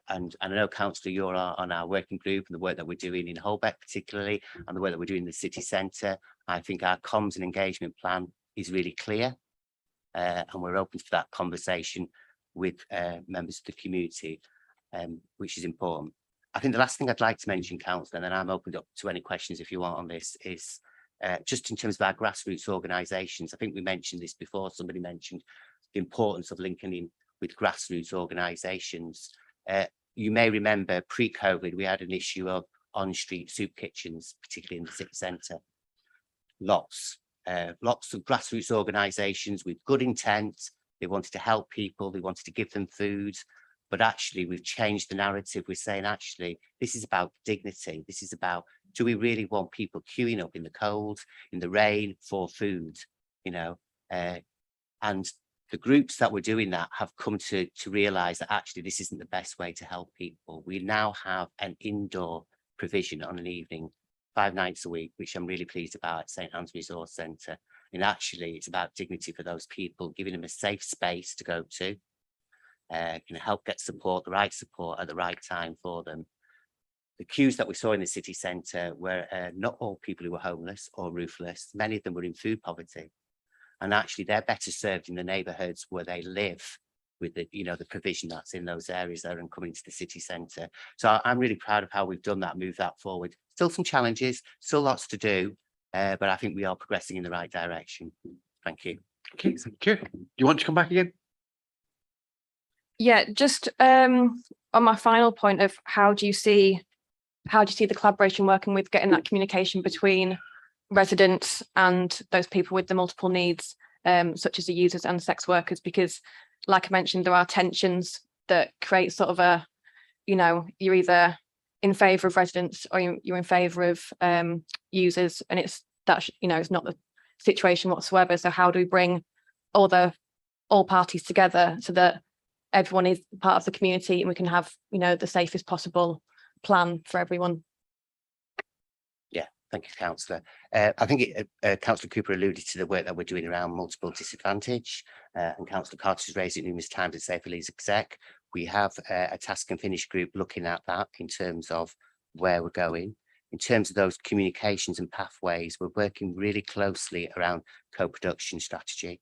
And I know, Councillor, you're on our working group and the work that we're doing in Holbeck particularly, and the work that we're doing in the city centre. I think our comms and engagement plan is really clear. And we're open for that conversation with members of the community, which is important. I think the last thing I'd like to mention, Councillor, and then I'm opened up to any questions if you want on this, is just in terms of our grassroots organisations. I think we mentioned this before. Somebody mentioned the importance of linking in with grassroots organisations. You may remember pre-COVID, we had an issue of on-street soup kitchens, particularly in the city centre. Lots of grassroots organisations with good intent. They wanted to help people. They wanted to give them food. But actually, we've changed the narrative. We're saying, actually, this is about dignity. This is about, do we really want people queuing up in the cold, in the rain for food, you know? And the groups that were doing that have come to realise that actually this isn't the best way to help people. We now have an indoor provision on an evening, 5 nights a week, which I'm really pleased about at St Anne's Resource Centre. And actually, it's about dignity for those people, giving them a safe space to go to, can help get support, the right support at the right time for them. The queues that we saw in the city centre were not all people who were homeless or roofless. Many of them were in food poverty. And actually, they're better served in the neighbourhoods where they live with the, you know, the provision that's in those areas there and coming to the city centre. So I'm really proud of how we've done that, moved that forward. Still some challenges, still lots to do, but I think we are progressing in the right direction. Thank you. Okay, thank you. Do you want to come back again? Yeah, just on my final point of how do you see the collaboration working with getting that communication between residents and those people with the multiple needs, such as the users and sex workers? Because like I mentioned, there are tensions that create sort of a, you're either in favour of residents or you're in favour of users, and it's not the situation whatsoever. So how do we bring all parties together so that everyone is part of the community and we can have the safest possible plan for everyone? Yeah, thank you, Councillor. I think Councillor Cooper alluded to the work that we're doing around multiple disadvantage, and Councillor Carter has raised it numerous times at Safer Leeds Exec. We have a task and finish group looking at that in terms of where we're going. In terms of those communications and pathways, we're working really closely around co-production strategy,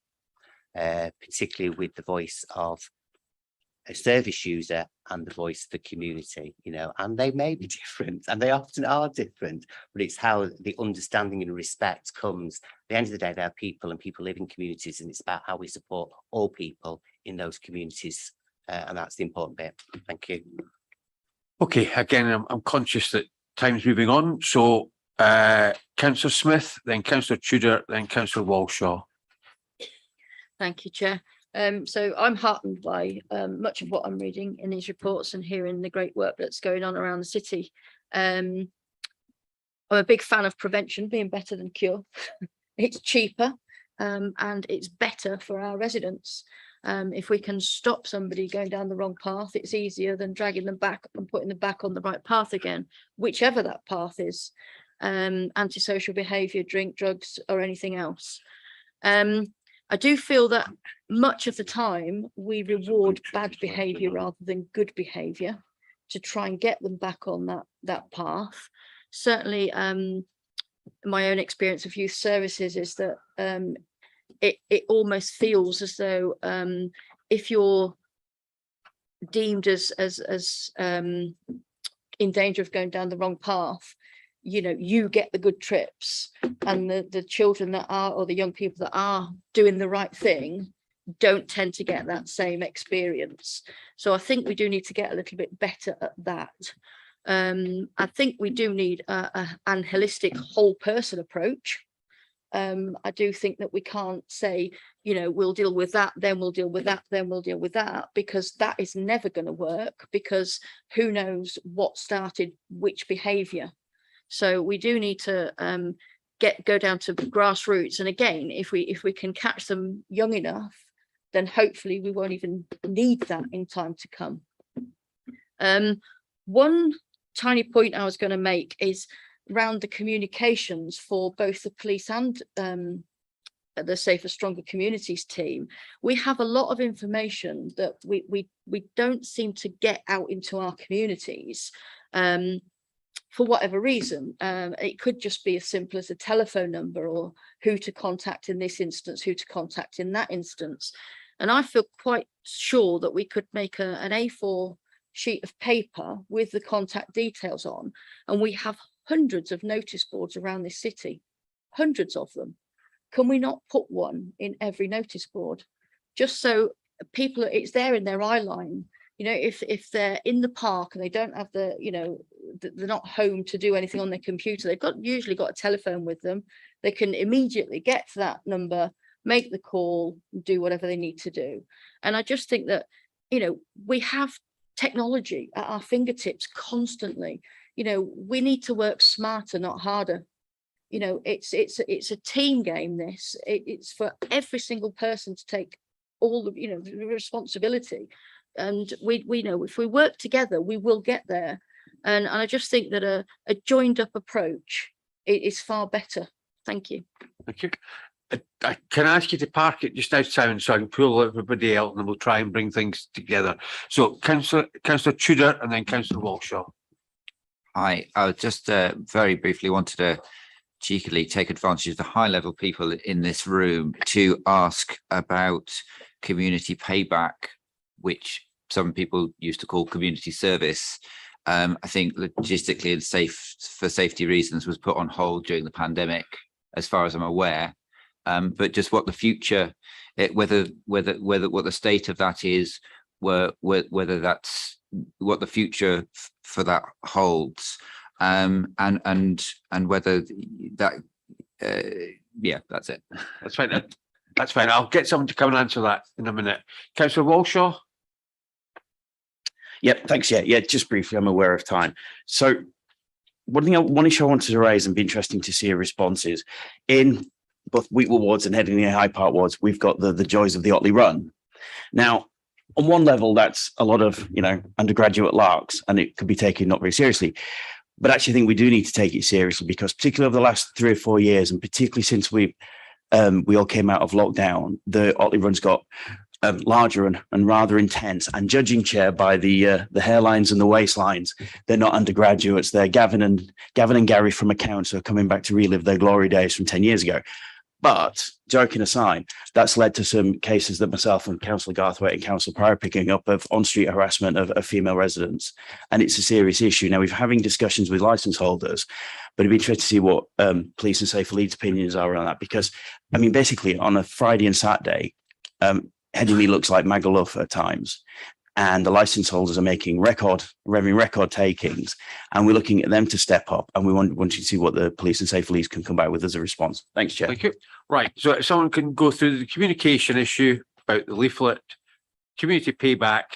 particularly with the voice of a service user and the voice of the community, and they may be different, and they often are different, but it's how the understanding and respect comes. At the end of the day, there are people and people live in communities, and it's about how we support all people in those communities, and that's the important bit. Thank you. Okay, again, I'm conscious that time's moving on. So Councillor Smith, then Councillor Tudor, then Councillor Walshaw. Thank you, Chair. So I'm heartened by much of what I'm reading in these reports and hearing the great work that's going on around the city. I'm a big fan of prevention being better than cure. It's cheaper and it's better for our residents. If we can stop somebody going down the wrong path, it's easier than dragging them back and putting them back on the right path again, whichever that path is, antisocial behaviour, drink, drugs, or anything else. I do feel that much of the time we reward bad behaviour rather than good behaviour to try and get them back on that path. Certainly, my own experience of youth services is that it almost feels as though if you're deemed as in danger of going down the wrong path, you get the good trips, and the children that are, or the young people that are doing the right thing don't tend to get that same experience. So I think we do need to get a little bit better at that. I think we do need an holistic whole person approach. I do think that we can't say, we'll deal with that, then we'll deal with that, then we'll deal with that, because that is never going to work, because who knows what started which behaviour. So we do need to go down to grassroots. And again, if we can catch them young enough, then hopefully we won't even need that in time to come. One tiny point I was going to make is around the communications for both the police and the Safer Stronger Communities team. We have a lot of information that we don't seem to get out into our communities. For whatever reason, it could just be as simple as a telephone number, or who to contact in this instance, who to contact in that instance. And I feel quite sure that we could make an A4 sheet of paper with the contact details on, and we have hundreds of notice boards around this city, hundreds of them. Can we not put one in every notice board, just so people, it's there in their eye line? If they're in the park and they don't have they're not home to do anything on their computer, they've usually got a telephone with them. They can immediately get to that number, make the call, do whatever they need to do. And I just think that, we have technology at our fingertips constantly. We need to work smarter, not harder. It's a team game. It's for every single person to take all the the responsibility. And we know if we work together, we will get there. And I just think that a joined up approach is far better. Thank you. Thank you. Can I ask you to park it just outside so I can pull everybody out, and then we'll try and bring things together. So Councillor Tudor and then Councillor Walshaw. Hi, I just very briefly wanted to cheekily take advantage of the high level people in this room to ask about community payback, which some people used to call community service. I think logistically and for safety reasons was put on hold during the pandemic. as far as I'm aware. But just what the future, whether what the state of that is, whether that's what the future for that holds, and whether that, yeah, that's it. That's fine. That's fine. I'll get someone to come and answer that in a minute. Councillor Walshaw. Yep, thanks. Yeah, just briefly, I'm aware of time. So one issue I wanted to raise and be interesting to see a response is in both Wheatwell wards and Headingley High Park wards, we've got the joys of the Otley Run. Now, on one level, that's a lot of, undergraduate larks, and it could be taken not very seriously. But actually, I think we do need to take it seriously, because particularly over the last 3 or 4 years, and particularly since we all came out of lockdown, the Otley Run's got larger and rather intense. And judging, Chair, by the hairlines and the waistlines, they're not undergraduates. They're Gavin and Gary from accounts who are coming back to relive their glory days from 10 years ago. But joking aside, that's led to some cases that myself and Councillor Garthwaite and Councillor Pryor are picking up of on-street harassment of female residents. And it's a serious issue. Now, we're having discussions with licence holders, but it'd be interesting to see what Police and Safer Leeds opinions are on that. Because, basically, on a Friday and Saturday, Headingley looks like Magaluf at times. And the licence holders are making record takings, and we're looking at them to step up, and we want to see what the Police and Safer Leeds can come back with as a response. Thanks, Chair. Thank you. Right, so if someone can go through the communication issue about the leaflet, community payback,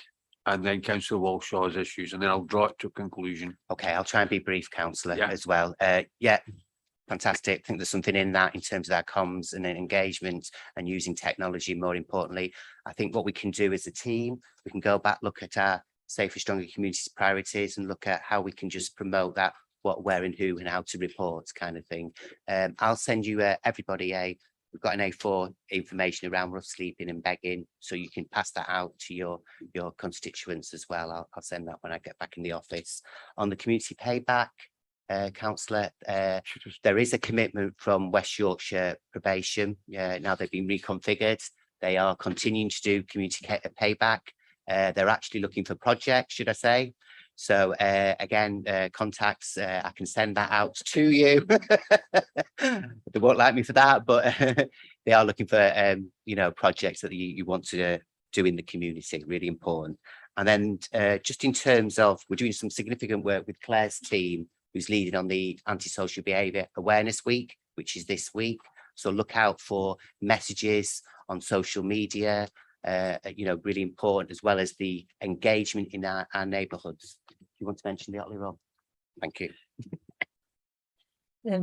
and then Councillor Walshaw's issues, and then I'll draw it to a conclusion. Okay, I'll try and be brief, Councillor, Yeah. as well. Fantastic. I think there's something in that in terms of our comms and engagement and using technology. More importantly, I think what we can do as a team, we can go back, look at our Safer, Stronger Communities priorities, and look at how we can just promote that, what, where and who and how to report kind of thing. I'll send you everybody we've got an A4 information around rough sleeping and begging, so you can pass that out to your constituents as well. I'll send that when I get back in the office. On the community payback, Councillor, there is a commitment from West Yorkshire Probation. Now they've been reconfigured. They are continuing to do community payback. They're actually looking for projects, should I say. So again, contacts, I can send that out to you. They won't like me for that, but they are looking for, projects that you want to do in the community, really important. And then just in terms of, we're doing some significant work with Claire's team, who's leading on the Antisocial Behaviour Awareness Week, which is this week. So look out for messages on social media, really important, as well as the engagement in our neighbourhoods. Do you want to mention the Otley Run? Thank you.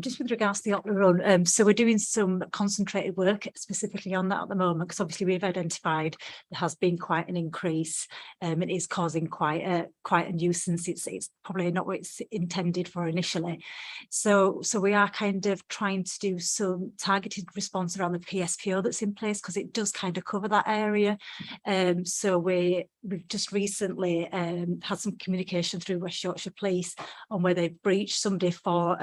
Just with regards to the Otley Run, so we're doing some concentrated work specifically on that at the moment, because obviously we've identified there has been quite an increase. It is causing quite a nuisance. It's probably not what it's intended for initially. So we are kind of trying to do some targeted response around the PSPO that's in place, because it does kind of cover that area. So we've just recently had some communication through West Yorkshire Police on where they've breached somebody for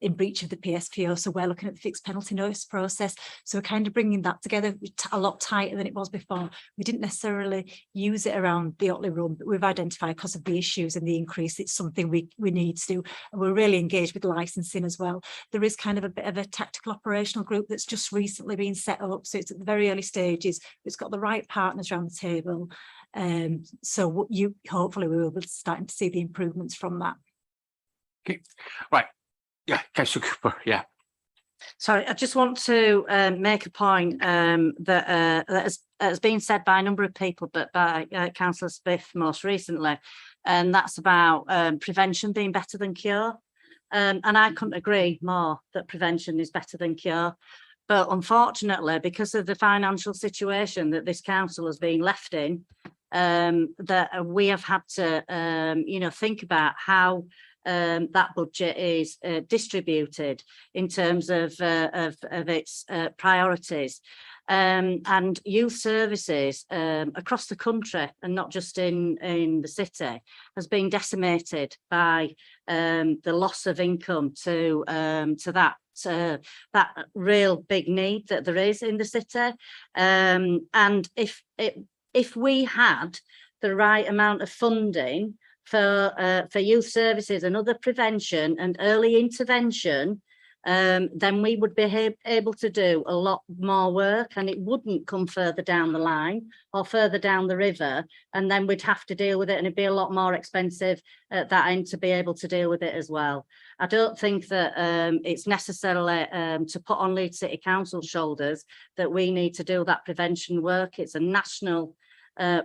in breach of the PSPO. So we're looking at the fixed penalty notice process. So we're kind of bringing that together a lot tighter than it was before. We didn't necessarily use it around the Otley Run, but we've identified, because of the issues and the increase, it's something we need to do. And we're really engaged with licensing as well. There is kind of a bit of a tactical operational group that's just recently been set up. So it's at the very early stages. It's got the right partners around the table. So hopefully we will be starting to see the improvements from that. Okay, right. Yeah, Councillor Cooper, yeah. Sorry, I just want to make a point that has been said by a number of people, but by Councillor Spiff most recently, and that's about prevention being better than cure. And I couldn't agree more that prevention is better than cure. But unfortunately, because of the financial situation that this council has been left in, that we have had to, think about how that budget is distributed in terms of its priorities. And youth services across the country, and not just in the city, has been decimated by the loss of income to that real big need that there is in the city. And if we had the right amount of funding for youth services and other prevention and early intervention then we would be able to do a lot more work, and it wouldn't come further down the line or further down the river, and then we'd have to deal with it, and it'd be a lot more expensive at that end to be able to deal with it as well. I don't think that it's necessarily to put on Leeds City Council's shoulders that we need to do that prevention work. It's a national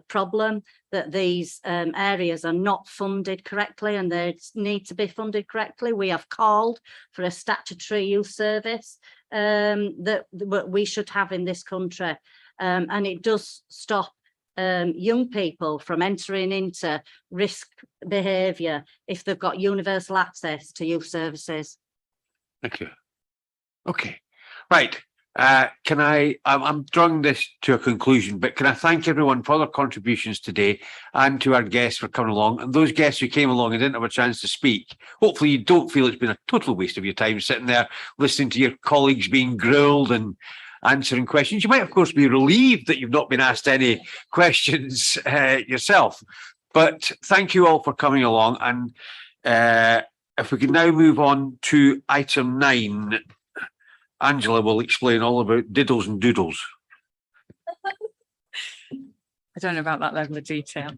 problem that these areas are not funded correctly, and they need to be funded correctly. We have called for a statutory youth service that we should have in this country, and it does stop young people from entering into risk behaviour if they've got universal access to youth services. Thank you. Okay, right. I'm drawing this to a conclusion, but can I thank everyone for their contributions today, and to our guests for coming along, and those guests who came along and didn't have a chance to speak. Hopefully you don't feel it's been a total waste of your time sitting there listening to your colleagues being grilled and answering questions. You might, of course, be relieved that you've not been asked any questions yourself, but thank you all for coming along. And if we can now move on to item 9. Angela will explain all about diddles and doodles. I don't know about that level of detail.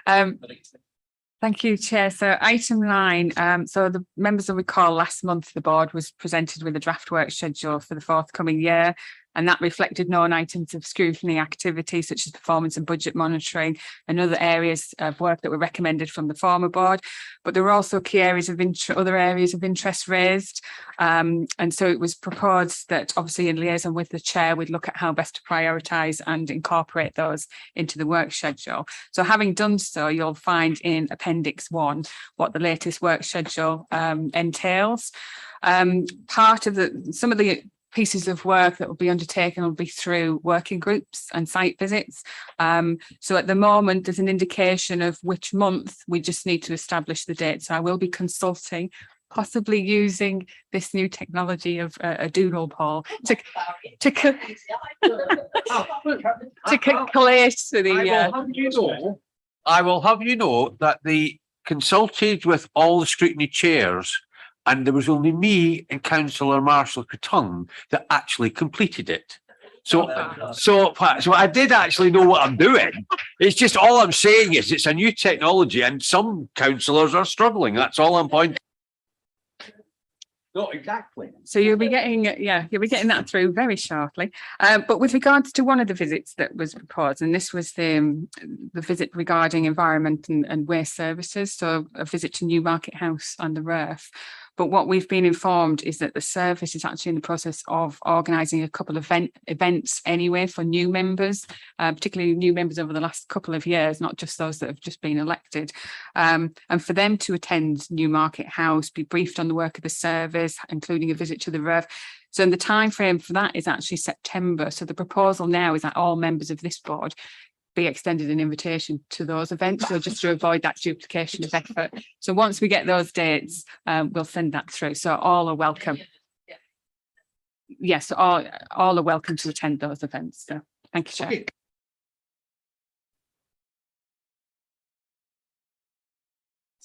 Thank you, Chair. So item 9, so the members will recall last month the board was presented with a draft work schedule for the forthcoming year, and that reflected known items of scrutiny activity such as performance and budget monitoring and other areas of work that were recommended from the former board. But there were also key areas of other areas of interest raised. And so it was proposed that obviously in liaison with the chair, we'd look at how best to prioritise and incorporate those into the work schedule. So having done so, you'll find in Appendix 1 what the latest work schedule entails. Part of some of the pieces of work that will be undertaken will be through working groups and site visits. So at the moment, there's an indication of which month. We just need to establish the date. So I will be consulting, possibly using this new technology of a doodle poll to collate the. I will have you know that they consulted with all the scrutiny chairs, and there was only me and Councillor Marshall Catung that actually completed it. So I did actually know what I'm doing. It's just all I'm saying is it's a new technology, and some councillors are struggling. That's all I'm pointing. No, exactly. So you'll be getting that through very shortly. But with regards to one of the visits that was proposed, and this was the visit regarding environment and waste services, so a visit to Newmarket House on the Rurf. But what we've been informed is that the service is actually in the process of organising a couple of events anyway for new members, particularly new members over the last couple of years, not just those that have just been elected. And for them to attend Newmarket House, be briefed on the work of the service, including a visit to the Rurf. So the time frame for that is actually September. So the proposal now is that all members of this board be extended an invitation to those events, so just to avoid that duplication of effort. So once we get those dates, we'll send that through. So all are welcome. Yes, all are welcome to attend those events. So thank you, Chair. Okay.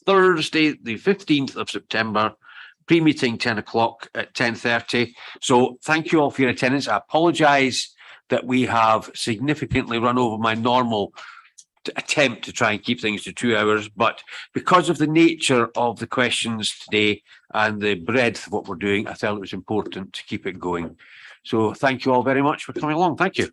Thursday, the 15th of September, pre-meeting 10 o'clock at 10:30. So thank you all for your attendance. I apologise that we have significantly run over my normal attempt to try and keep things to 2 hours, but because of the nature of the questions today and the breadth of what we're doing, I felt it was important to keep it going. So thank you all very much for coming along. Thank you.